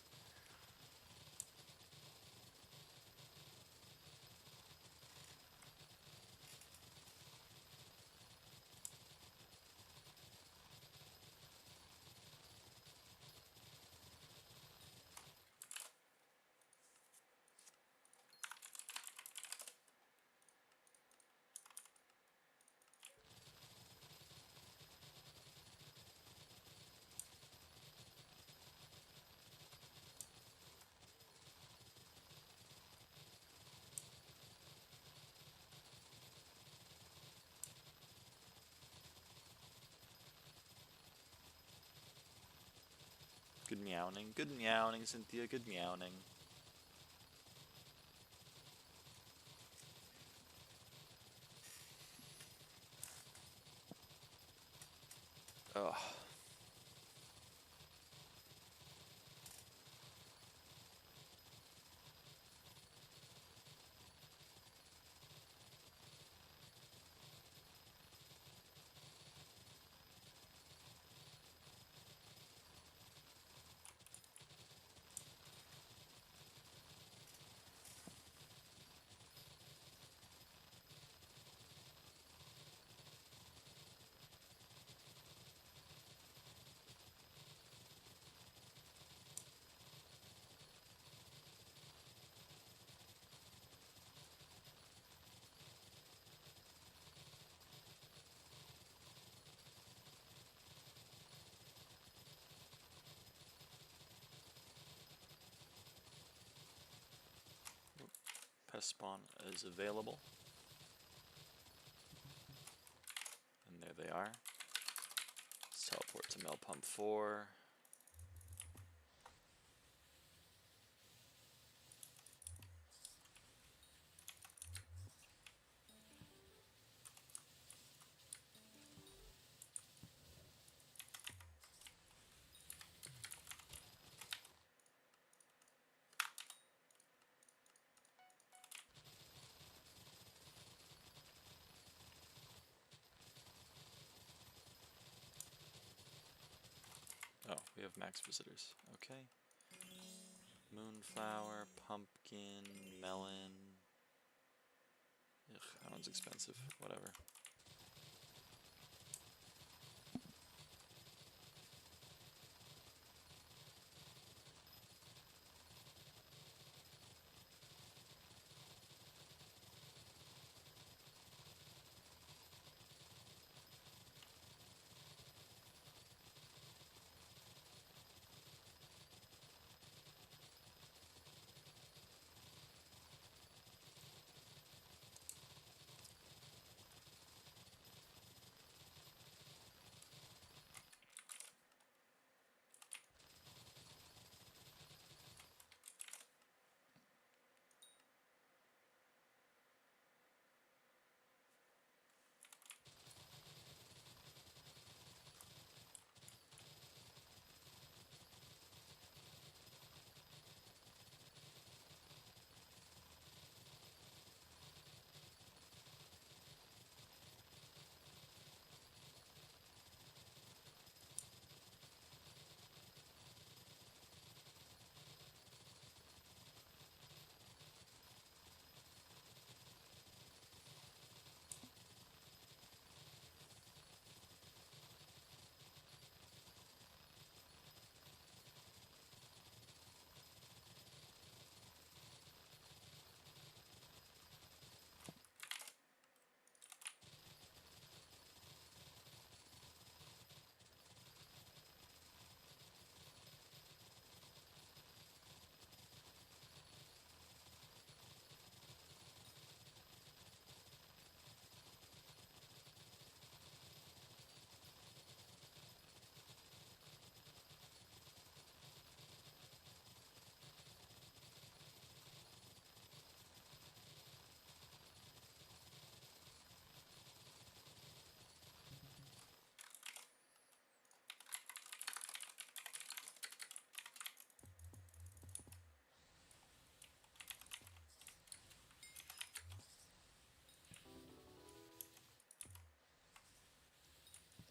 Good meowing, Cynthia, good meowing. test spawn is available. And there they are. Let's teleport to Mill Pump 4. Oh, we have max visitors. Okay. Moonflower, pumpkin, melon. Ugh, that one's expensive. Whatever.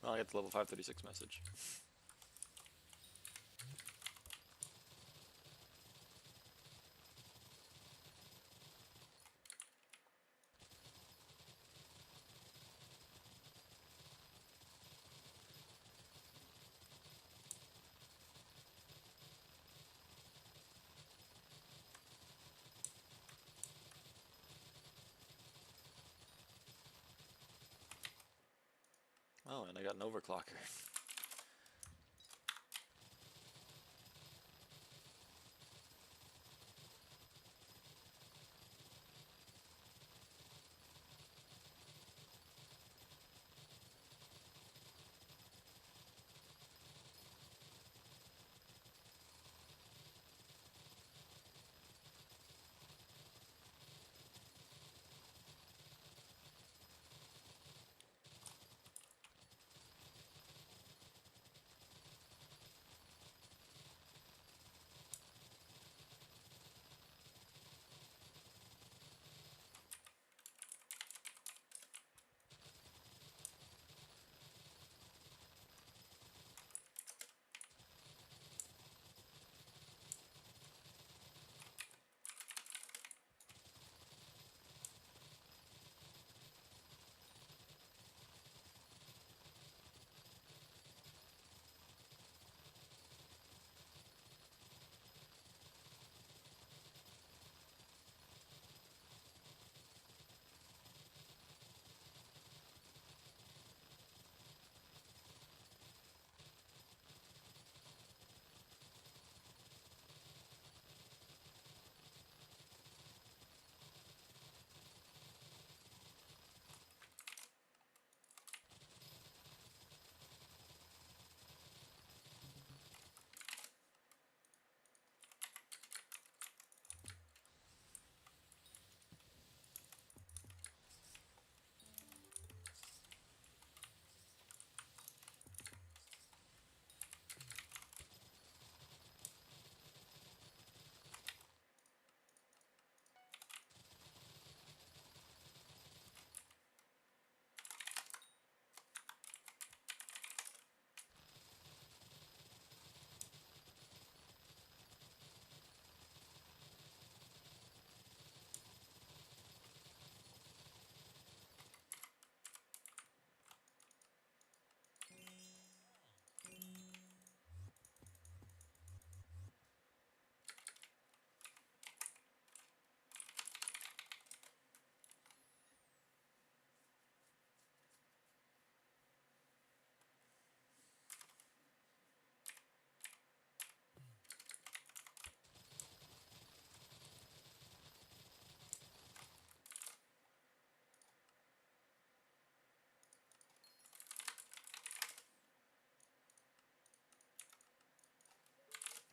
Well, I get the level 536 message. Oh, and I got an overclocker.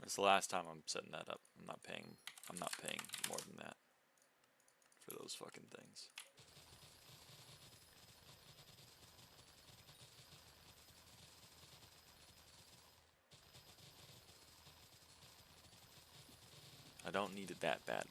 It's the last time I'm setting that up. I'm not paying more than that for those fucking things. I don't need it that bad.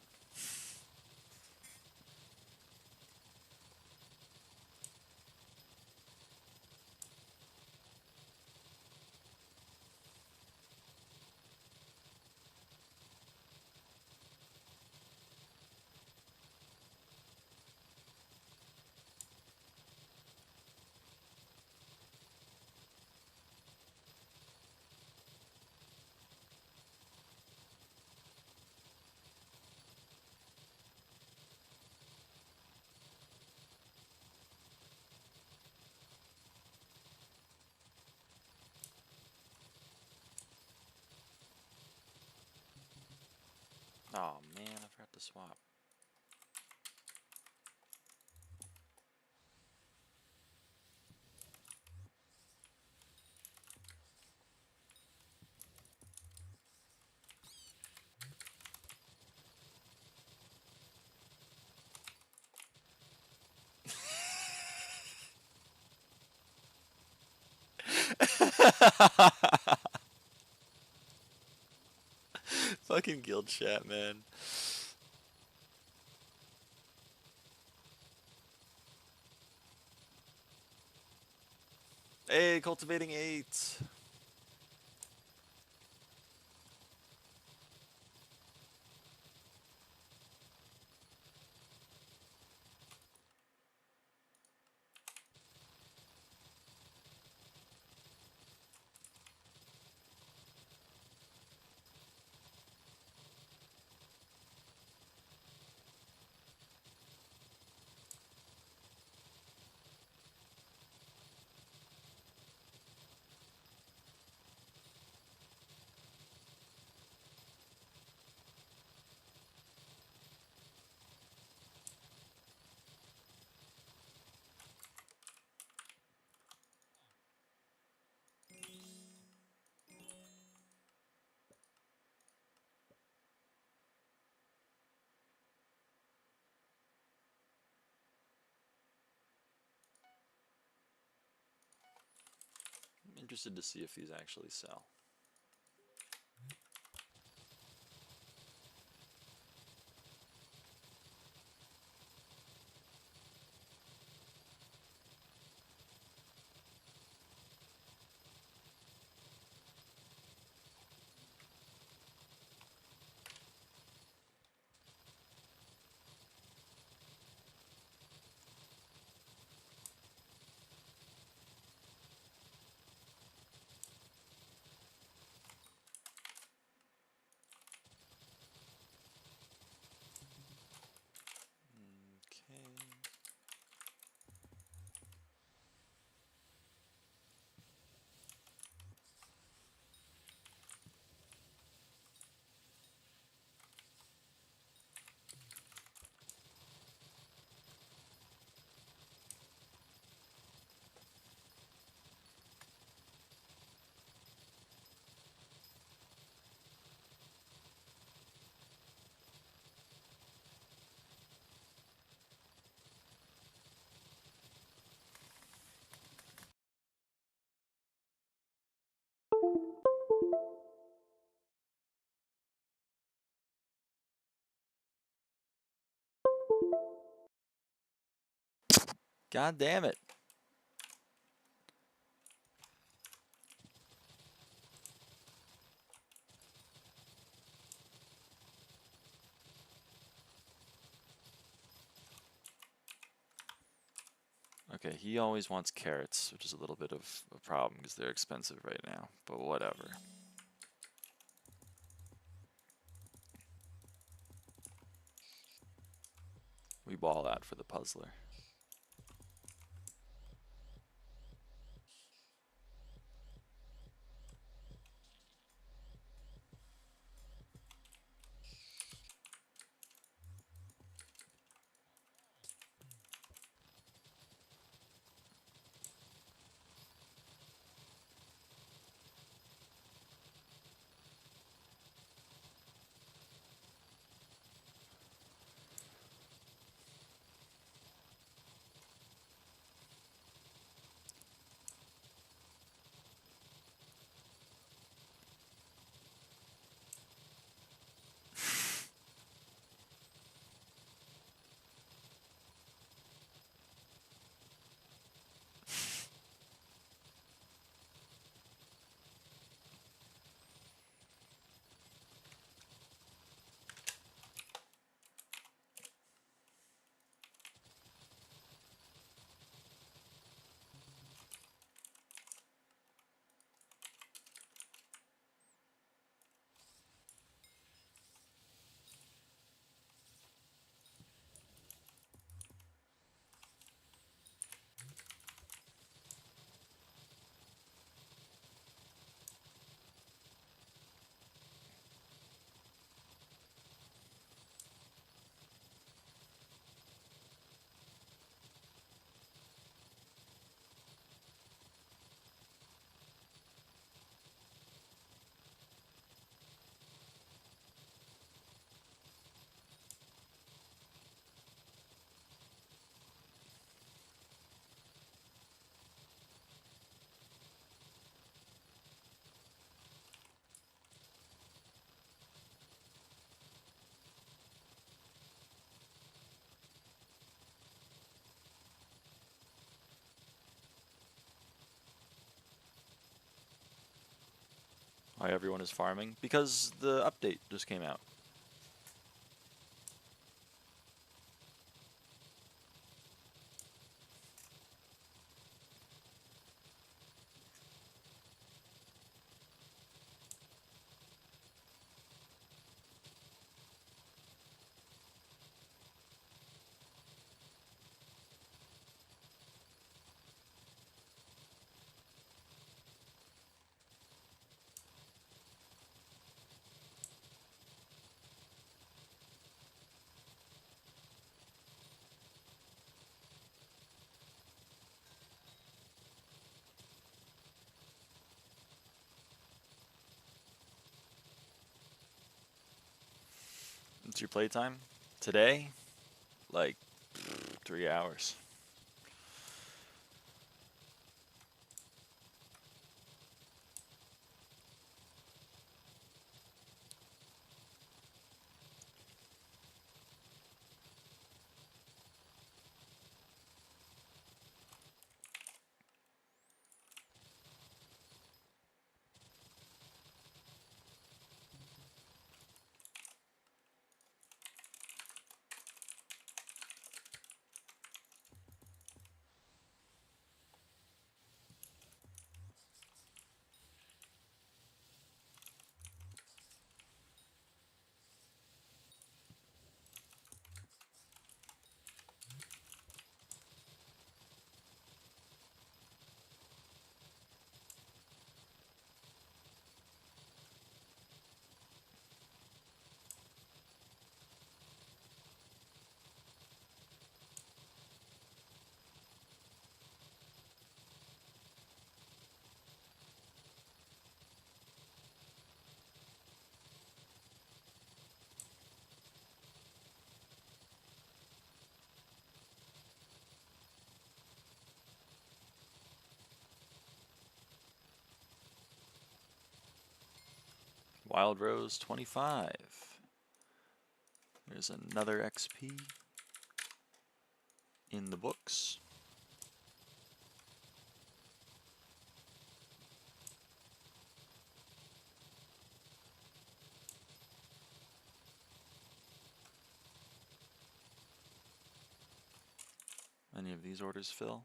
Oh man, I forgot to swap. Fucking guild chat, man. Hey, cultivating 8. I'm interested to see if these actually sell. Okay. God damn it. Okay, he always wants carrots, which is a little bit of a problem because they're expensive right now, but whatever. We ball out for the puzzler. why everyone is farming. Because the update just came out. What's your playtime? Today? Like 3 hours. Wild Rose 25. There's another XP in the books. Any of these orders fill?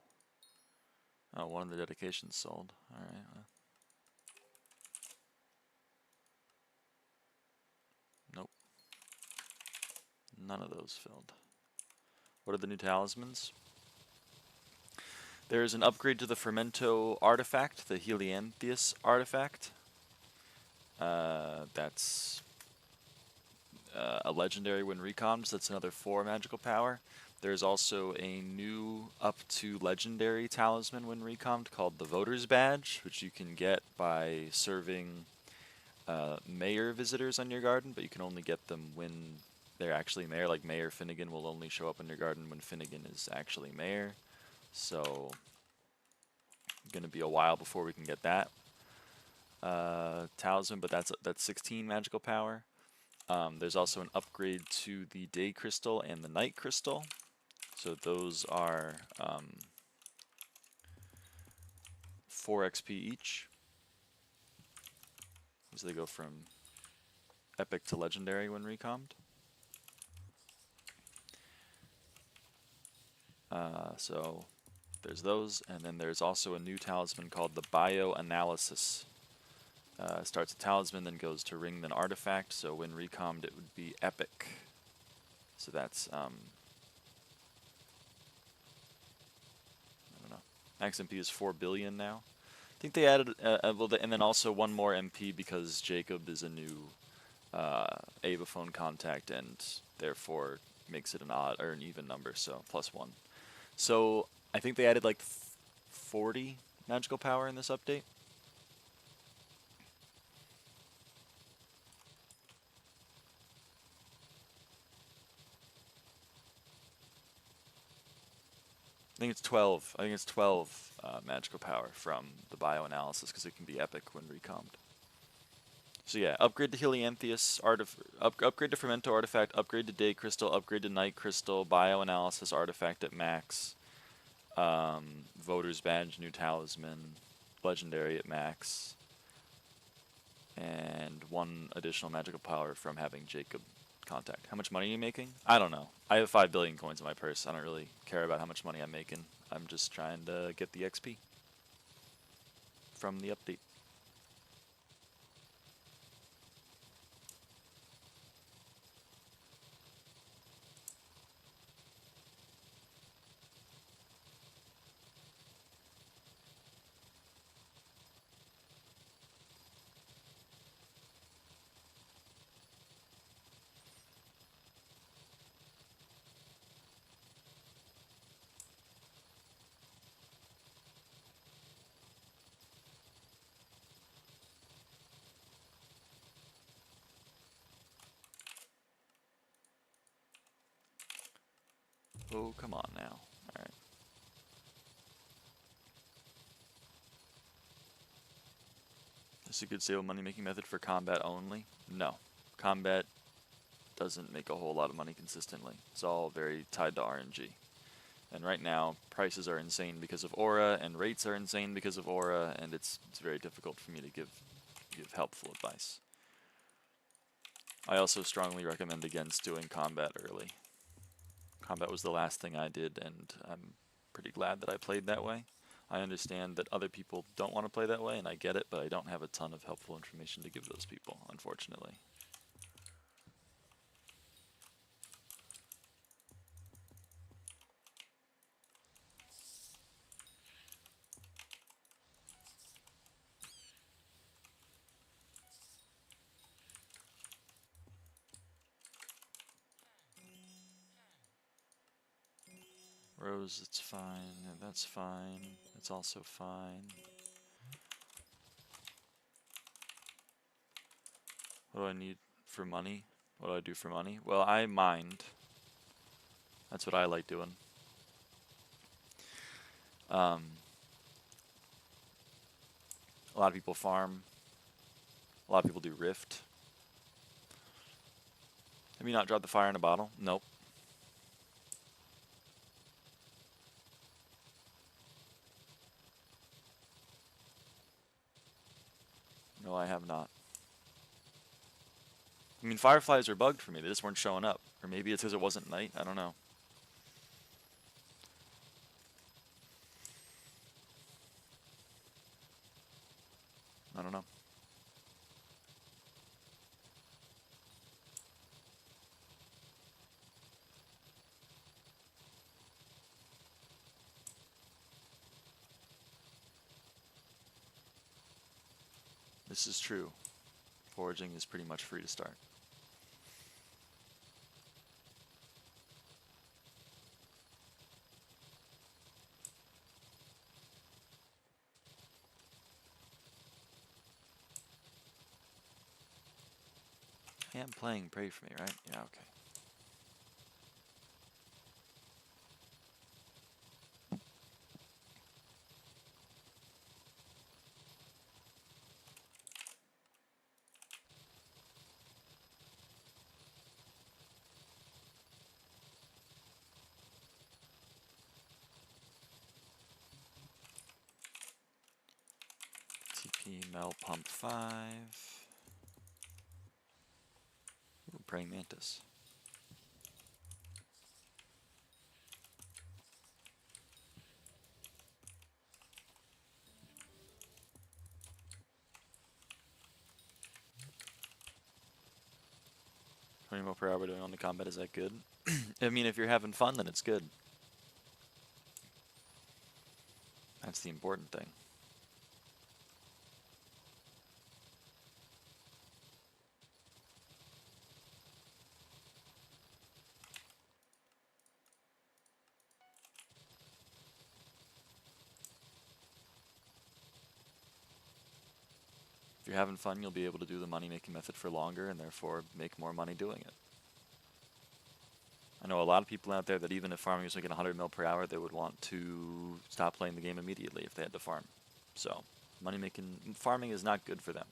Oh, one of the dedications sold. Alright. Nope. None of those filled. What are the new talismans? There's an upgrade to the Fermento artifact, the Heliantheus artifact. That's a legendary when recommed, so that's another 4 magical power. There's also a new up to legendary talisman when recommed called the Voter's Badge, which you can get by serving mayor visitors on your garden, but you can only get them when they're actually mayor. Like Mayor Finnegan will only show up in your garden when Finnegan is actually mayor. So, gonna be a while before we can get that talisman, but that's 16 magical power. There's also an upgrade to the Day Crystal and the Night Crystal. So those are 4 XP each. So they go from epic to legendary when recommed. So there's those, and then there's also a new talisman called the Bioanalysis. Starts a talisman, then goes to ring, then artifact. So when recommed, it would be epic. So that's I don't know. Max MP is 4 billion now. I think they added and then also one more MP because Jacob is a new Avaphone contact, and therefore makes it an odd or an even number, so +1. So I think they added like 40 magical power in this update. I think it's 12. I think it's 12 magical power from the bioanalysis because it can be epic when recommed. So yeah, upgrade to Heliantheus, upgrade to Fermento artifact, upgrade to Day Crystal, upgrade to Night Crystal, bioanalysis artifact at max, Voter's Badge, new talisman, legendary at max. and 1 additional magical power from having Jacob contact. How much money are you making? I don't know. I have 5 billion coins in my purse. I don't really care about how much money I'm making. I'm just trying to get the XP from the update. Oh, come on now. Alright. Is a good stable money making method for combat only? No. Combat doesn't make a whole lot of money consistently. It's all very tied to RNG. And right now, prices are insane because of aura, and rates are insane because of aura, and it's very difficult for me to give helpful advice. I also strongly recommend against doing combat early. Combat was the last thing I did, and I'm pretty glad that I played that way. I understand that other people don't want to play that way, and I get it, but I don't have a ton of helpful information to give those people, unfortunately. Rose, it's fine, and that's fine. It's also fine. What do I need for money? What do I do for money? Well, I mined. That's what I like doing. A lot of people farm. A lot of people do Rift. Have you not dropped the fire in a bottle? Nope. No, I have not. I mean, fireflies are bugged for me. They just weren't showing up. Or maybe it's because it wasn't night. I don't know. I don't know. This is true. Foraging is pretty much free to start. I am playing Pray For Me, right? Yeah, okay. TP Mel Pump 5. Ooh, Praying Mantis. How many more per hour doing on the combat, is that good? I mean, if you're having fun, then it's good. That's the important thing. If you're having fun, you'll be able to do the money-making method for longer and therefore make more money doing it. I know a lot of people out there that even if farming was making 100 mil per hour, they would want to stop playing the game immediately if they had to farm. So, farming is not good for them.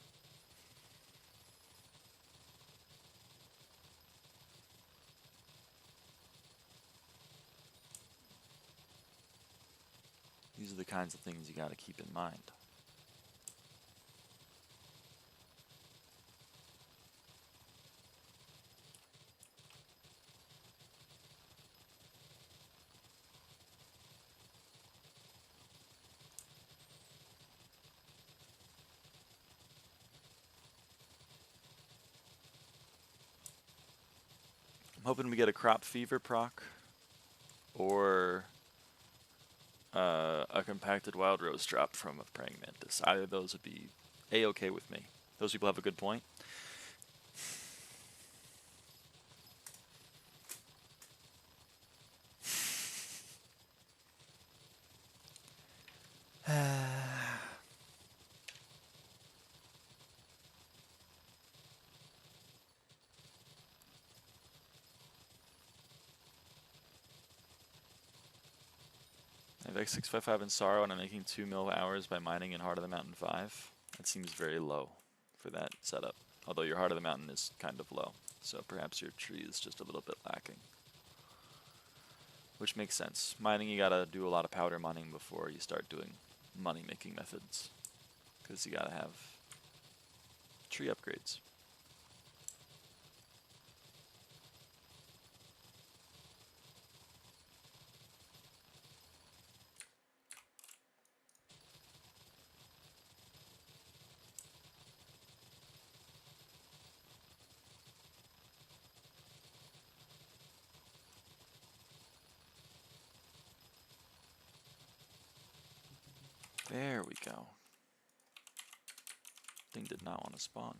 These are the kinds of things you gotta keep in mind. hoping we get a crop fever proc or a compacted wild rose drop from a praying mantis. Either of those would be a-okay with me. Those people have a good point. I have X655 in Sorrow, and I'm making 2 mil hours by mining in Heart of the Mountain 5. That seems very low for that setup. Although your Heart of the Mountain is kind of low, so perhaps your tree is just a little bit lacking. Which makes sense. Mining, you gotta do a lot of powder mining before you start doing money-making methods. Because you gotta have tree upgrades. There we go. Thing did not want to spawn.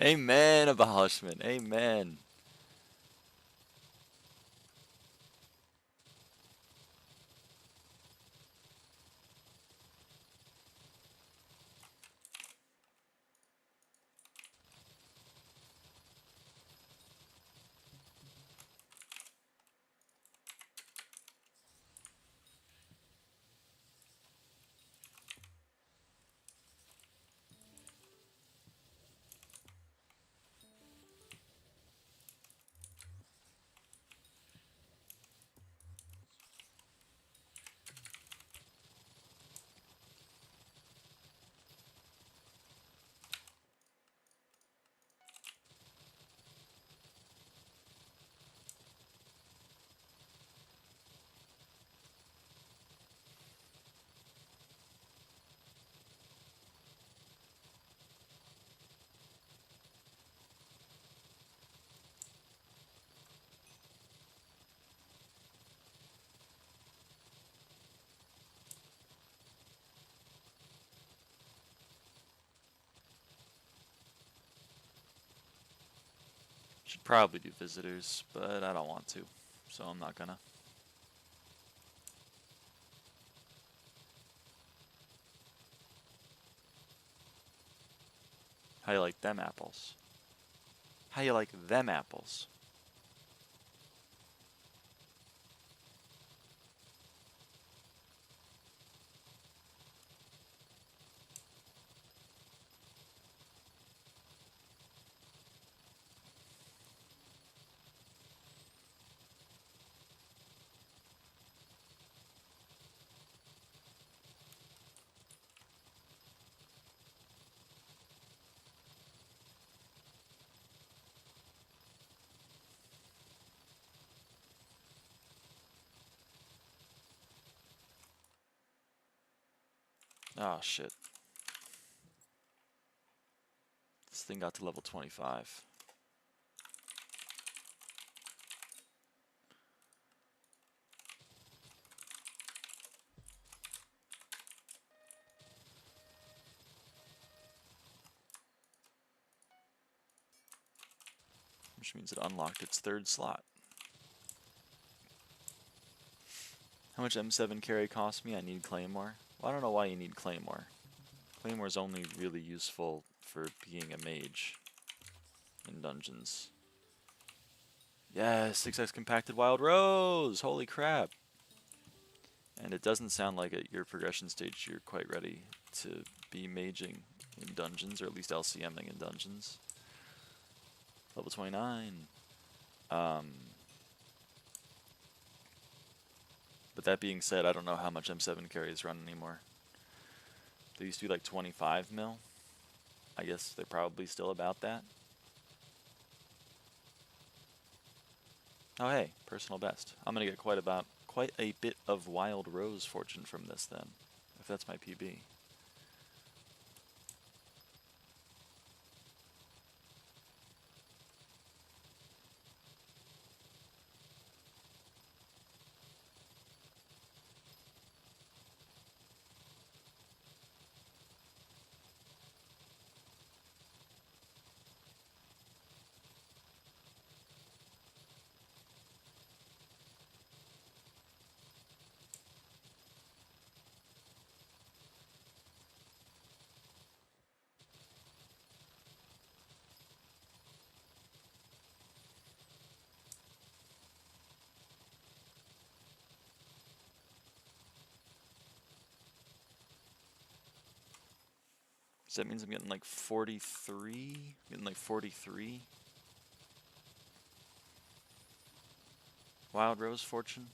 Amen, abolishment. Amen. Should probably do visitors, but I don't want to, so I'm not gonna. How you like them apples? How you like them apples? Oh, shit. This thing got to level 25. Which means it unlocked its third slot. How much M7 carry cost me? I need Claymore. Well, I don't know why you need Claymore. Claymore is only really useful for being a mage in dungeons. Yes, 6x compacted wild rose! Holy crap! And it doesn't sound like at your progression stage you're quite ready to be maging in dungeons, or at least LCMing in dungeons. Level 29. But that being said, I don't know how much M7 carries run anymore. They used to be like 25 mil. I guess they're probably still about that. Oh hey, personal best. I'm gonna get quite a bit of wild rose fortune from this then, if that's my PB. So that means I'm getting like 43? Getting like 43? Wild Rose Fortune?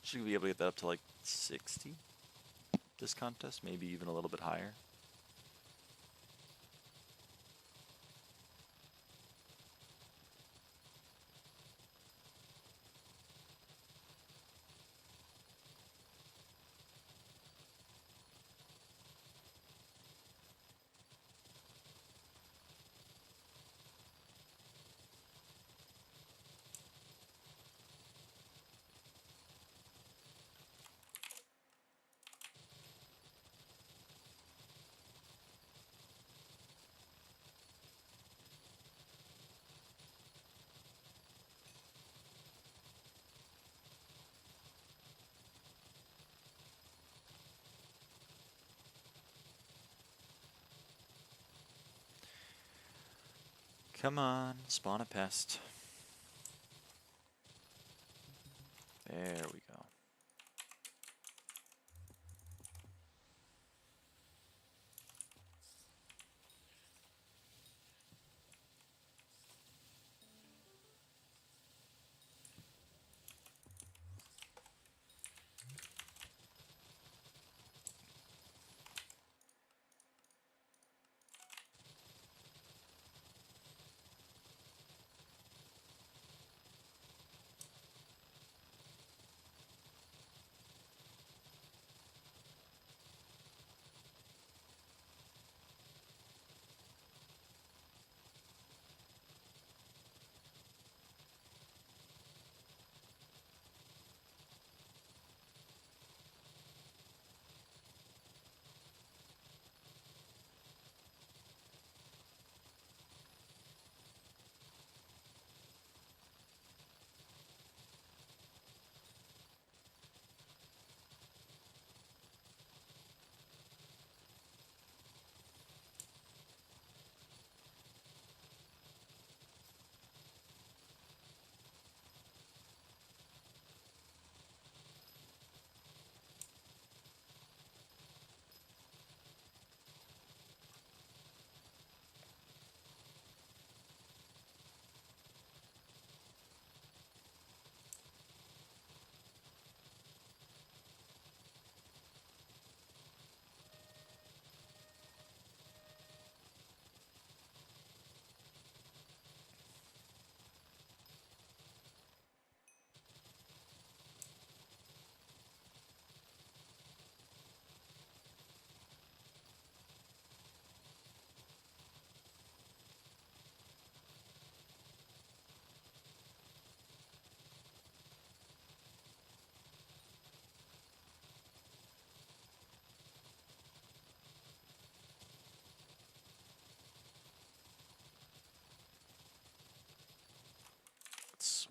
Should be able to get that up to like 60 this contest, maybe even a little bit higher. Come on, spawn a pest. There we go.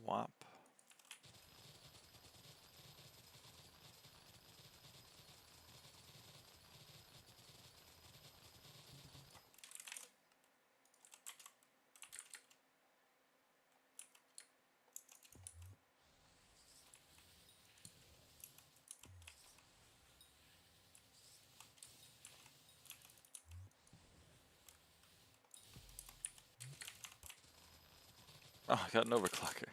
swap. Oh, I got an overclocker.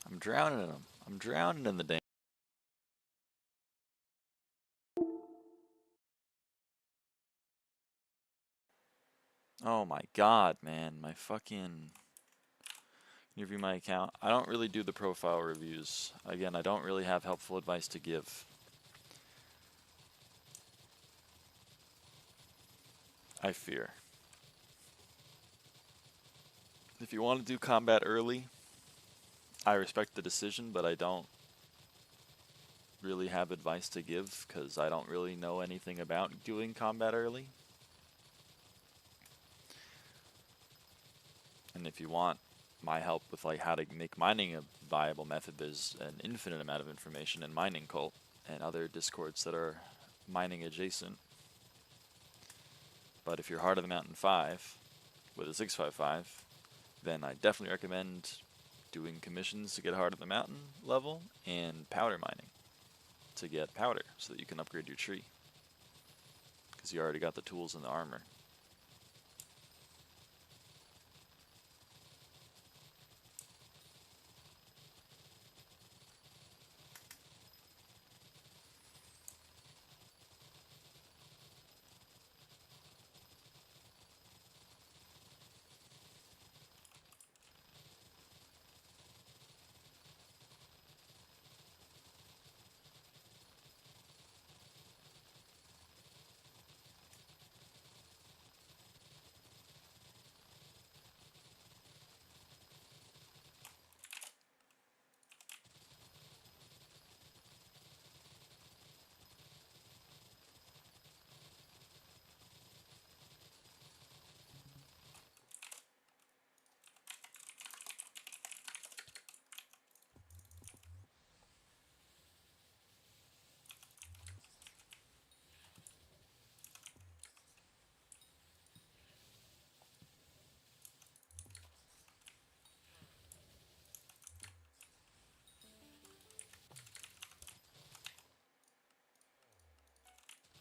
I'm drowning in them. I'm drowning in the damn. Oh my god, man. My fucking. Can you view my account? I don't really do the profile reviews. Again, I don't really have helpful advice to give. I fear. If you want to do combat early, I respect the decision, but I don't really have advice to give because I don't really know anything about doing combat early. And if you want my help with like how to make mining a viable method, there's an infinite amount of information in Mining Cult and other discords that are mining adjacent. But if you're Heart of the Mountain 5 with a 655, then I definitely recommend doing commissions to get Heart of the Mountain level and powder mining to get powder so that you can upgrade your tree. Because you already got the tools and the armor.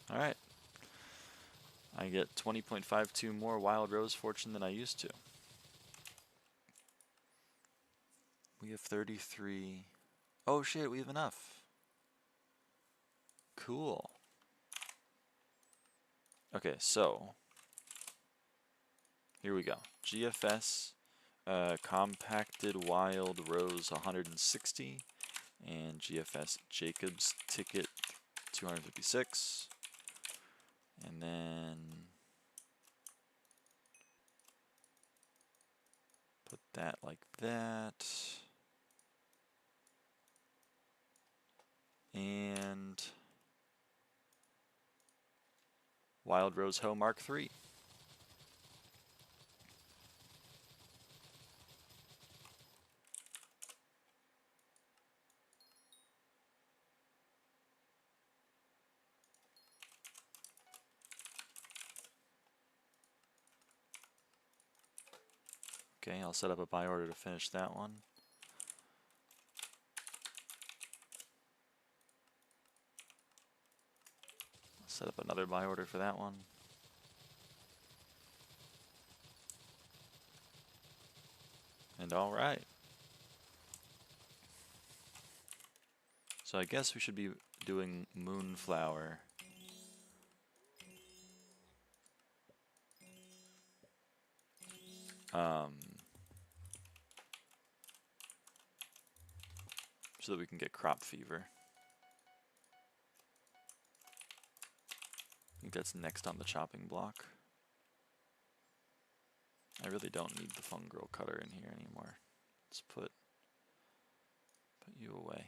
Alright. I get 20.52 more Wild Rose Fortune than I used to. We have 33. Oh shit, we have enough. Cool. Okay, so here we go. GFS Compacted Wild Rose 160 and GFS Jacob's Ticket 256. And then put that like that. And Wild Rose Hoe Mark III. Okay, I'll set up a buy order to finish that one. I'll set up another buy order for that one. And alright. So I guess we should be doing Moonflower. So that we can get Crop Fever. I think that's next on the chopping block. I really don't need the fungal cutter in here anymore. Let's put you away.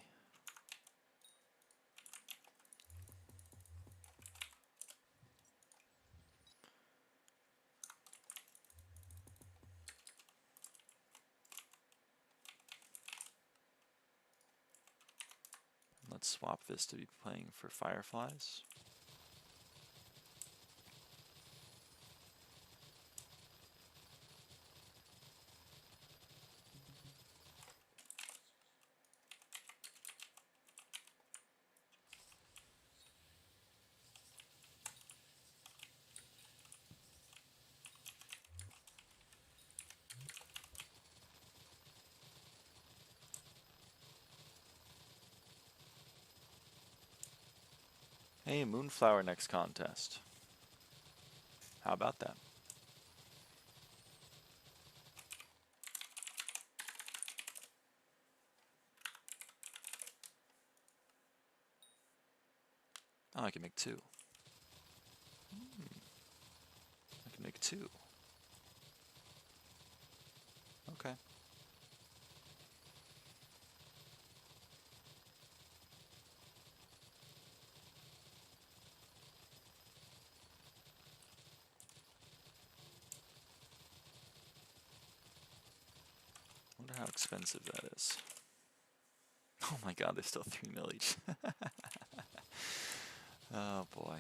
Let's swap this to be playing for fireflies. Hey, Moonflower next contest. How about that? Oh, I can make 2. I can make 2. Okay. Wonder how expensive that is. Oh my god, they're still 3 mil each. Oh boy.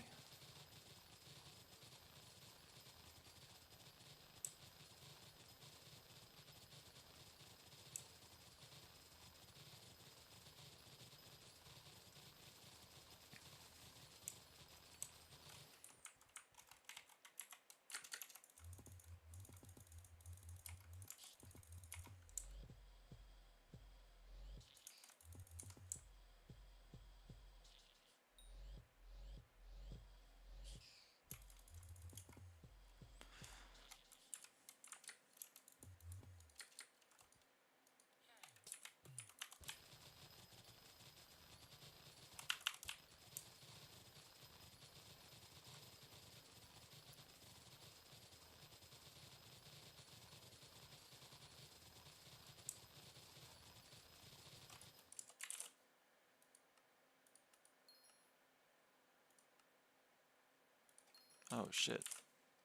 Oh shit.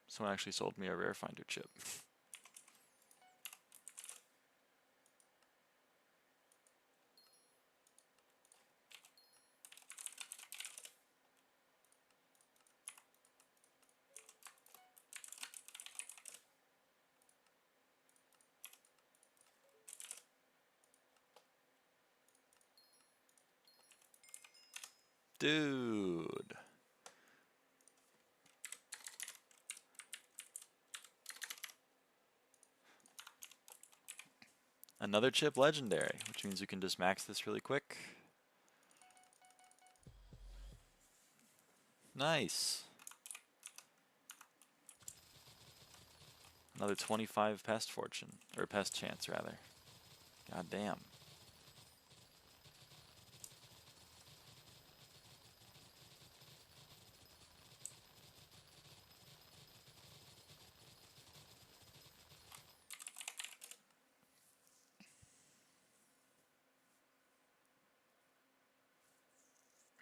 Someone actually sold me a rare finder chip. Dude. Another chip legendary, which means we can just max this really quick. Nice. Another 25 pest fortune, or pest chance rather. God damn.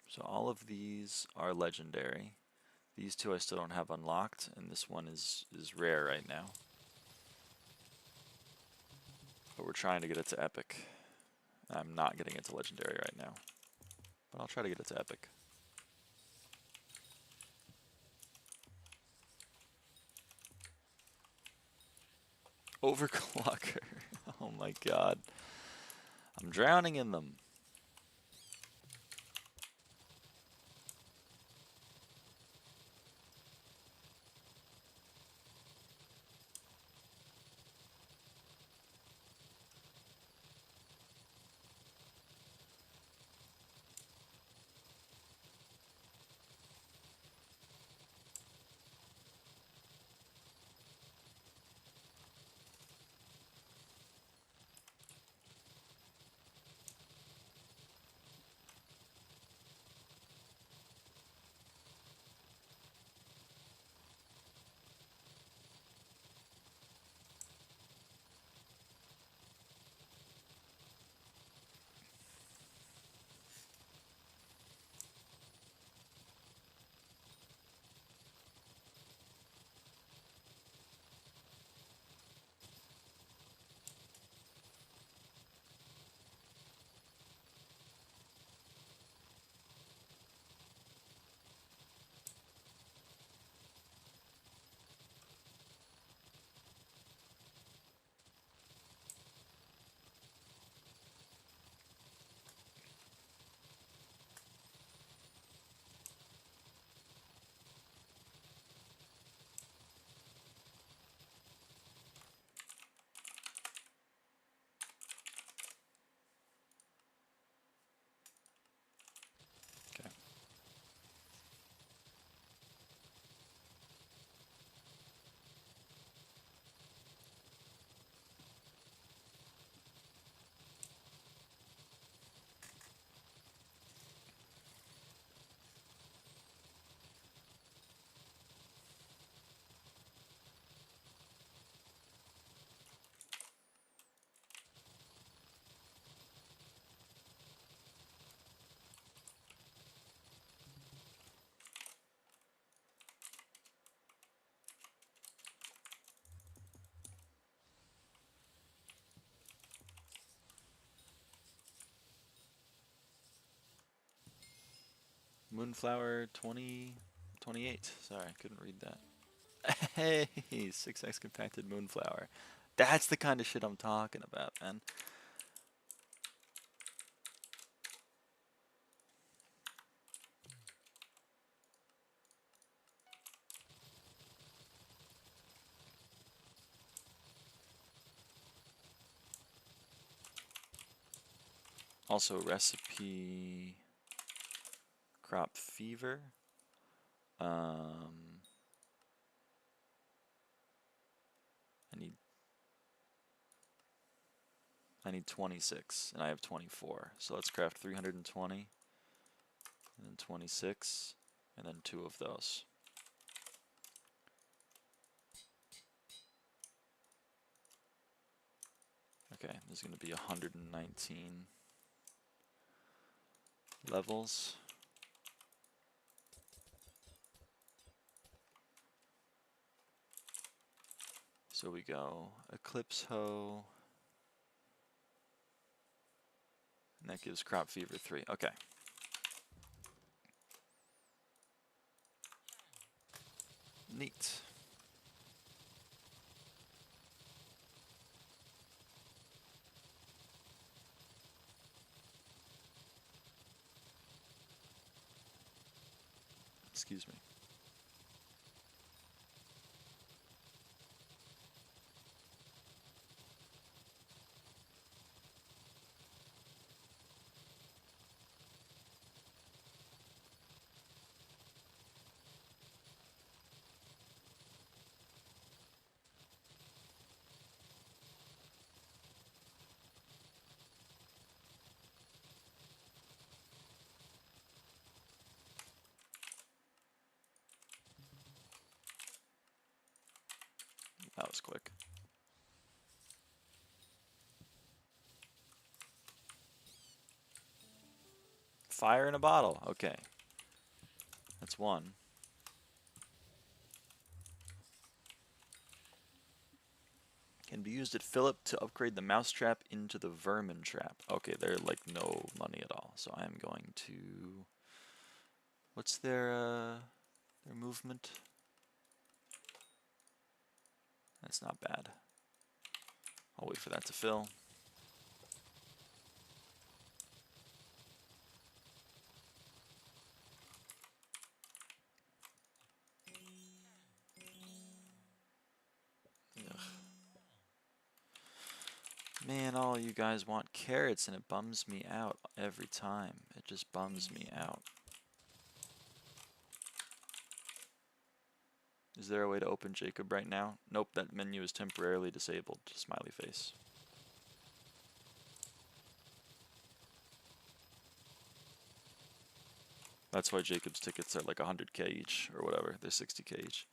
So all of these are legendary. These two I still don't have unlocked, and this one is rare right now. But we're trying to get it to epic. I'm not getting it to legendary right now. But I'll try to get it to epic. Overclocker. Oh my god. I'm drowning in them. Moonflower 2028. Sorry, I couldn't read that. Hey, 6x compacted Moonflower. That's the kind of shit I'm talking about, man. Also recipe crop fever. I need 26 and I have 24. So let's craft 320 and then 26 and then 2 of those. Okay, there's going to be 119 levels. So we go Eclipse Hoe, and that gives Crop Fever 3. Okay. Neat. Excuse me. That was quick. Fire in a bottle. Okay. That's one. Can be used at Philip to upgrade the mousetrap into the vermin trap. Okay, they're like no money at all. So I'm going to... What's their movement? That's not bad. I'll wait for that to fill. Ugh. Man, all you guys want carrots and it bums me out every time. It just bums me out. Is there a way to open Jacob right now? Nope, that menu is temporarily disabled. Smiley face. That's why Jacob's tickets are like 100k each or whatever. They're 60k each.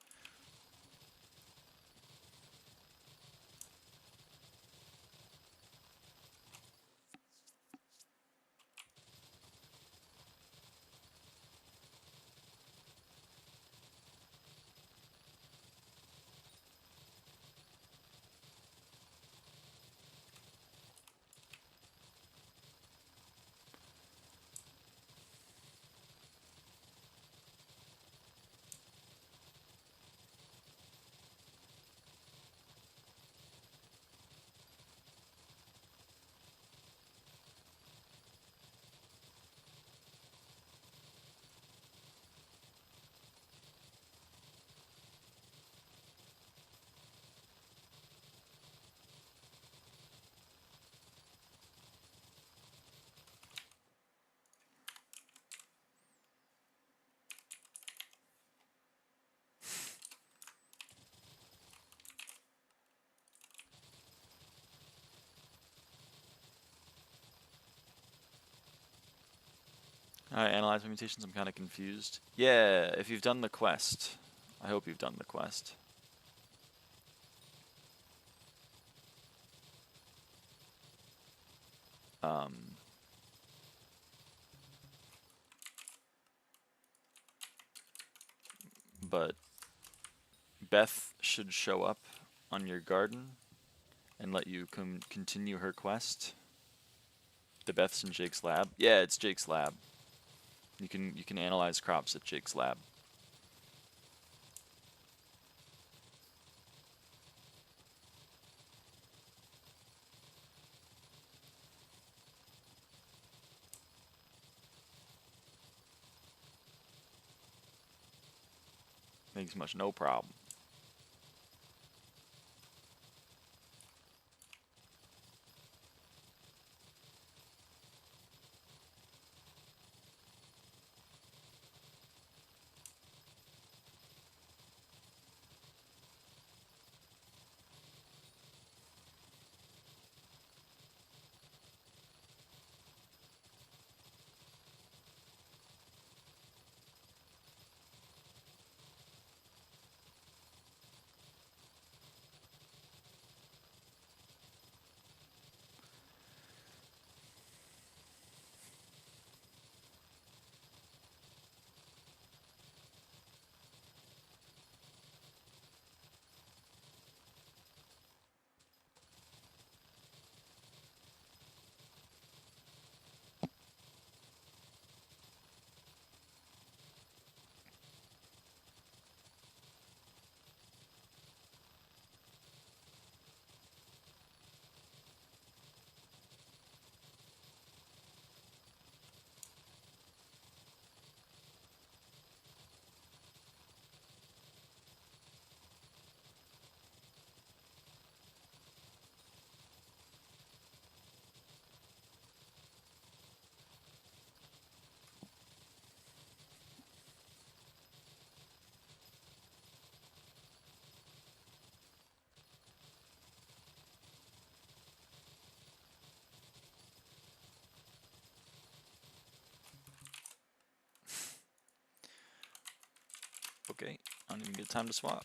Alright, analyze my mutations. I'm kind of confused. Yeah, if you've done the quest. I hope you've done the quest. But Beth should show up on your garden and let you continue her quest. The Beth's in Jake's lab. Yeah, it's Jake's lab. You can analyze crops at Jake's lab. Makes much no problem. Okay, I don't even get time to swap.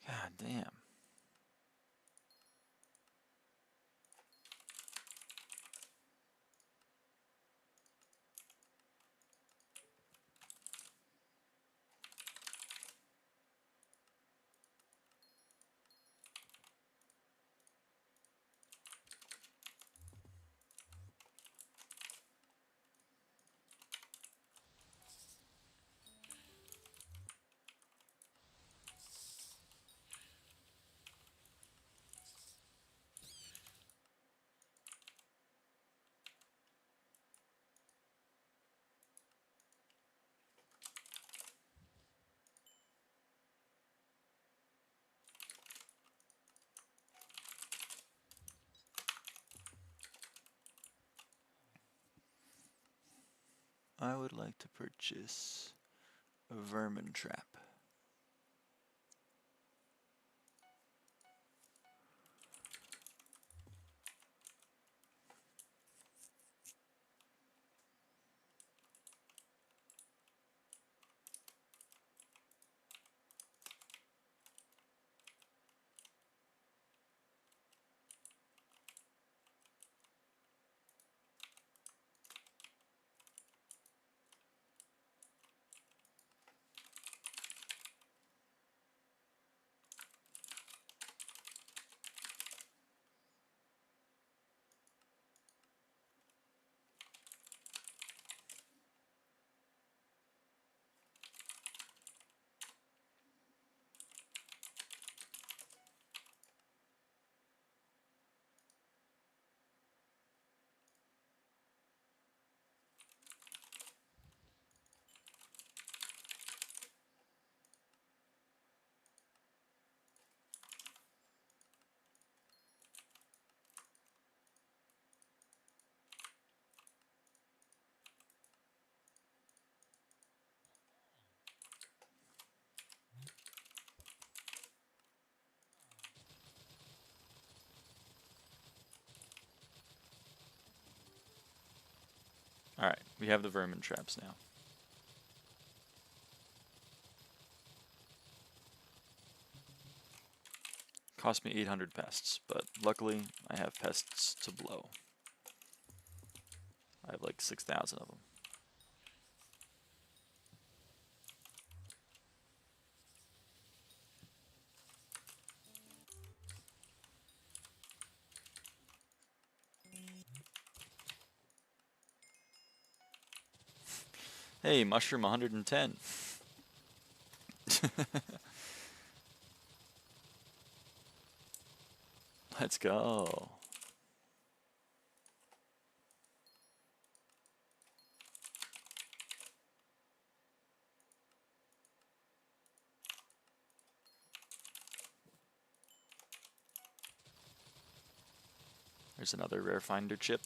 God damn. I would like to purchase a vermin trap. Alright, we have the vermin traps now. Cost me 800 pests, but luckily I have pests to blow. I have like 6,000 of them. Hey, mushroom 110. Let's go. There's another rare finder chip.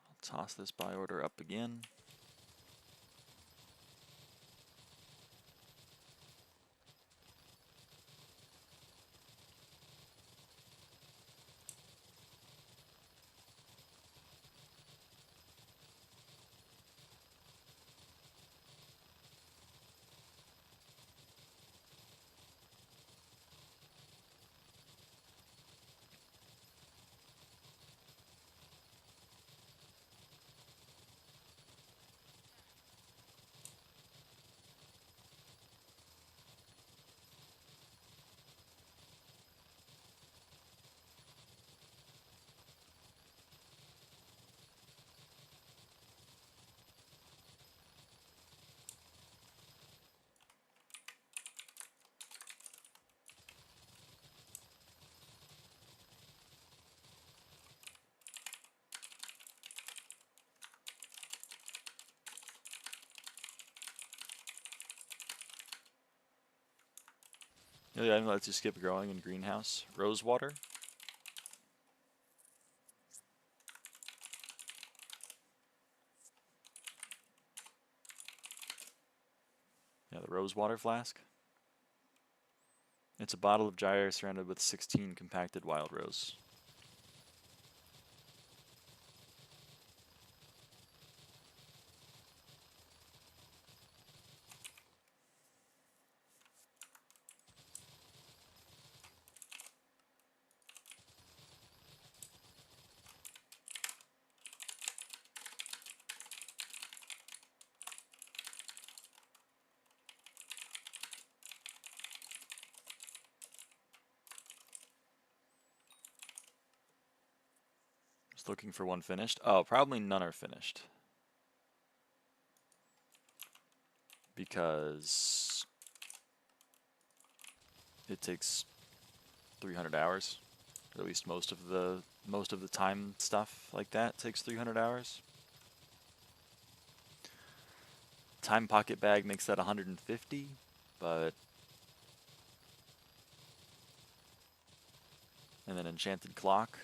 I'll toss this buy order up again. The other item that lets you skip growing in greenhouse, rose water. Yeah, the rose water flask. It's a bottle of gyre surrounded with 16 compacted wild rose. Just looking for one finished. Oh, probably none are finished. Because it takes 300 hours. Or at least most of the time stuff like that takes 300 hours. Time pocket bag makes that 150, but and then enchanted clock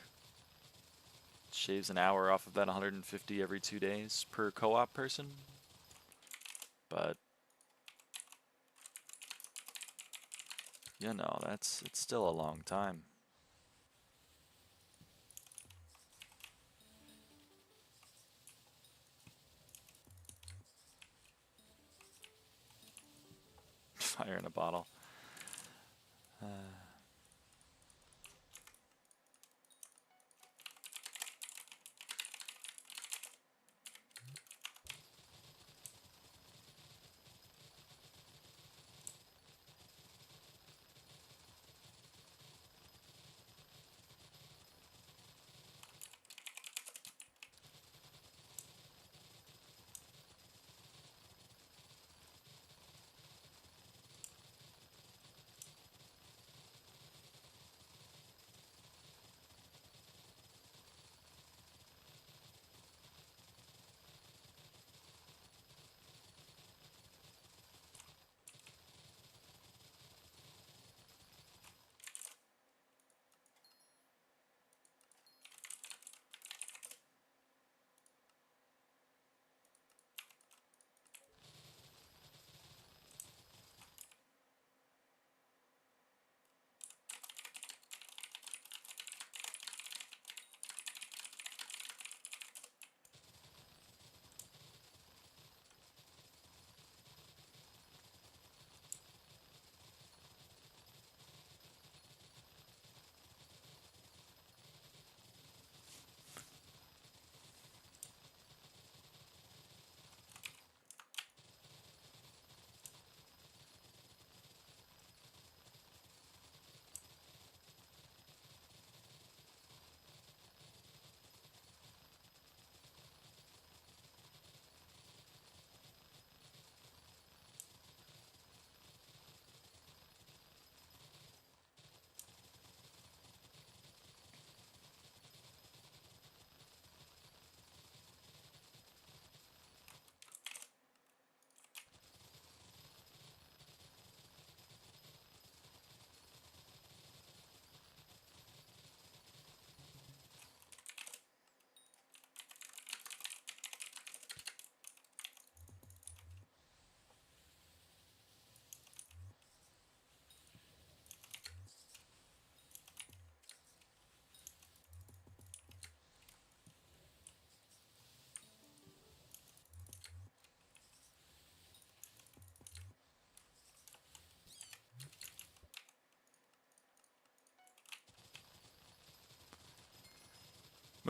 shaves an hour off of that 150 every 2 days per co-op person. But you know, it's still a long time. Fire in a bottle.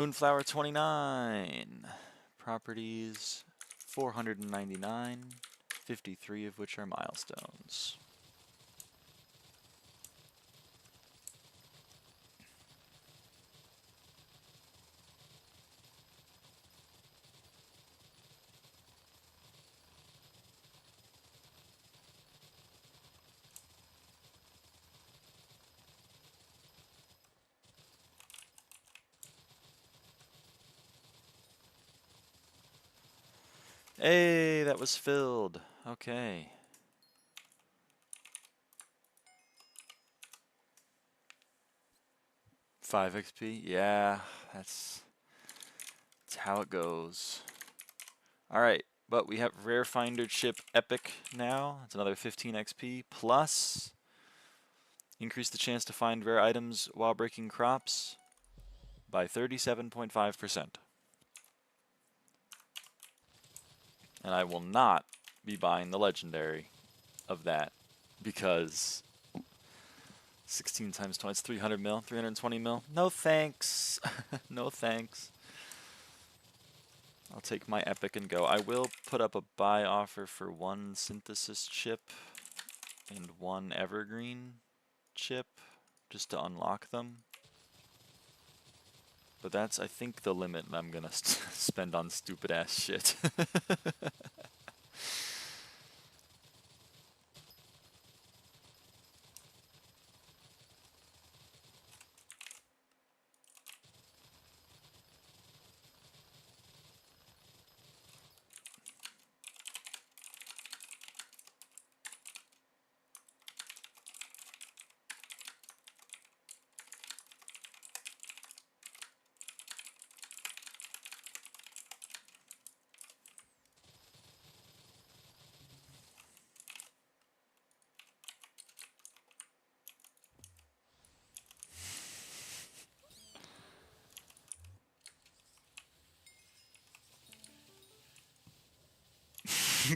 Moonflower 29. Properties 499, 53 of which are milestones. Hey, that was filled. Okay. Five XP? Yeah, that's how it goes. Alright, but we have Rare Finder Chip Epic now. It's another 15 XP, plus increase the chance to find rare items while breaking crops by 37.5%. And I will not be buying the legendary of that because 16 times 20 is 300 mil, 320 mil. No thanks. No thanks. I'll take my epic and go. I will put up a buy offer for one synthesis chip and one evergreen chip just to unlock them. But that's, I think, the limit I'm gonna spend on stupid ass shit.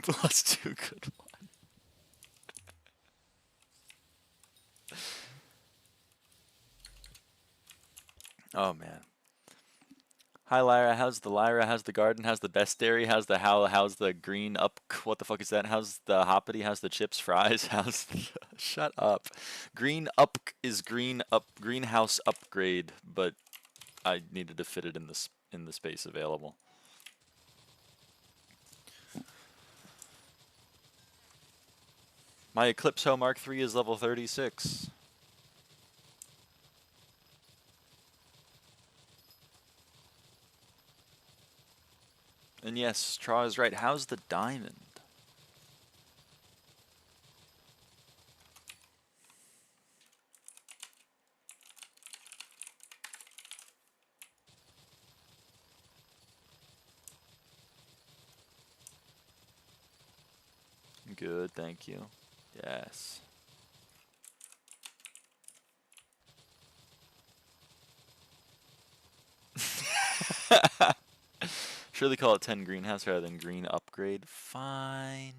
Plus 2, good one. Oh man. Hi Lyra, how's the Lyra? How's the garden? How's the bestiary? How's the how's the green up? What the fuck is that? How's the hoppity? How's the chips fries? How's the shut up? Green up is green up greenhouse upgrade, but I needed to fit it in the space available. My Eclipso Mark III is level 36. And yes, Straw is right. How's the diamond? Good, thank you. Yes. Surely call it 10 greenhouse rather than green upgrade. Fine.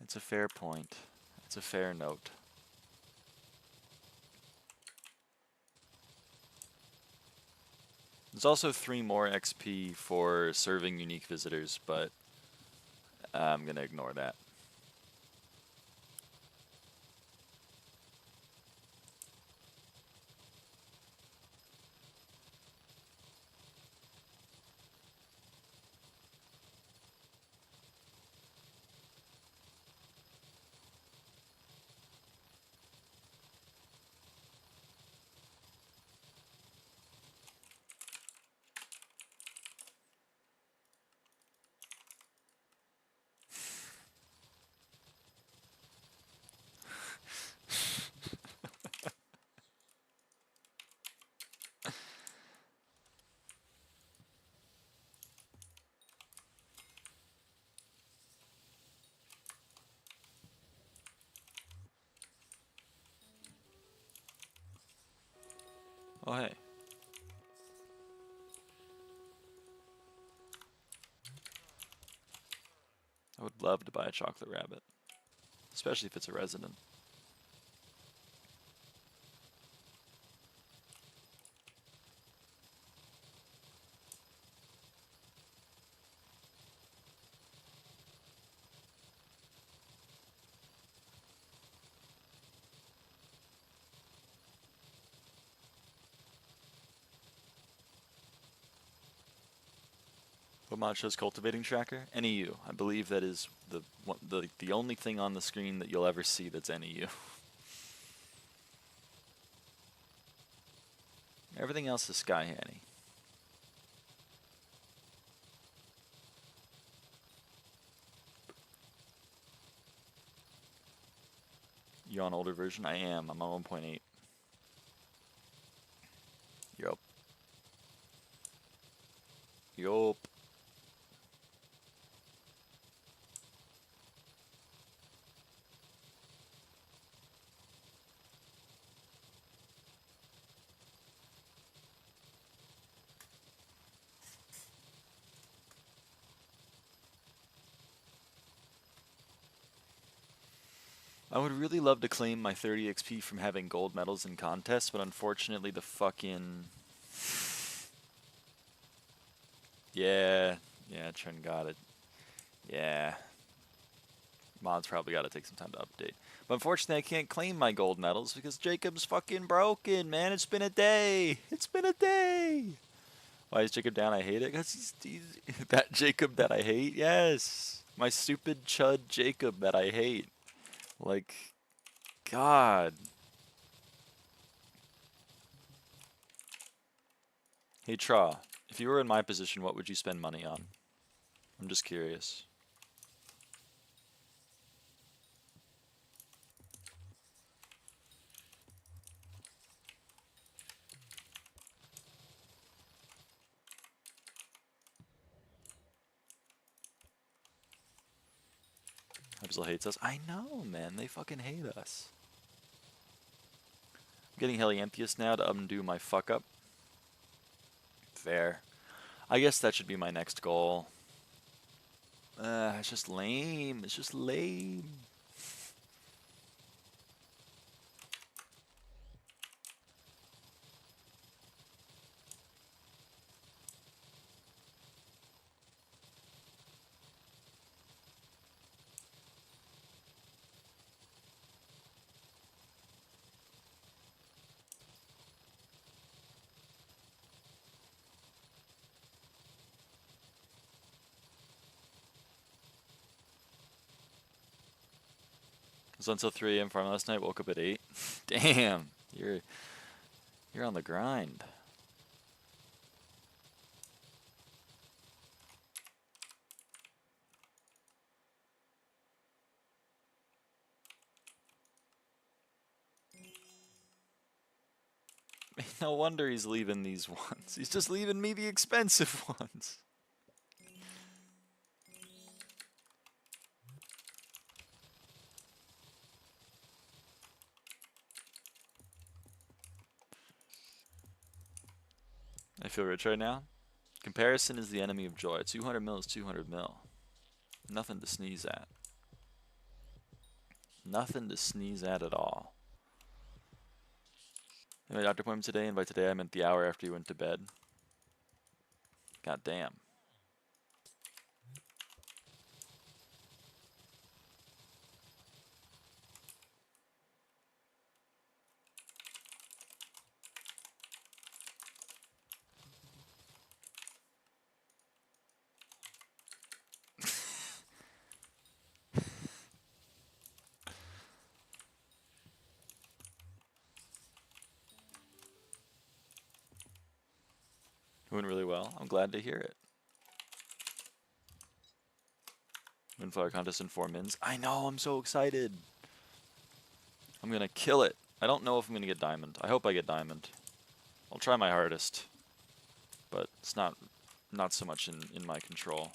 It's a fair point. It's a fair note. There's also 3 more XP for serving unique visitors, but I'm gonna ignore that. Oh, hey. I would love to buy a chocolate rabbit, especially if it's a resident. What mod shows cultivating tracker? NEU. I believe that is the only thing on the screen that you'll ever see that's NEU. Everything else is SkyHanni. You on older version? I am. I'm on 1.8. Yup. Yup. I would really love to claim my 30 XP from having gold medals in contests, but unfortunately the fucking... Yeah, Trent got it. Yeah. Mod's probably got to take some time to update. But unfortunately I can't claim my gold medals because Jacob's fucking broken, man. It's been a day. It's been a day. Why is Jacob down? I hate it. Because he's that Jacob that I hate? Yes. My stupid chud Jacob that I hate. Like, God. Hey, Tra, if you were in my position, what would you spend money on? I'm just curious. Hypixel hates us. I know, man. They fucking hate us. I'm getting Heliantheus now to undo my fuck up. Fair. I guess that should be my next goal. It's just lame. It's just lame. I was on until 3 a.m. farming last night. Woke up at 8. Damn, you're on the grind. No wonder he's leaving these ones. He's just leaving me the expensive ones. I feel rich right now. Comparison is the enemy of joy. 200 mil is 200 mil. Nothing to sneeze at. Nothing to sneeze at all. I had my doctor appointment today, and by today I meant the hour after you went to bed. God damn. It went really well. I'm glad to hear it. Windflower contest in 4 mins. I know, I'm so excited. I'm gonna kill it. I don't know if I'm gonna get diamond. I hope I get diamond. I'll try my hardest. But it's not so much in my control.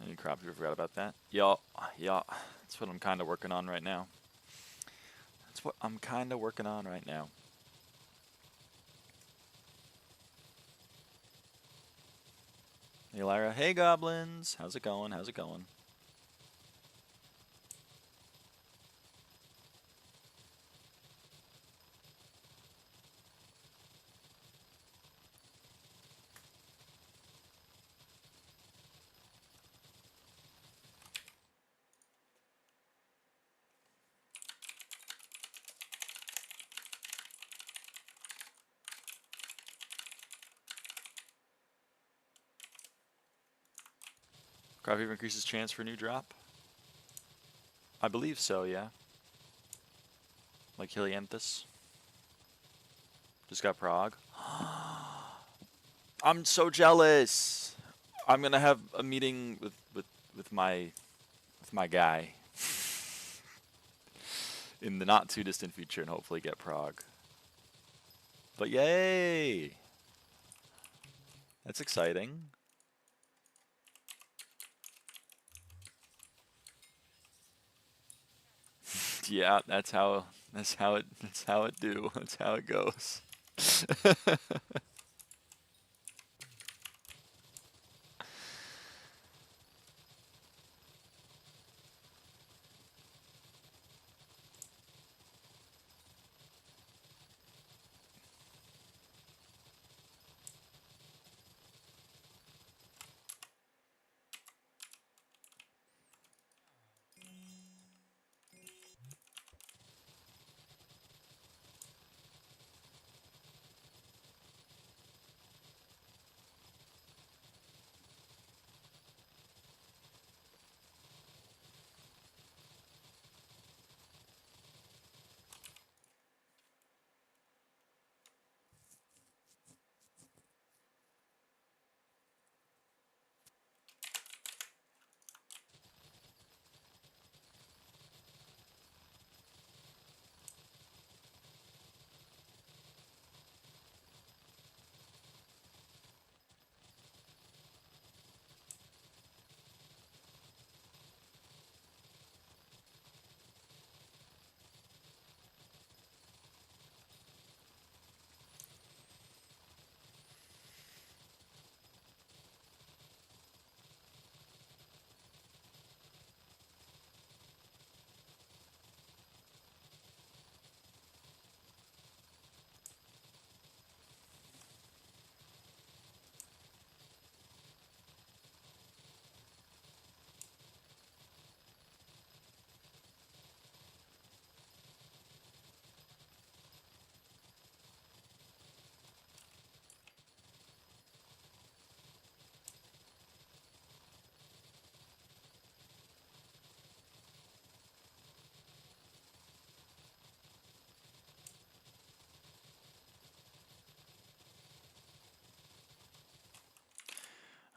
Any crop, you forgot about that? Yeah. That's what I'm kind of working on right now. Hey Lyra. Hey goblins. How's it going? How's it going? Crop Fever increases chance for new drop? I believe so, yeah. Like Helianthus. Just got Prague. I'm so jealous. I'm gonna have a meeting with my guy in the not too distant future and hopefully get Prague. But yay! That's exciting. Yeah, that's how it goes.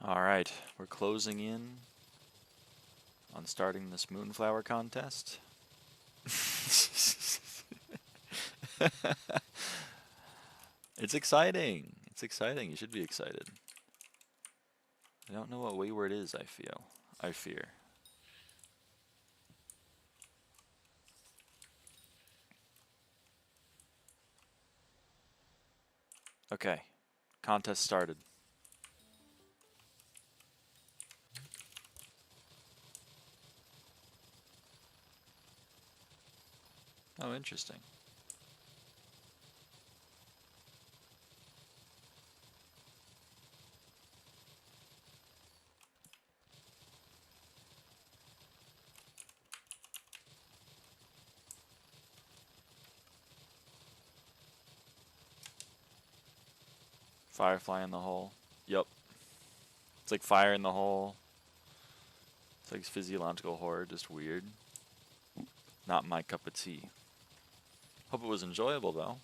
Alright, we're closing in on starting this Moonflower contest. It's exciting. It's exciting. You should be excited. I don't know what wayward is, I fear. Okay. Contest started. Oh, interesting. Firefly in the hole. Yup. It's like fire in the hole. It's like physiological horror, just weird. Not my cup of tea. Hope it was enjoyable, though.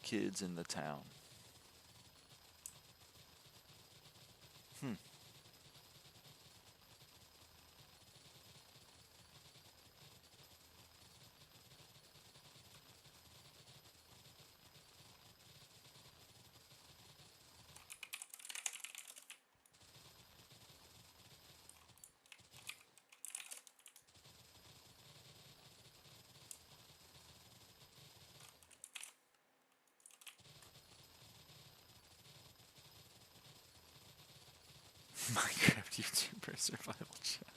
kids in the town. Minecraft YouTuber survival challenge.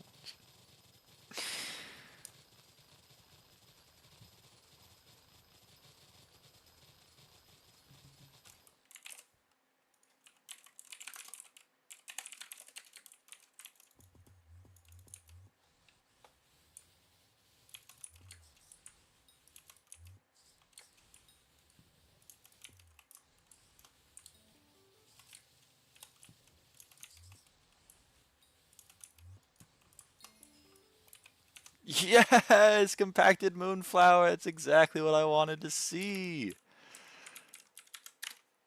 Yes, compacted moonflower. That's exactly what I wanted to see.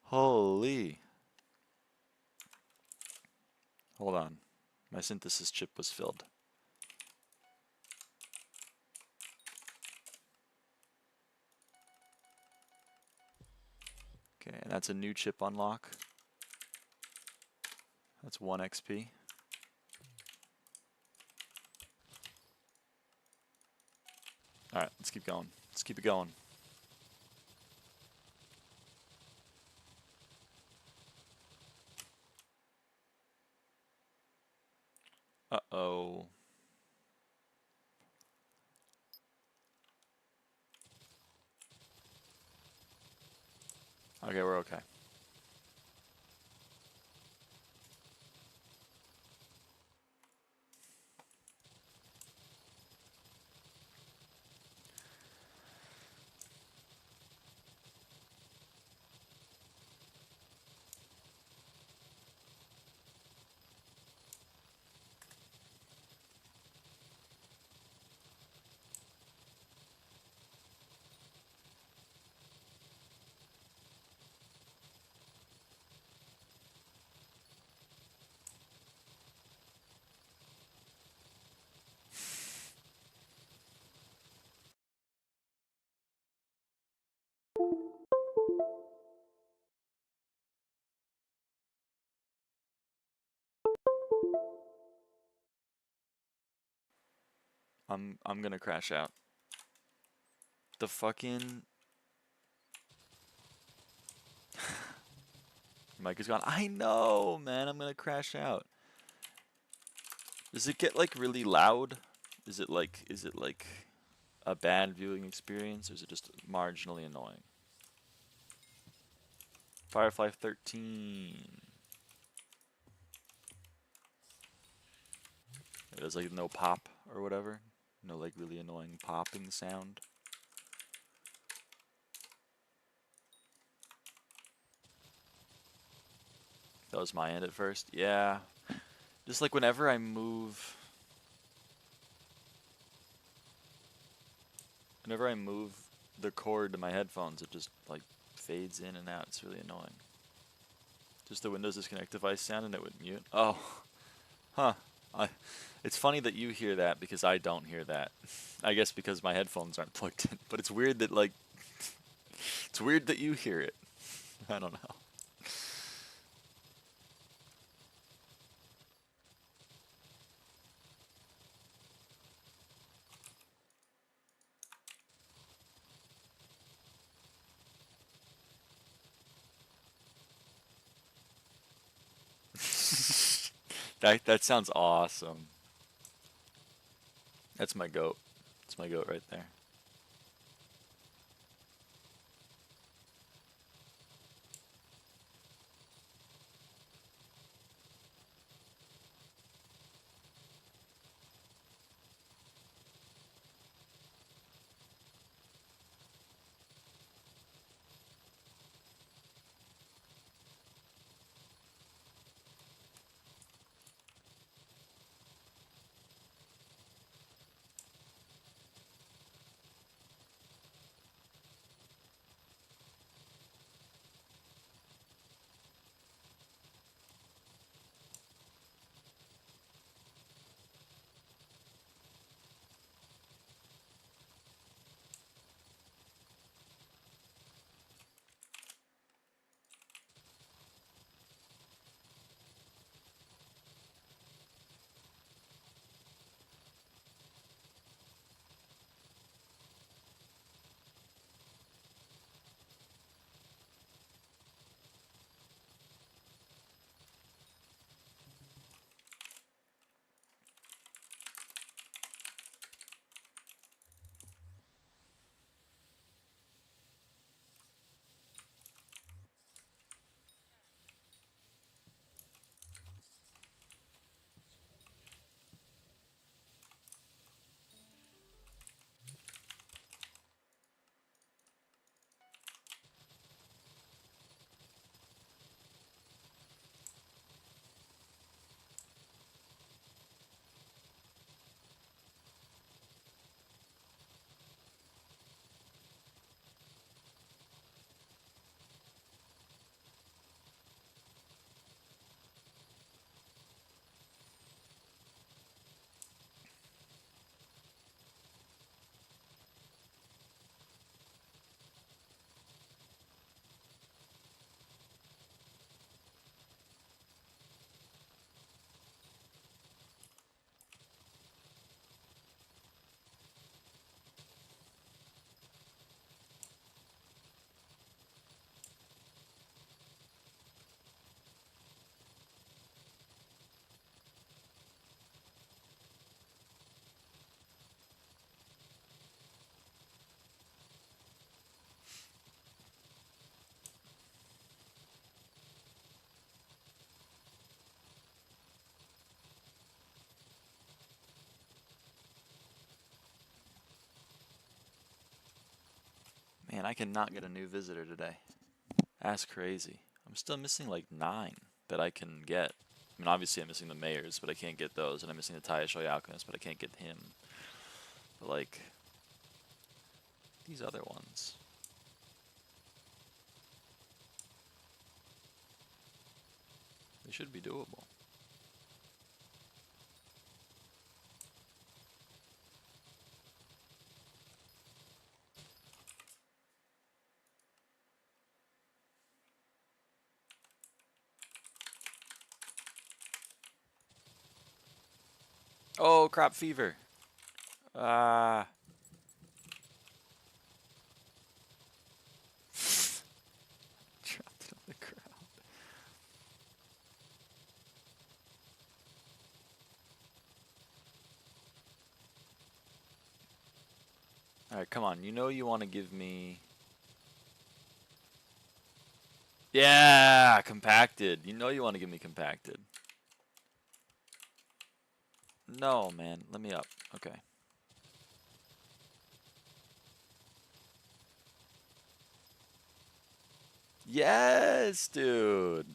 Holy. Hold on. My synthesis chip was filled. Okay, and that's a new chip unlock. That's 1 XP. Alright, let's keep going. Let's keep it going. Uh-oh. Okay, we're okay. I'm gonna crash out. The fucking mic is gone. I know, man. I'm gonna crash out. Does it get like really loud? Is it like a bad viewing experience, or is it just marginally annoying? Firefly 13. There's like no pop or whatever. No like really annoying popping sound. That was my end at first. Yeah. Just like whenever I move the cord to my headphones, it just like fades in and out. It's really annoying. Just the Windows disconnect device sound and it would mute. Oh. Huh. It's funny that you hear that because I don't hear that. I guess because my headphones aren't plugged in. But it's weird that like it's weird that you hear it. I don't know. That sounds awesome. That's my goat. That's my goat right there. Man, I cannot get a new visitor today. That's crazy. I'm still missing like 9 that I can get. I mean, obviously I'm missing the mayors, but I can't get those. And I'm missing the Taisho Alchemist, but I can't get him. But like, these other ones. They should be doable. Oh, crop fever. Ah. Dropped it on the ground. Alright, come on. You know you want to give me... Yeah, compacted. You know you want to give me compacted. No, man. Let me up. Okay. Yes, dude.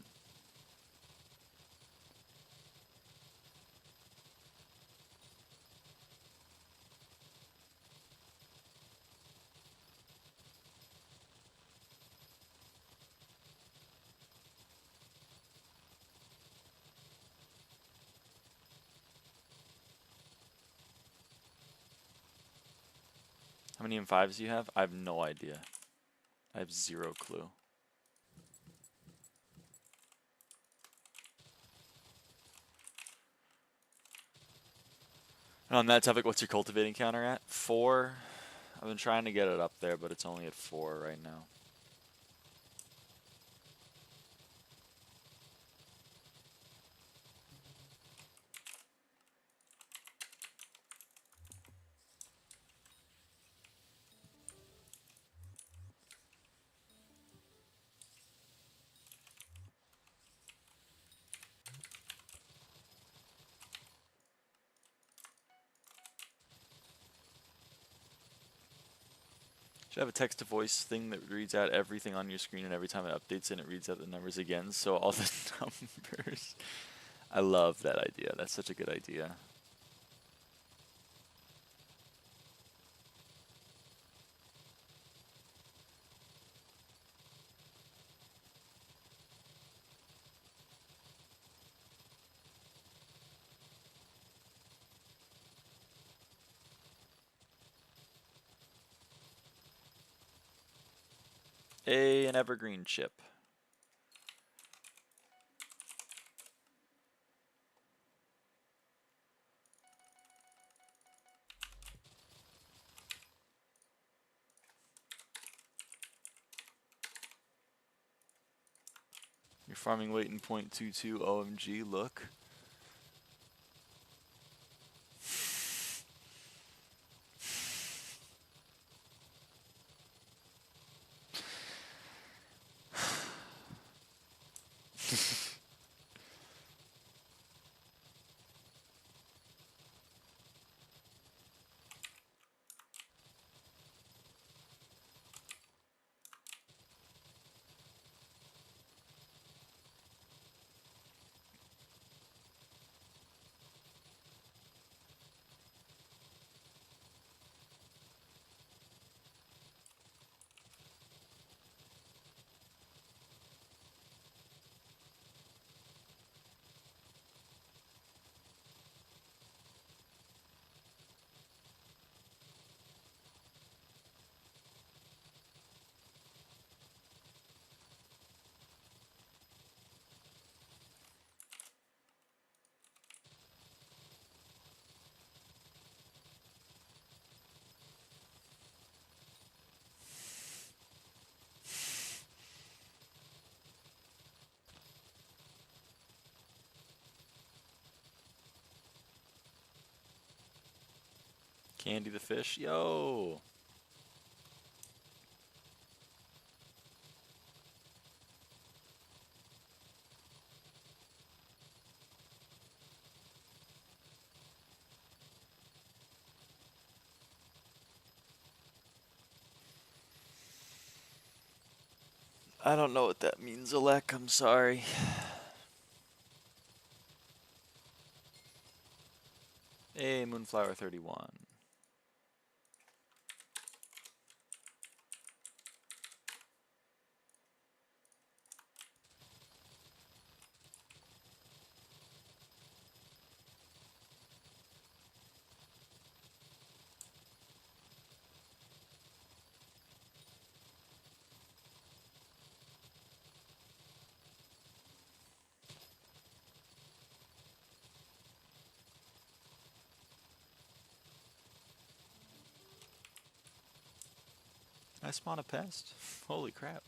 How many M5s do you have? I have no idea. I have 0 clue. And on that topic, what's your cultivating counter at? 4. I've been trying to get it up there, but it's only at 4 right now. Should have a text-to-voice thing that reads out everything on your screen, and every time it updates it reads out the numbers again, so all the numbers. I love that idea. That's such a good idea. An evergreen chip. You're farming weight in 0.22 OMG, look. Candy the fish, yo. I don't know what that means, Alec. I'm sorry. Hey, Moonflower 31. I spawn a pest? Holy crap.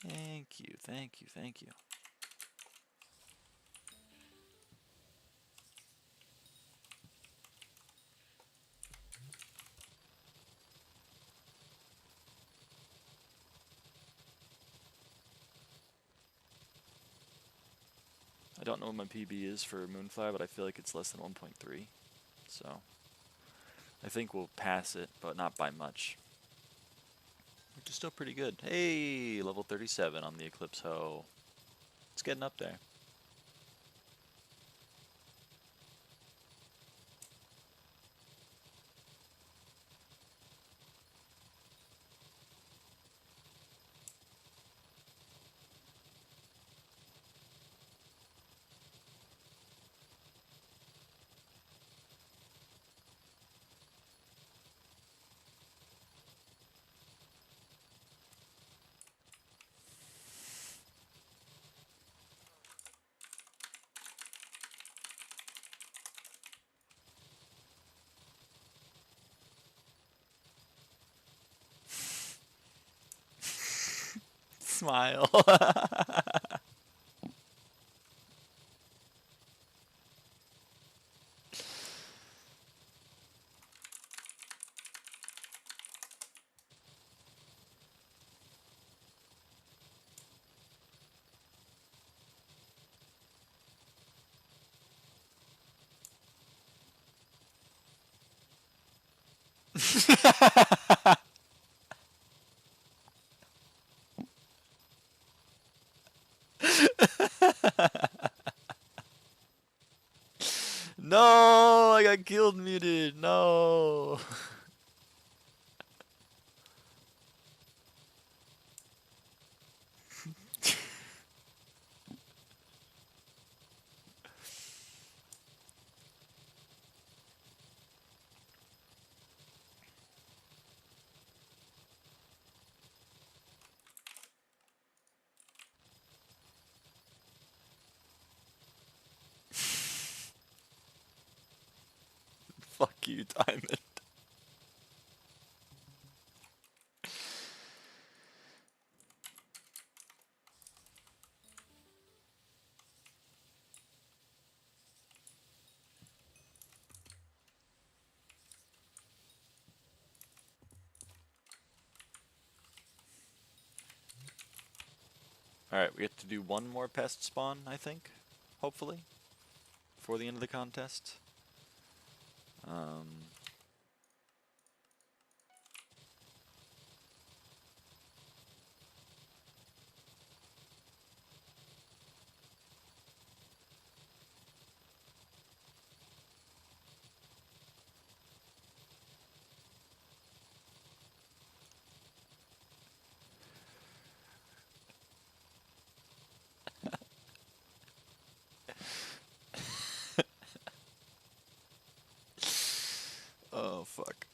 Thank you, thank you, thank you. I don't know what my PB is for Moonflower, but I feel like it's less than 1.3. So I think we'll pass it, but not by much. Which is still pretty good. Hey, level 37 on the Eclipse Hoe. It's getting up there. Smile. No, I got guild muted. No. Fuck you, Diamond. Alright, we have to do one more pest spawn, I think. Hopefully. Before the end of the contest. Oh, fuck.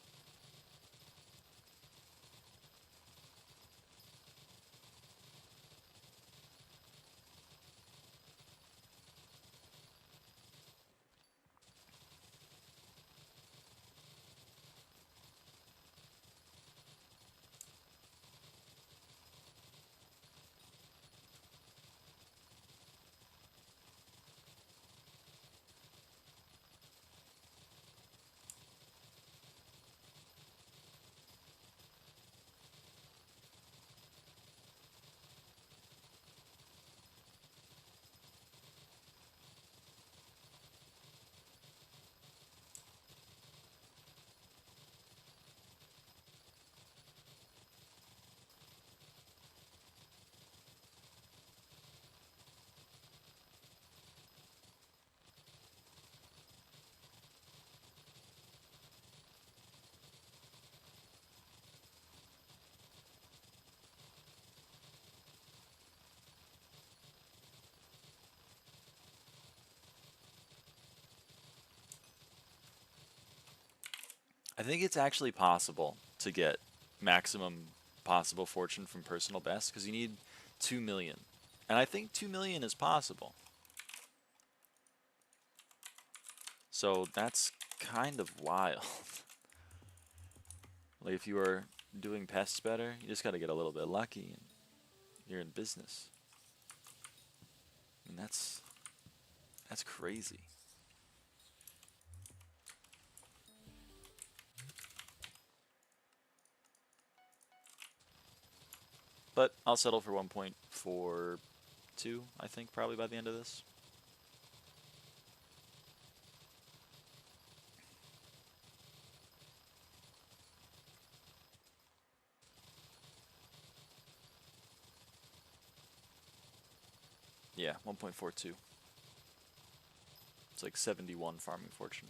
I think it's actually possible to get maximum possible fortune from personal best because you need 2 million. And I think 2 million is possible. So that's kind of wild. Like if you are doing pests better, you just got to get a little bit lucky and you're in business. And that's crazy. But I'll settle for 1.42, I think, probably by the end of this. Yeah, 1.42. It's like 71 farming fortune.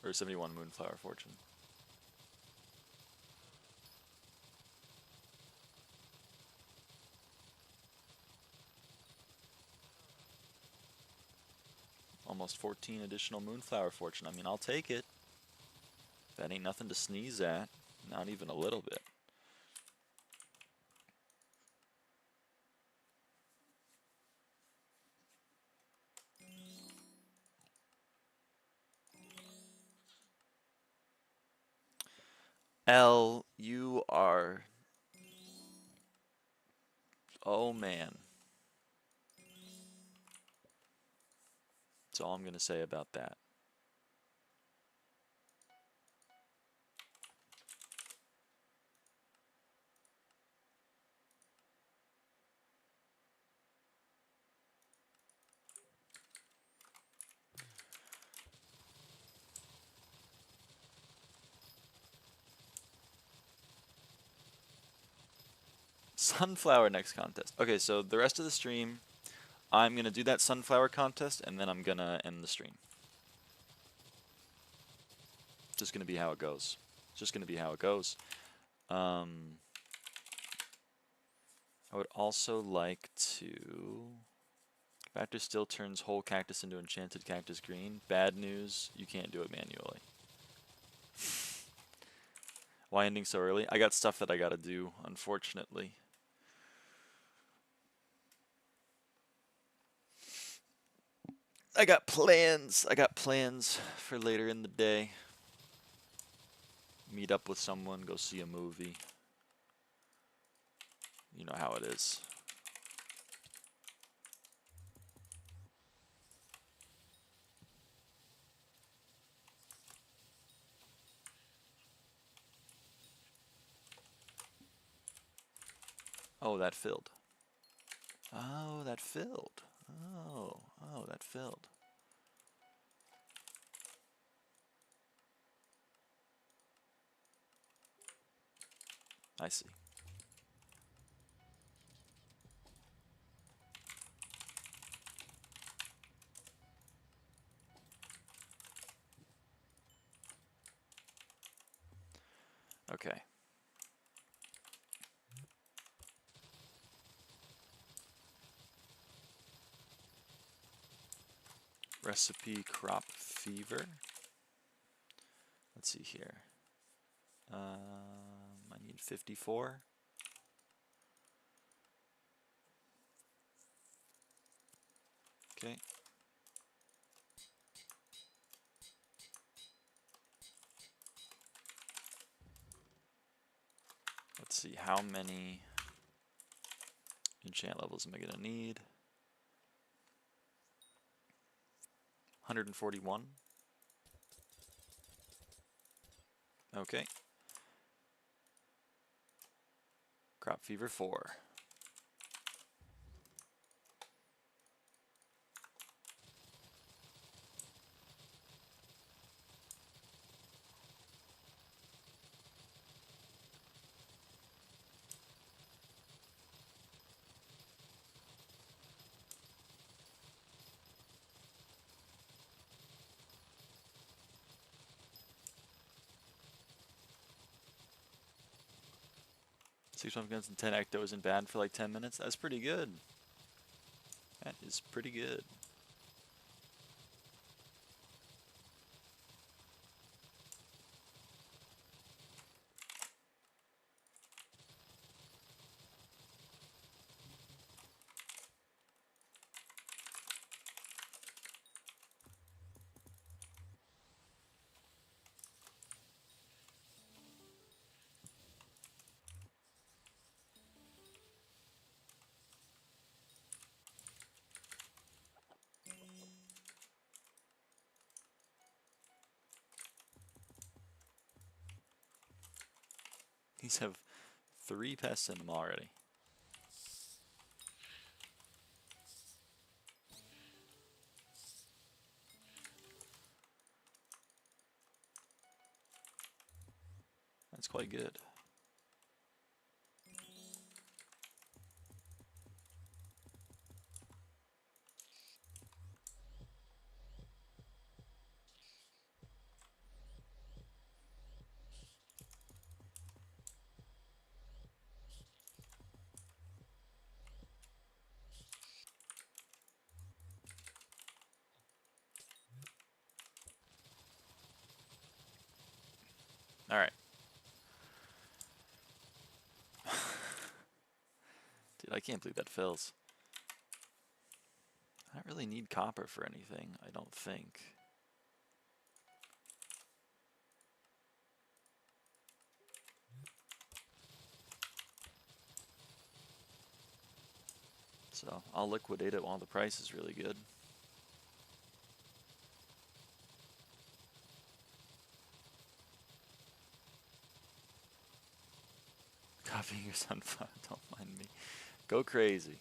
Or 71 moonflower fortune. Almost 14 additional moonflower fortune. I mean, I'll take it. That ain't nothing to sneeze at. Not even a little bit. L, you are... Oh, man. That's all I'm going to say about that. Sunflower next contest. Okay, so the rest of the stream, I'm going to do that sunflower contest, and then I'm going to end the stream. Just going to be how it goes. Just going to be how it goes. I would also like to... Factor still turns whole cactus into enchanted cactus green. Bad news, you can't do it manually. Why ending so early? I got stuff that I gotta do, unfortunately. I got plans. I got plans for later in the day. Meet up with someone, go see a movie. You know how it is. Oh, that filled. Oh, that filled. Oh, that filled. I see. Okay. Recipe crop fever. Let's see here. I need 54. Okay. Let's see, how many enchant levels am I going to need? 141. Okay. Crop fever 4. Six pumpkins and 10 ecto isn't bad for like 10 minutes. That's pretty good. That is pretty good. These have 3 pests in them already. That's quite good. All right. Dude, I can't believe that fills. I don't really need copper for anything, I don't think. So I'll liquidate it while the price is really good. Copying your sunflower, don't mind me. Go crazy.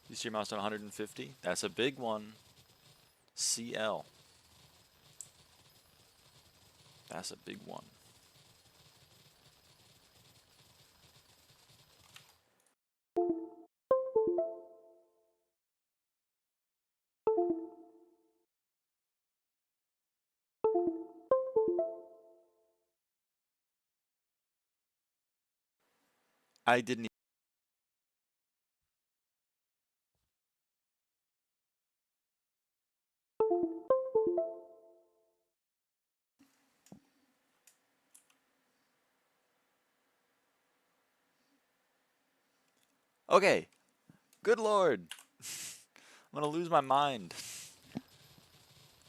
You see your milestone 150? That's a big one. CL. That's a big one. I didn't. Okay. Good lord. I'm gonna lose my mind.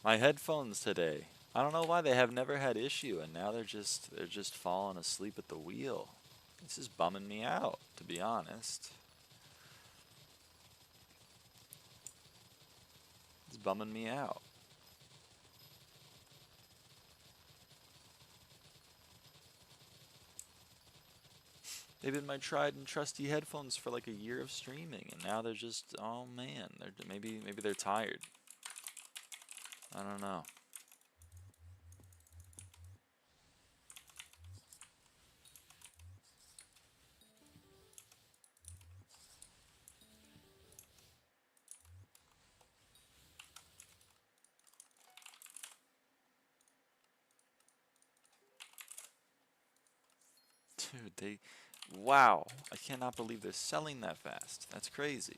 My headphones today. I don't know why they have never had issue, and now they're just falling asleep at the wheel. This is bumming me out, to be honest. It's bumming me out. They've been my tried and trusty headphones for like a year of streaming, and now they're just, oh man, maybe they're tired. I don't know. Dude, wow, I cannot believe they're selling that fast. That's crazy.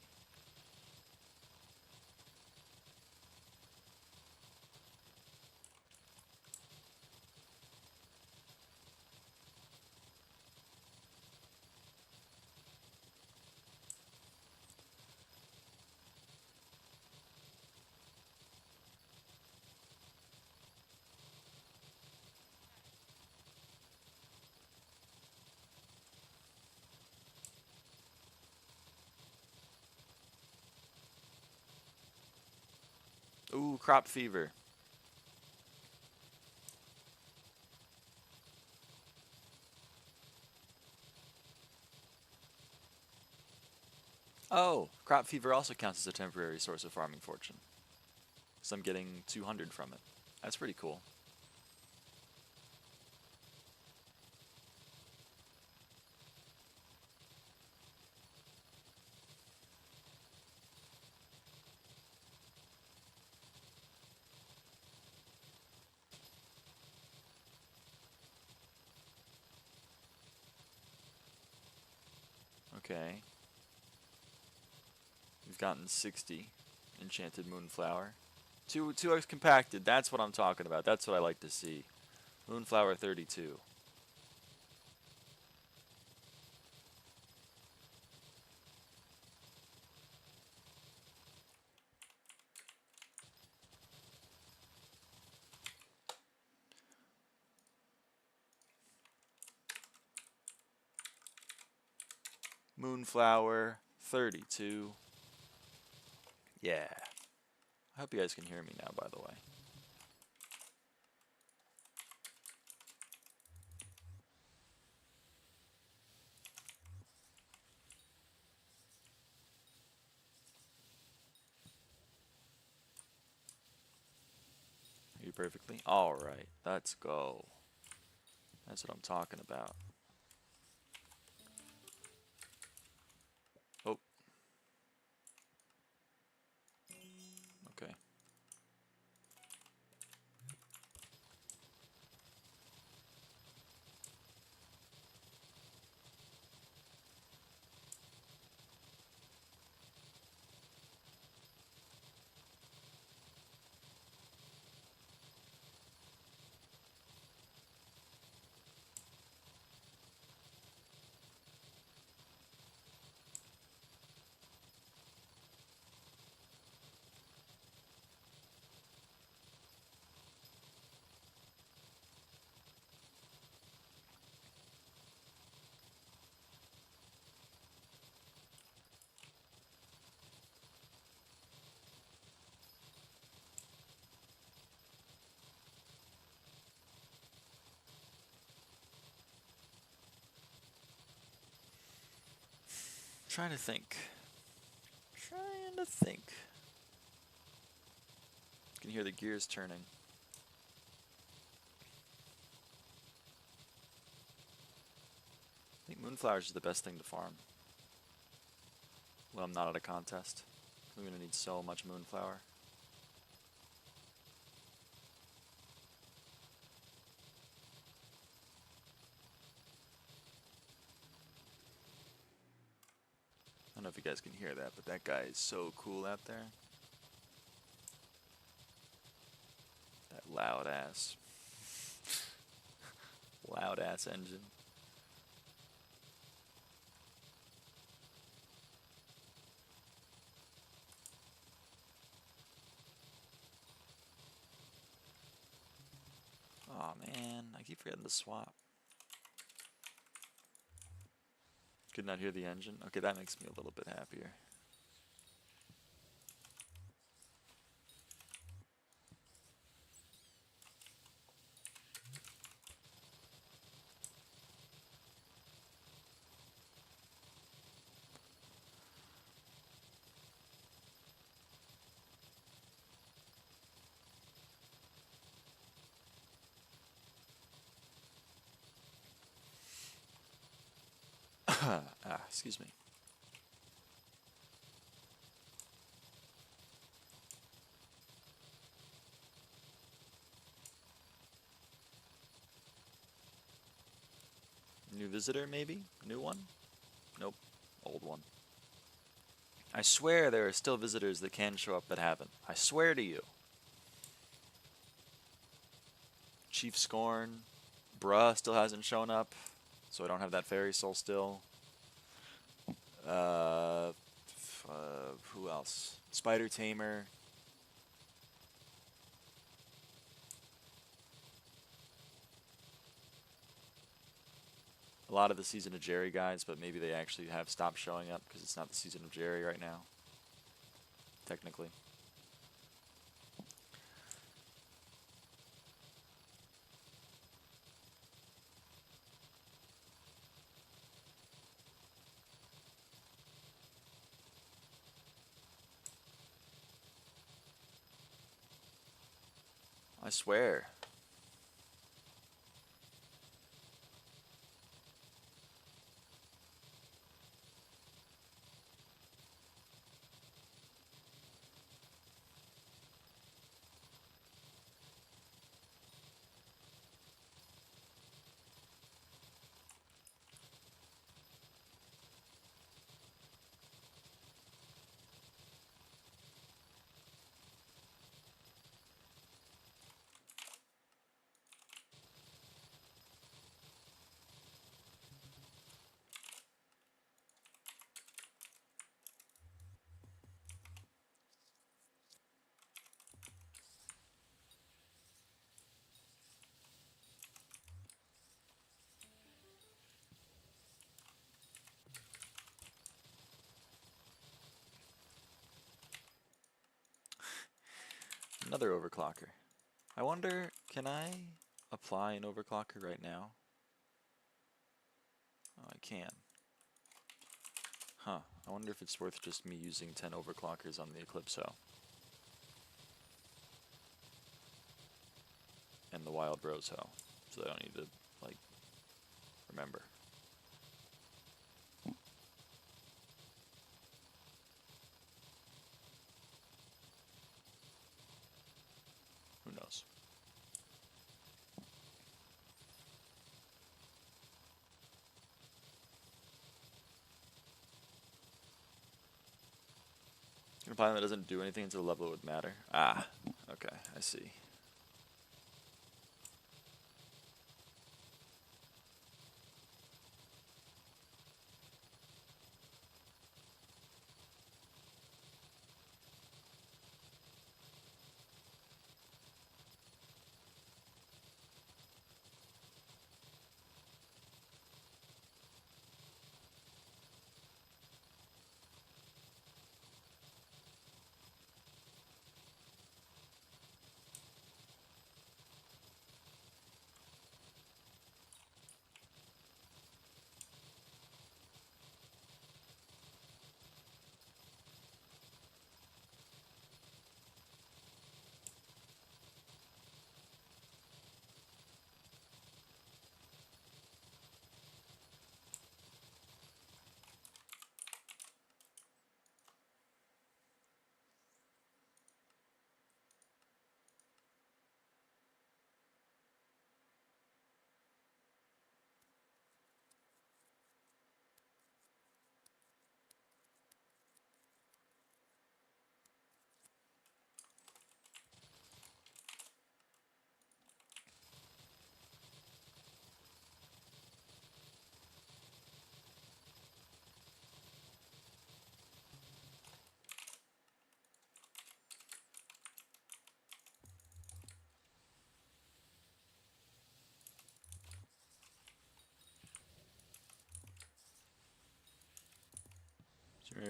crop fever. Oh, crop fever also counts as a temporary source of farming fortune. So I'm getting 200 from it. That's pretty cool. Okay. We've gotten 60 enchanted moonflower. 2x compacted, that's what I'm talking about. That's what I like to see. Moonflower 32. Moonflower 32. Yeah. I hope you guys can hear me now, by the way. Hear you perfectly? Alright, let's go. That's what I'm talking about. Oh. Okay. Trying to think. Trying to think. You can hear the gears turning. I think moonflowers is the best thing to farm when I'm not at a contest. I'm gonna need so much moonflower. I don't know if you guys can hear that, but that guy is so cool out there. That loud ass engine. Oh man, I keep forgetting to swap. Could not hear the engine. Okay, that makes me a little bit happier. Excuse me. New visitor, maybe? New one? Nope. Old one. I swear there are still visitors that can show up that haven't. I swear to you. Chief Scorn. Bruh still hasn't shown up. So I don't have that fairy soul still. Who else? Spider Tamer. A lot of the Season of Jerry guys, but maybe they actually have stopped showing up because it's not the Season of Jerry right now. Technically. I swear. Another overclocker. I wonder, can I apply an overclocker right now? Oh, I can. Huh. I wonder if it's worth just me using 10 overclockers on the Eclipso. And the Wild Rose Hoe. So I don't need to, like, remember. Who knows? An apply that doesn't do anything until the level it would matter. Ah, okay, I see.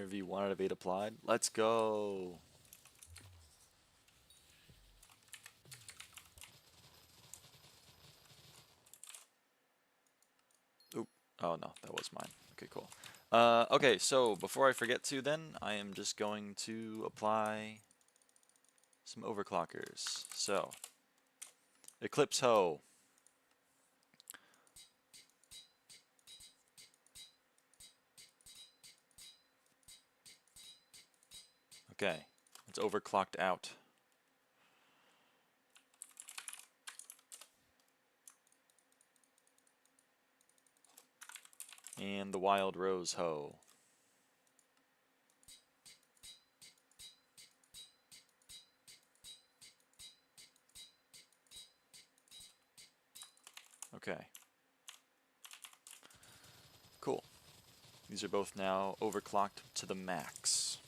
V 1 out of 8 applied. Let's go. Oop. Oh no, that was mine. Okay, cool. Okay, so before I forget to then, I am just going to apply some overclockers. So, Eclipse Hoe. Okay, it's overclocked out. And the Wild Rose Hoe. Okay. Cool. These are both now overclocked to the max.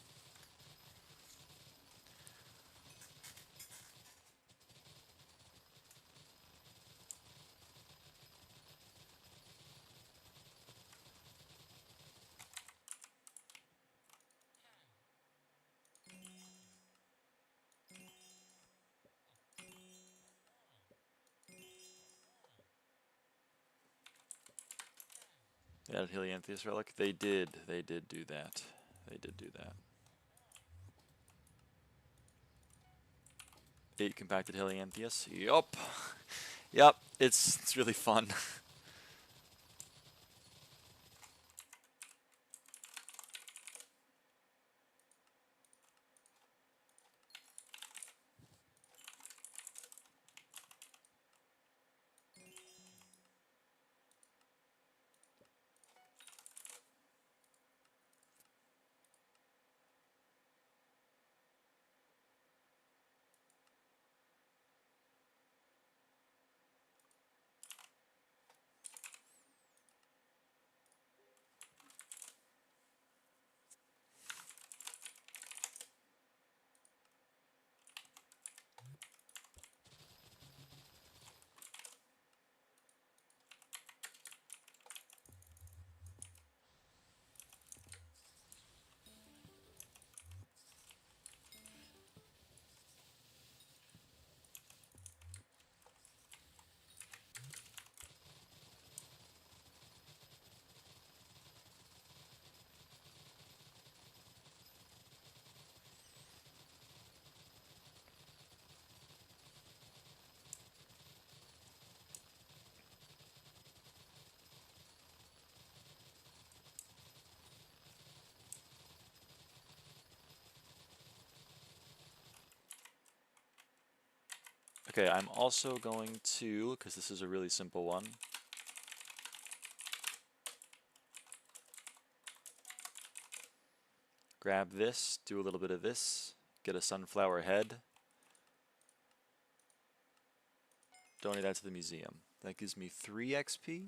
They added Helianthus Relic. They did do that. They did do that. update compacted helianthus. Yup. Yep, it's really fun. Okay, I'm also going to, because this is a really simple one, grab this, do a little bit of this, get a sunflower head, donate that to the museum. That gives me 3 XP.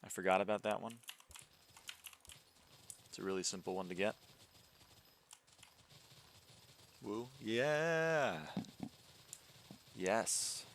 I forgot about that one. It's a really simple one to get. Woo. Yeah. Yes.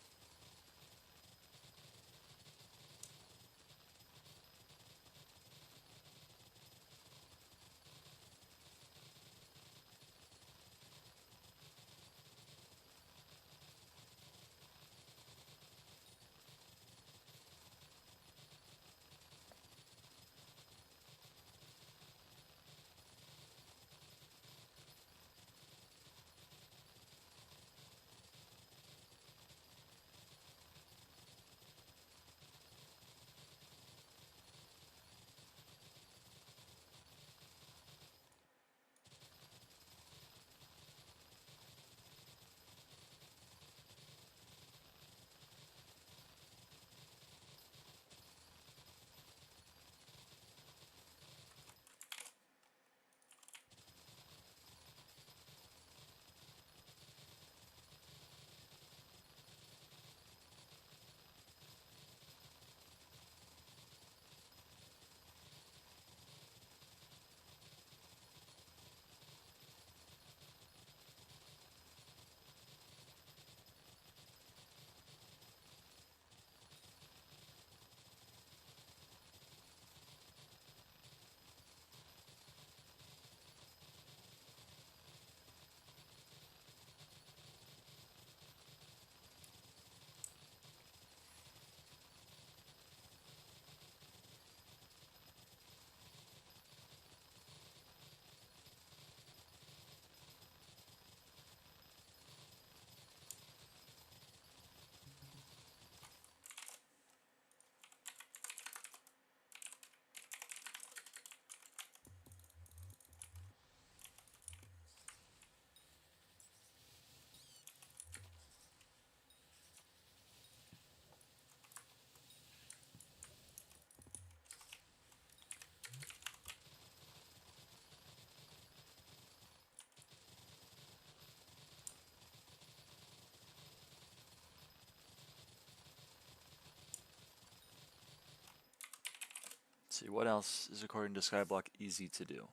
Let's see, what else is according to SkyBlock easy to do?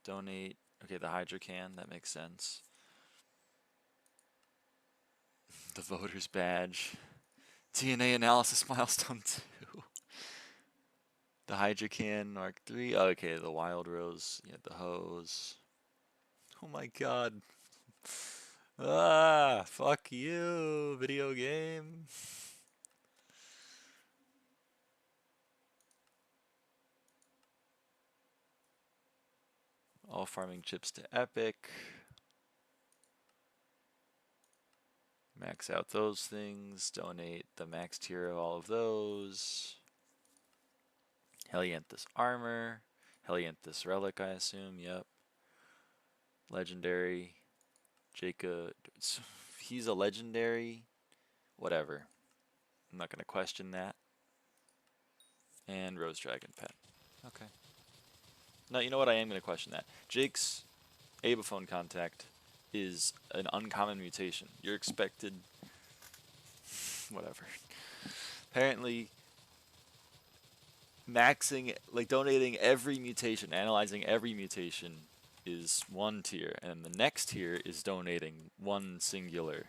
Donate, okay, the Hydra can, that makes sense. The voter's badge. DNA analysis milestone 2. The Hydra can, Mark 3. Okay, the Wild Rose, yeah, the hose. Oh my god. Ah, fuck you, video game. All farming chips to epic. Max out those things. Donate the max tier of all of those. Helianthus armor. Helianthus relic, I assume. Yep. Legendary. Jacob. He's a legendary. Whatever. I'm not going to question that. And Rose Dragon Pet. Okay. No, you know what? I am going to question that. Jake's Abaphone Contact is an uncommon mutation. You're expected... Whatever. Apparently, maxing, like donating every mutation, analyzing every mutation is one tier, and the next tier is donating one singular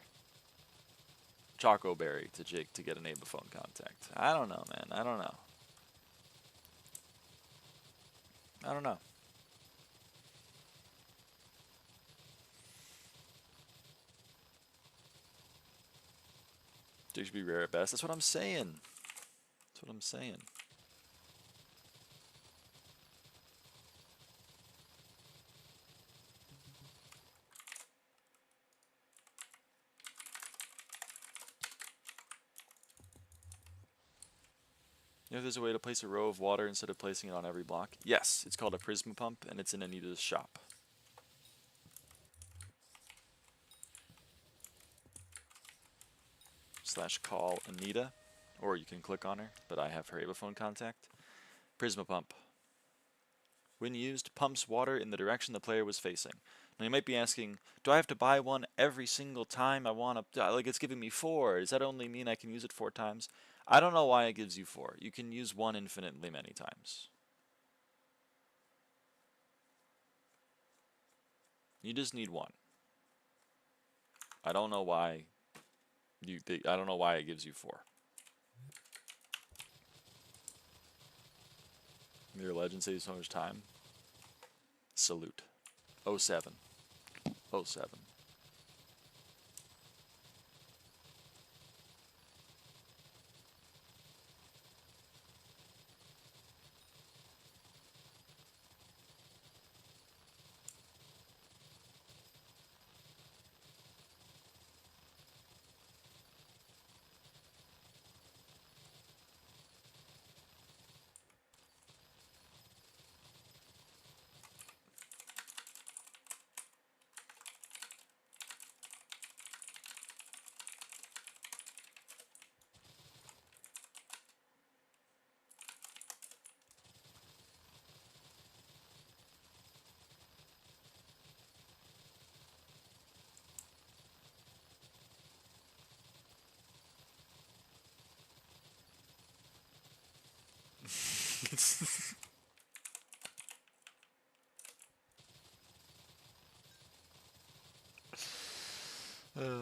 Choco Berry to Jake to get an Abaphone Contact. I don't know, man. I don't know. I don't know. Jake should be rare at best. That's what I'm saying. That's what I'm saying. You know, there's a way to place a row of water instead of placing it on every block. Yes, it's called a Prisma Pump, and it's in Anita's shop. / call Anita, or you can click on her, but I have her Abaphone contact. Prisma Pump. When used, pumps water in the direction the player was facing. Now you might be asking, do I have to buy one every single time I want to, like it's giving me 4, does that only mean I can use it 4 times? I don't know why it gives you 4. You can use one infinitely many times. You just need one. I don't know why I don't know why it gives you 4. Your legend saves so much time. Salute. 07. 07.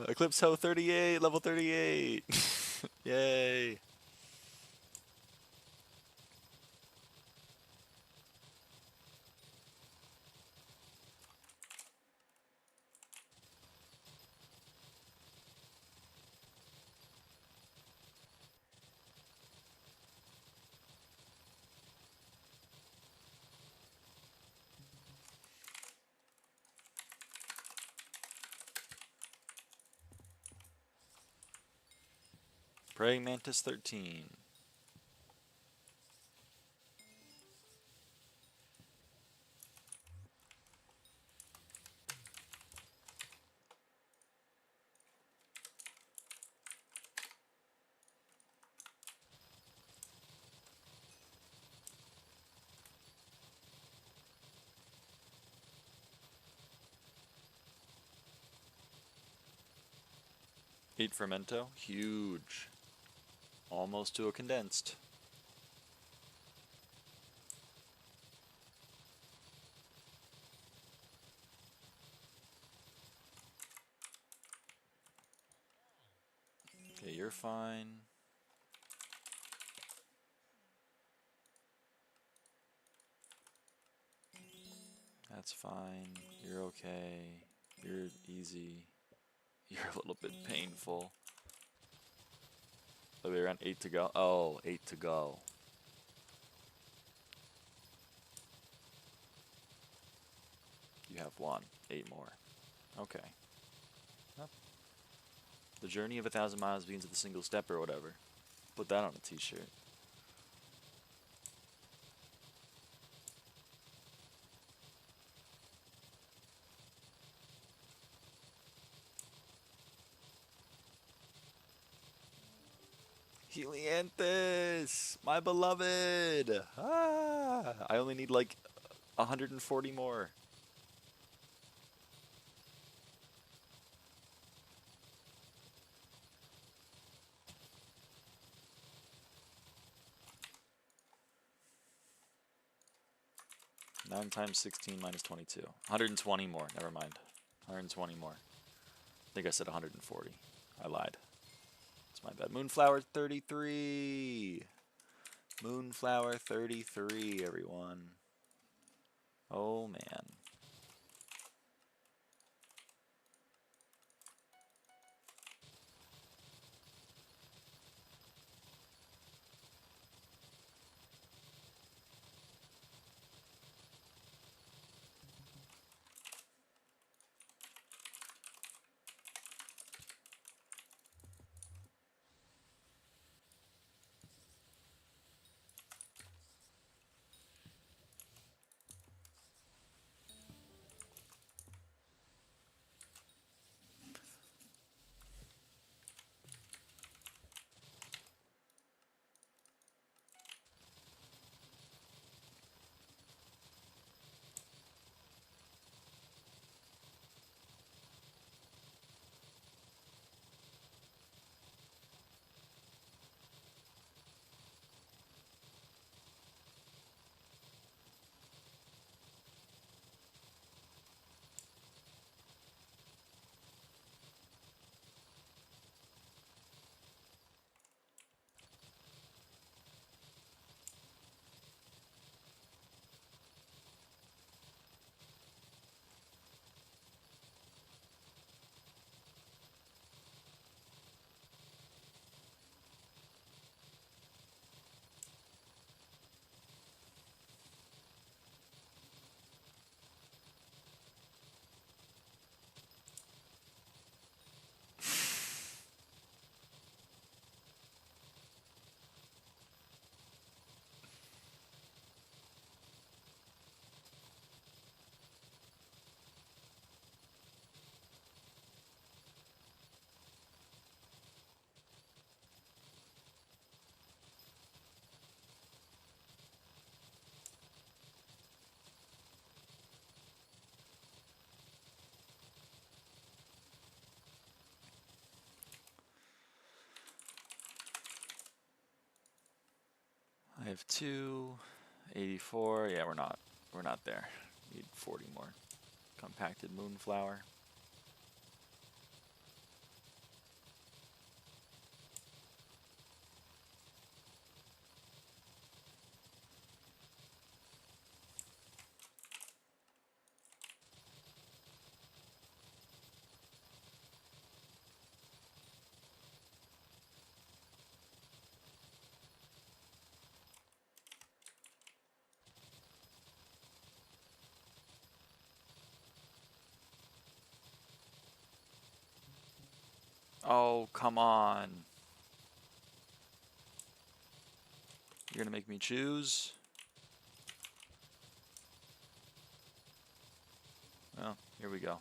Eclipse Ho 38, level 38. Yay. Praying Mantis 13. Eight Fermento, huge. Almost to a condensed. Okay, you're fine. That's fine. You're okay. You're easy. You're a little bit painful. Oh, we're around 8 to go. Oh, 8 to go. You have 1. 8 more. Okay. Well, the journey of 1,000 miles begins with a single step or whatever. Put that on a t-shirt. Helianthus, my beloved. Ah, I only need like 140 more. Nine times 16 minus 22. 120 more. Never mind. 120 more. I think I said 140. I lied. It's my bad. Moonflower 33. Moonflower 33, everyone. Oh, man. I have 2, 84. Yeah, we're not there. Need 40 more. Compacted moonflower. Oh, come on. You're gonna make me choose? Well, here we go.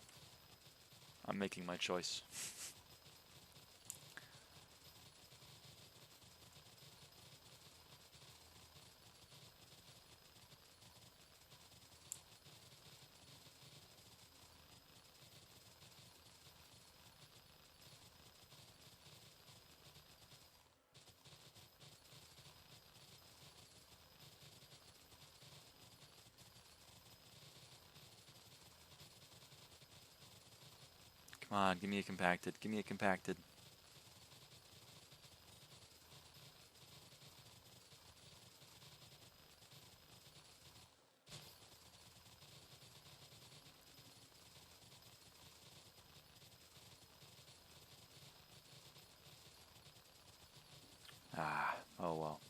I'm making my choice. Come on, give me a compacted. Give me a compacted. Ah, oh well.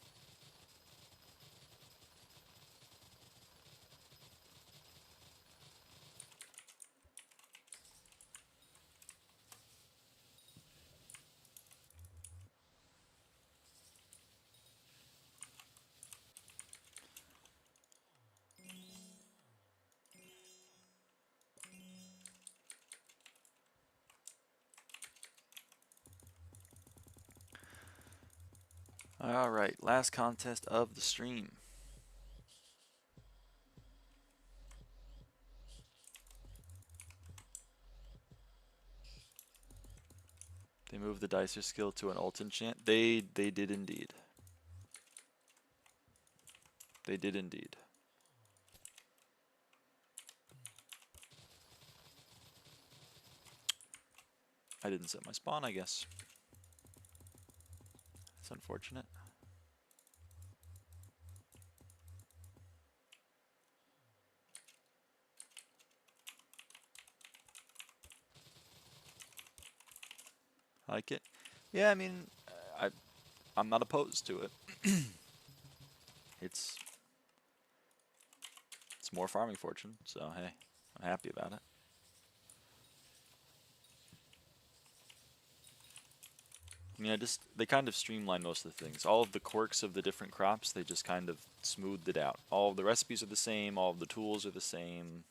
Alright, last contest of the stream. They moved the Dicer skill to an ult enchant. They did indeed. They did indeed. I didn't set my spawn, I guess. It's unfortunate. I like it. Yeah, I mean, I'm not opposed to it. It's more farming fortune, so hey, I'm happy about it. I mean, they kind of streamlined most of the things. All of the quirks of the different crops, they just kind of smoothed it out. All of the recipes are the same, all of the tools are the same.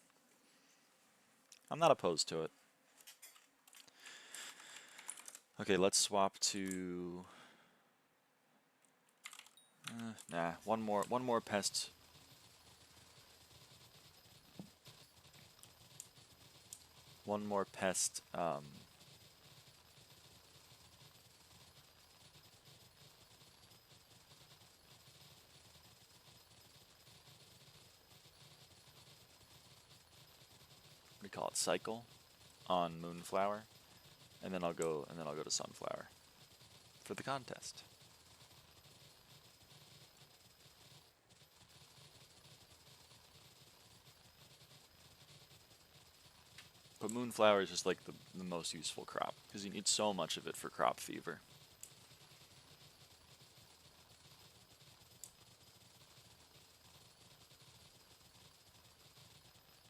I'm not opposed to it. Okay, let's swap to... nah, one more pest. One more pest, what do you call it, cycle on Moonflower, and then I'll go to Sunflower for the contest. But Moonflower is just like the most useful crop, because you need so much of it for crop fever.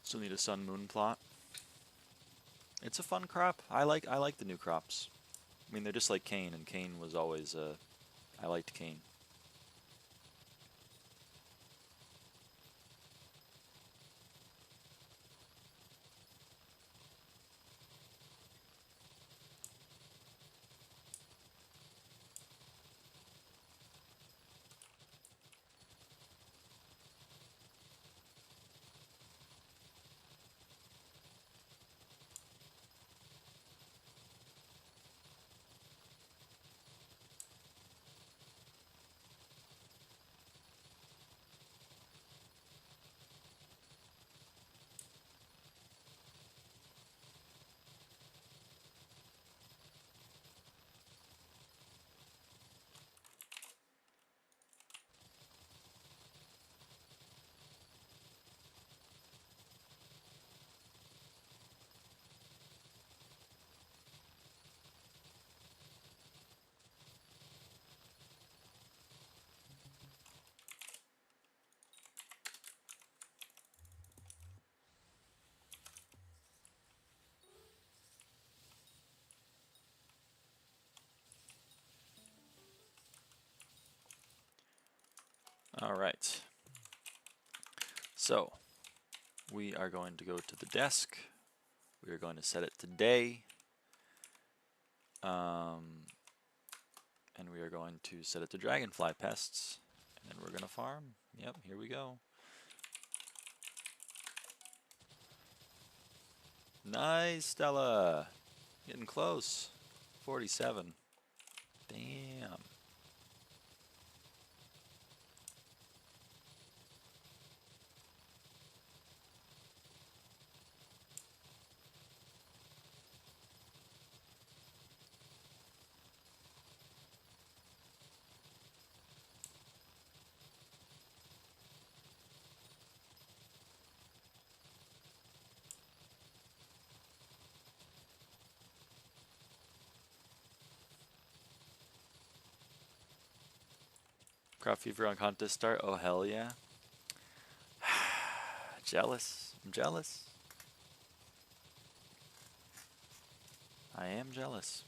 Still need a Sun Moon plot. It's a fun crop. I like the new crops. I mean, they're just like cane, and cane was always I liked cane. All right. So, we are going to go to the desk. We are going to set it today. And we are going to set it to Dragonfly Pests. And we're going to farm. Yep, here we go. Nice, Stella. Getting close. 47. Damn. Crop fever on contest start. Oh, hell yeah. Jealous. I'm jealous. I am jealous.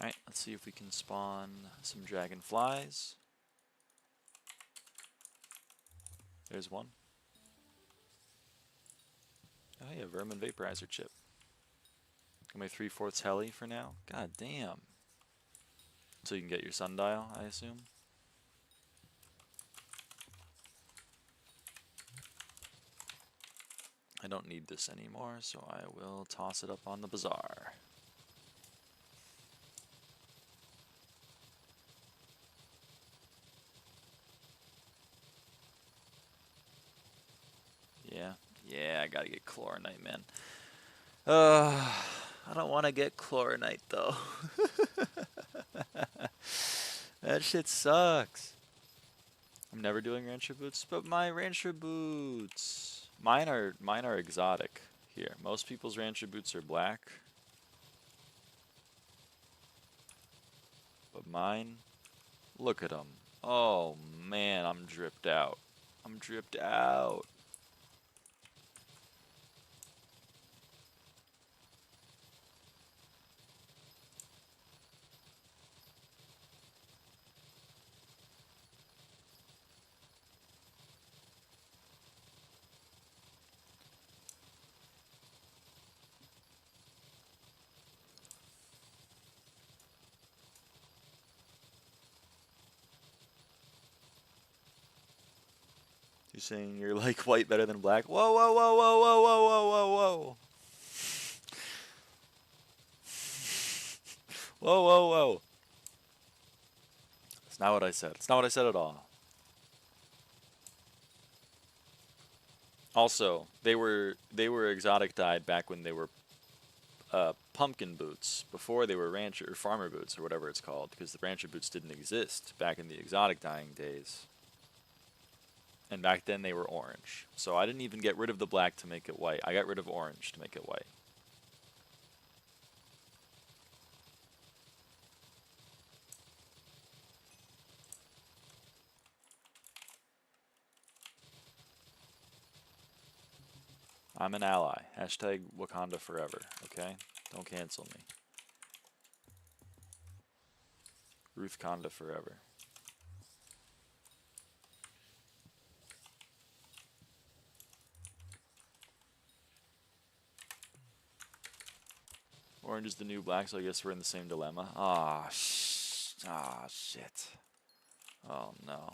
Alright, let's see if we can spawn some dragonflies. There's one. Oh yeah, vermin vaporizer chip. Got my 3/4 heli for now. God damn. So you can get your sundial, I assume. I don't need this anymore, so I will toss it up on the bazaar. Yeah, I gotta get chlorinite, man. I don't want to get chlorinite, though. That shit sucks. I'm never doing rancher boots, but my rancher boots... Mine are exotic here. Most people's rancher boots are black. But mine... Look at them. Oh, man, I'm dripped out. I'm dripped out. You're saying you're like white better than black? Whoa, whoa, whoa, whoa, whoa, whoa, whoa, whoa, whoa. Whoa, whoa, whoa. That's not what I said. It's not what I said at all. Also, they were exotic dyed back when they were pumpkin boots, before they were rancher or farmer boots or whatever it's called, because the rancher boots didn't exist back in the exotic dyeing days. And back then they were orange. So I didn't even get rid of the black to make it white. I got rid of orange to make it white. I'm an ally. Hashtag Wakanda forever, okay? Don't cancel me. Ruth Conda forever. Orange is the new black, so I guess we're in the same dilemma. Ah, shit. Oh, no.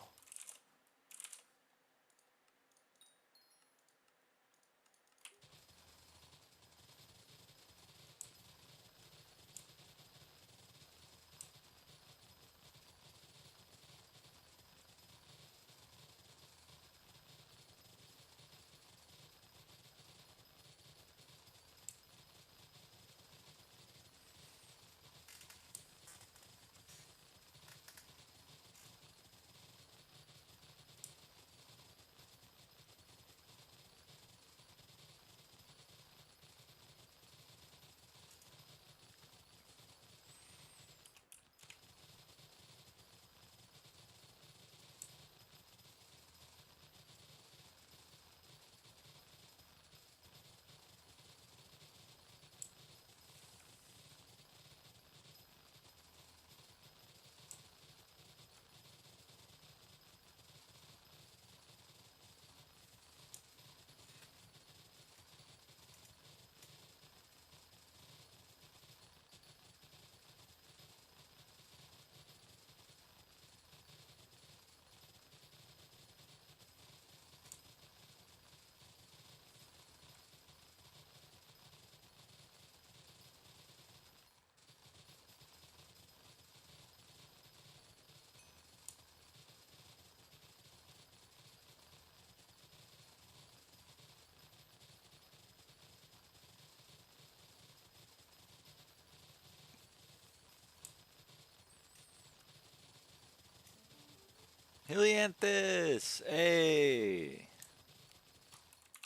Helianthus! Hey!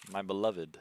My beloved.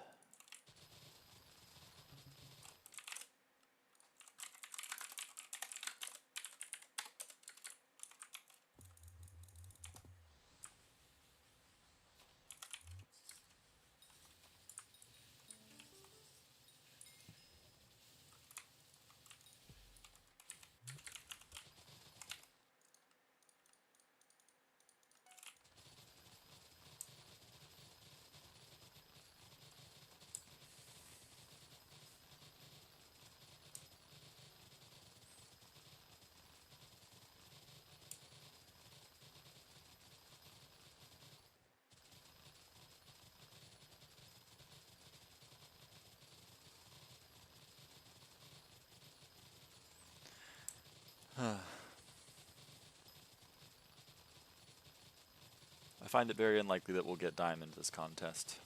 find it very unlikely that we'll get diamond this contest,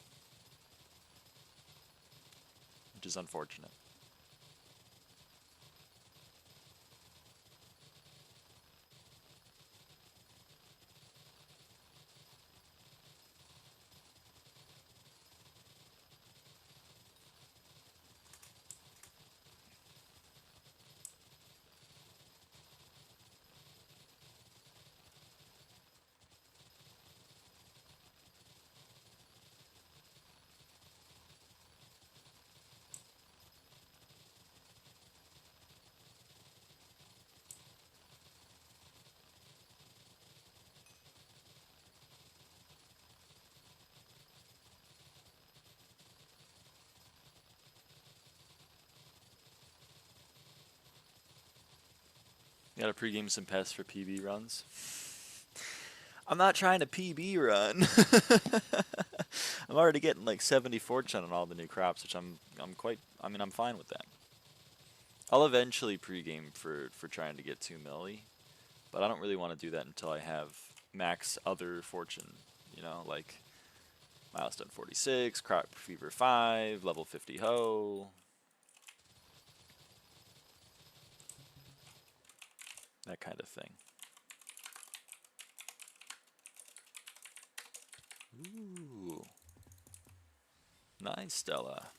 which is unfortunate. You gotta pregame some pests for PB runs. I'm not trying to PB run. I'm already getting like 70 fortune on all the new crops, which I'm fine with that. I'll eventually pregame for trying to get 2 milli, but I don't really want to do that until I have max other fortune, you know, like milestone 46, crop fever 5, level 50 hoe. That kind of thing. Ooh. Nice, Stella.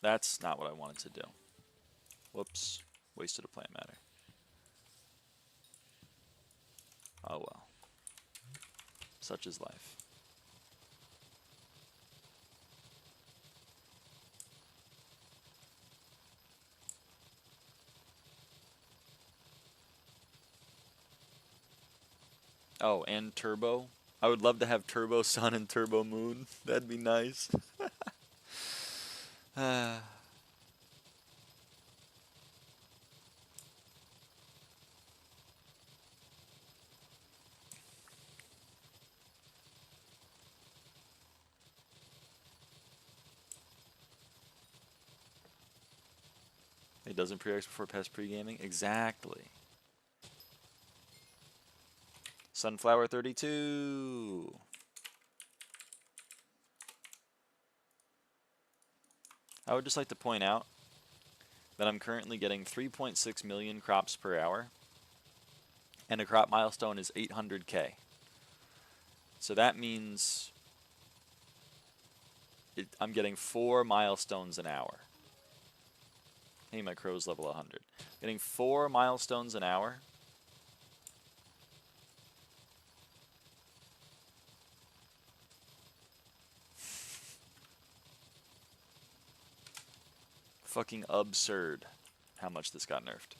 That's not what I wanted to do. Whoops. Wasted a plant matter. Oh well. Such is life. Oh, and Turbo. I would love to have Turbo Sun and Turbo Moon. That'd be nice. It doesn't pre-X before pest pre-gaming? Exactly. Sunflower 32. I would just like to point out that I'm currently getting 3.6 million crops per hour, and a crop milestone is 800k. So that means I'm getting 4 milestones an hour. Hey, my crow's level 100. Getting 4 milestones an hour. Fucking absurd how much this got nerfed.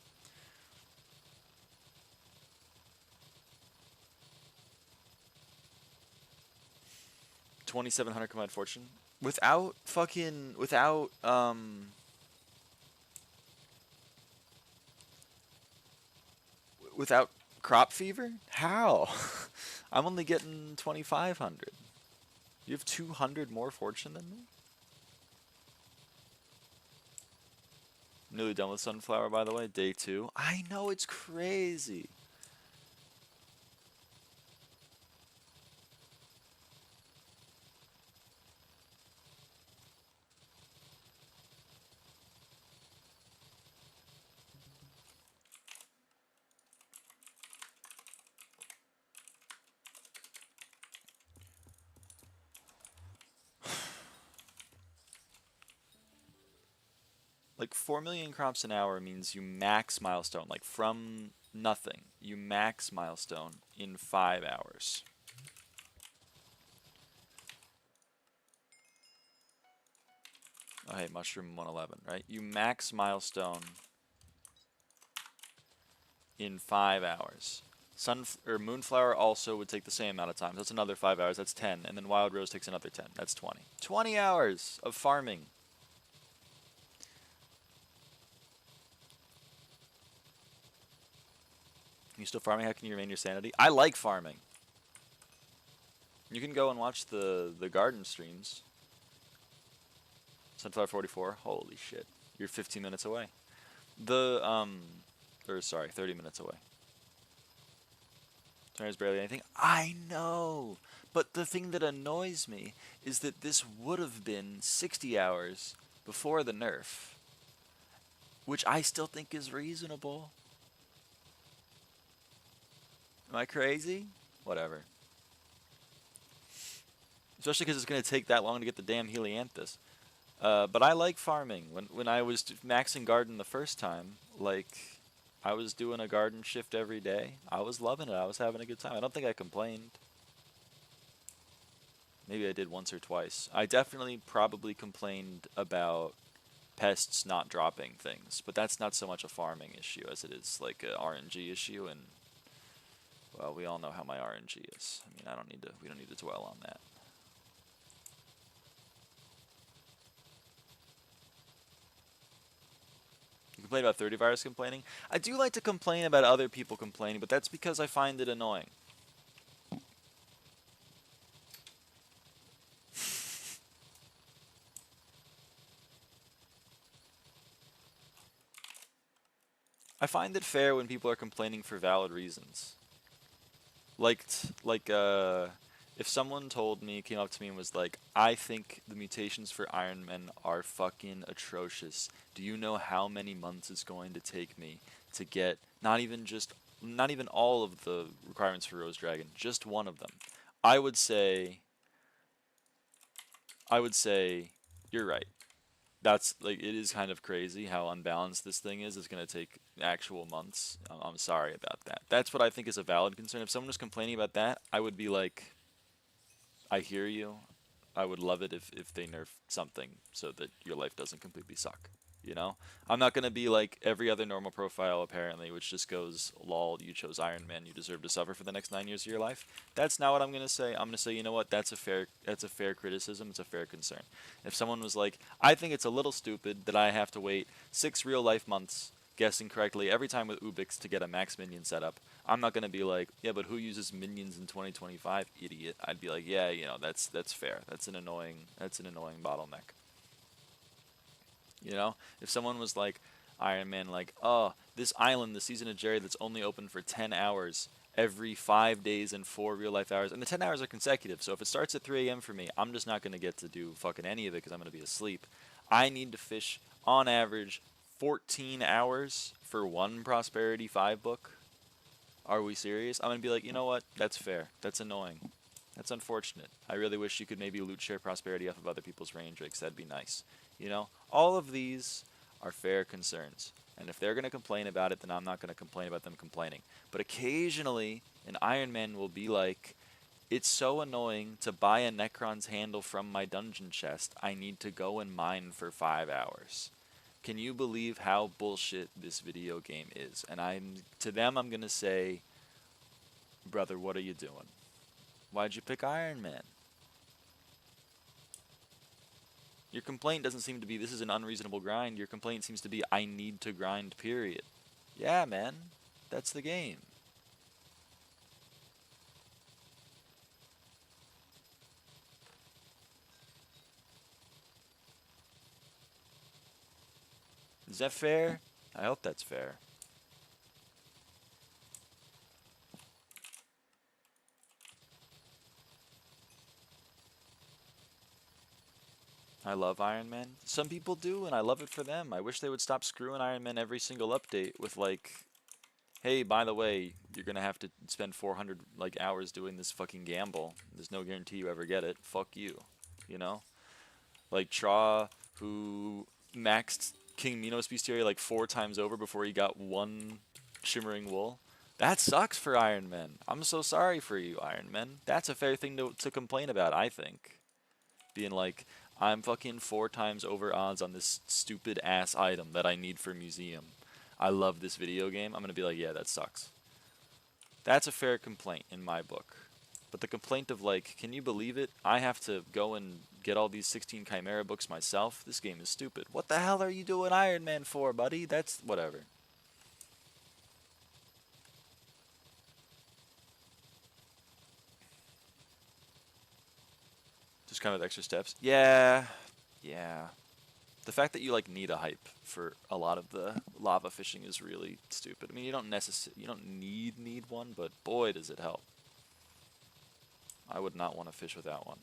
$2,700 combined fortune without without crop fever? How? I'm only getting 2,500. You have 200 more fortune than me? Nearly done with Sunflower, by the way. Day 2. I know, it's crazy. Like 4 million crops an hour means you max milestone, like from nothing, you max milestone in 5 hours. Oh, hey, Mushroom 111, right? You max milestone in 5 hours. Moonflower also would take the same amount of time. That's another 5 hours. That's 10. And then Wild Rose takes another 10. That's 20. 20 hours of farming. You still farming? How can you remain your sanity? I like farming. You can go and watch the garden streams. Sunflower 44. Holy shit. You're 15 minutes away. Sorry, 30 minutes away. There's barely anything. I know! But the thing that annoys me is that this would have been 60 hours before the nerf, which I still think is reasonable. Am I crazy? Whatever. Especially because it's going to take that long to get the damn Helianthus. But I like farming. When I was maxing garden the first time, like, I was doing a garden shift every day. I was loving it. I was having a good time. I don't think I complained. Maybe I did once or twice. I definitely probably complained about pests not dropping things, but that's not so much a farming issue as it is like a RNG issue, and well, we all know how my RNG is. I mean, we don't need to dwell on that. You complain about 30 virus complaining? I do like to complain about other people complaining, but that's because I find it annoying. I find it fair when people are complaining for valid reasons. If someone came up to me and was like, I think the mutations for Iron Men are fucking atrocious. Do you know how many months it's going to take me to get not even all of the requirements for Rose Dragon, just one of them? I would say, you're right. That's like, it is kind of crazy how unbalanced this thing is. It's going to take actual months. I'm sorry about that. That's what I think is a valid concern. If someone was complaining about that, I would be like, I hear you. I would love it if they nerf something so that your life doesn't completely suck. You know? I'm not going to be like every other normal profile, apparently, which just goes, lol, you chose Iron Man, you deserve to suffer for the next 9 years of your life. That's not what I'm going to say. I'm going to say, you know what, that's a fair criticism, it's a fair concern. If someone was like, I think it's a little stupid that I have to wait 6 real life months guessing correctly every time with Ubix to get a max minion setup, I'm not going to be like, yeah, but who uses minions in 2025, idiot? I'd be like, yeah, you know, that's fair. That's an annoying bottleneck. You know, if someone was like, Iron Man, like, oh, this island, the Season of Jerry, that's only open for 10 hours every 5 days and 4 real life hours, and the 10 hours are consecutive, so if it starts at 3 a.m. for me, I'm just not going to get to do fucking any of it because I'm going to be asleep. I need to fish, on average, 14 hours for one Prosperity 5 book. Are we serious? I'm going to be like, you know what? That's fair. That's annoying. That's unfortunate. I really wish you could maybe loot share Prosperity off of other people's range rigs. That'd be nice. You know, all of these are fair concerns. And if they're going to complain about it, then I'm not going to complain about them complaining. But occasionally, an Iron Man will be like, it's so annoying to buy a Necron's handle from my dungeon chest. I need to go and mine for 5 hours. Can you believe how bullshit this video game is? And to them, I'm going to say, brother, what are you doing? Why'd you pick Iron Man? Your complaint doesn't seem to be, this is an unreasonable grind. Your complaint seems to be, I need to grind, period. Yeah, man. That's the game. Is that fair? I hope that's fair. I love Iron Man. Some people do, and I love it for them. I wish they would stop screwing Iron Man every single update with like, hey, by the way, you're gonna have to spend 400 like hours doing this fucking gamble. There's no guarantee you ever get it. Fuck you. You know? Like Tra, who maxed King Minos Bestiary like 4 times over before he got 1 Shimmering Wool. That sucks for Iron Man. I'm so sorry for you, Iron Man. That's a fair thing to complain about, I think. Being like, I'm fucking 4 times over odds on this stupid ass item that I need for museum. I love this video game. I'm gonna be like, yeah, that sucks. That's a fair complaint in my book. But the complaint of like, can you believe it? I have to go and get all these 16 Chimera books myself? This game is stupid. What the hell are you doing Iron Man for, buddy? That's whatever. Just kind of extra steps. Yeah. The fact that you like need a hype for a lot of the lava fishing is really stupid. I mean, you don't need one, but boy does it help. I would not want to fish without one.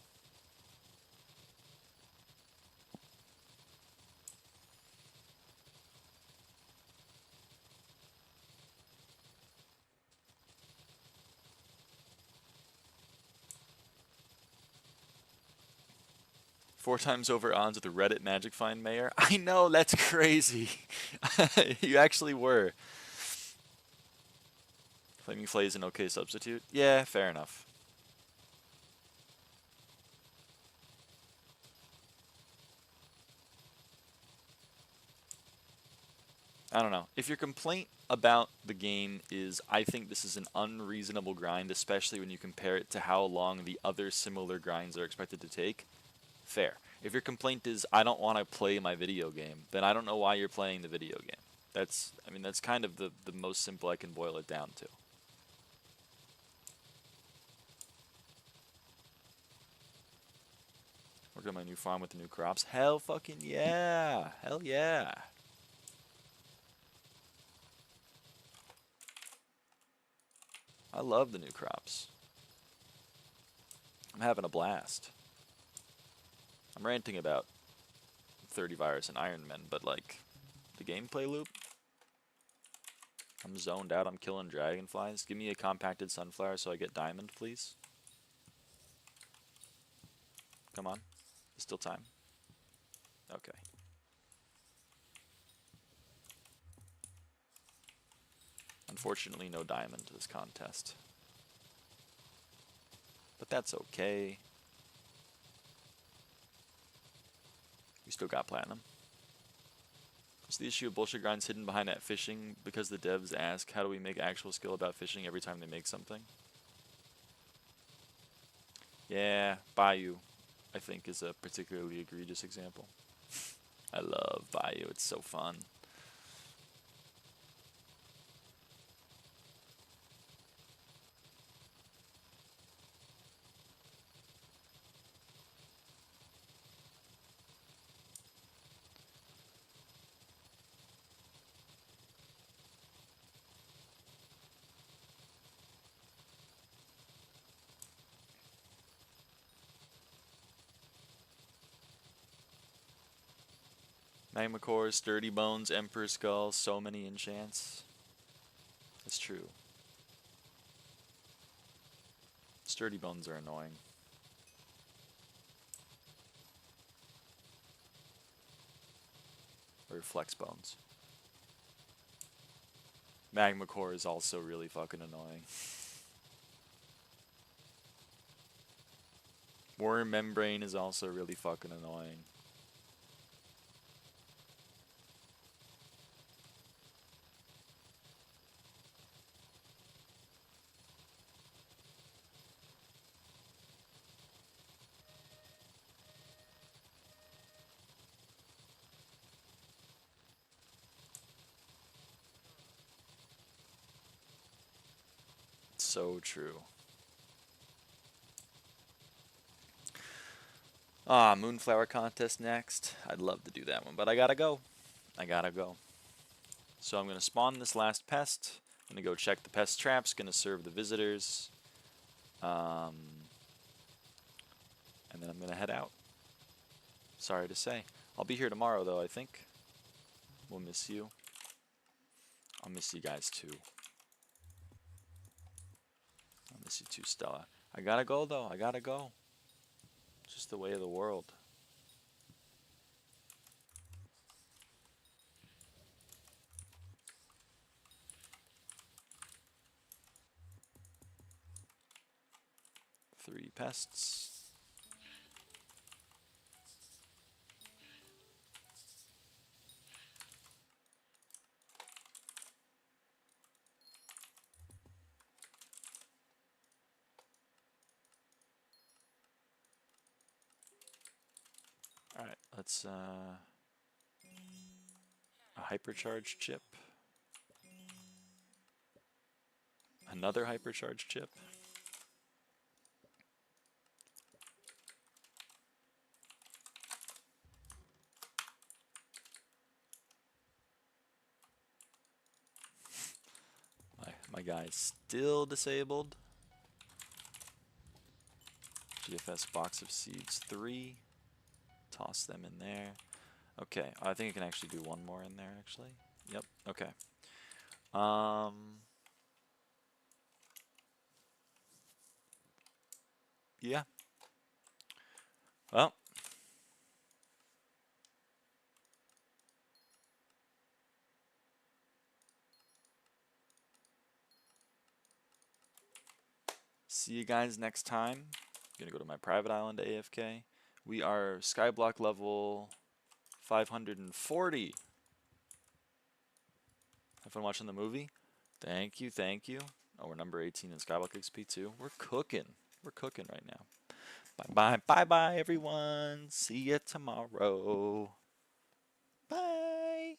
Four times over odds with the Reddit Magic Find Mayor. I know, that's crazy. You actually were. Flaming Flay is an okay substitute. Yeah, fair enough. I don't know. If your complaint about the game is, I think this is an unreasonable grind, especially when you compare it to how long the other similar grinds are expected to take, fair. If your complaint is, I don't want to play my video game, then I don't know why you're playing the video game. That's kind of the most simple I can boil it down to. Working on my new farm with the new crops. Hell fucking yeah. Hell yeah. I love the new crops. I'm having a blast. I'm ranting about 30 virus and Iron Men, but like the gameplay loop, I'm zoned out. I'm killing dragonflies. Give me a compacted sunflower so I get diamond, please. Come on. There's still time. Okay. Unfortunately, no diamond to this contest. But that's okay. We still got platinum. Is the issue of bullshit grinds hidden behind that fishing because the devs ask, how do we make actual skill about fishing every time they make something? Yeah, Bayou, I think, is a particularly egregious example. I love Bayou, it's so fun. Magma Core, Sturdy Bones, Emperor Skull, so many enchants. It's true. Sturdy Bones are annoying. Or Flex Bones. Magma Core is also really fucking annoying. Worm Membrane is also really fucking annoying. So true. Ah, Moonflower Contest next. I'd love to do that one, but I gotta go. I gotta go. So I'm gonna spawn this last pest. I'm gonna go check the pest traps. Gonna serve the visitors. And then I'm gonna head out. Sorry to say. I'll be here tomorrow, though, I think. We'll miss you. I'll miss you guys, too. I'll miss you too, Stella. I gotta go, though. I gotta go. It's just the way of the world. Three pests. Alright, let's, a hypercharge chip. Another hypercharge chip. My guy's still disabled. GFS box of seeds 3. Toss them in there. Okay, I think I can actually do one more in there, actually. Yep, okay. Yeah. Well. See you guys next time. I'm gonna go to my private island AFK. We are SkyBlock level 540. Have fun watching the movie. Thank you, thank you. Oh, we're number 18 in SkyBlock XP too. We're cooking. We're cooking right now. Bye bye, bye bye everyone. See you tomorrow. Bye.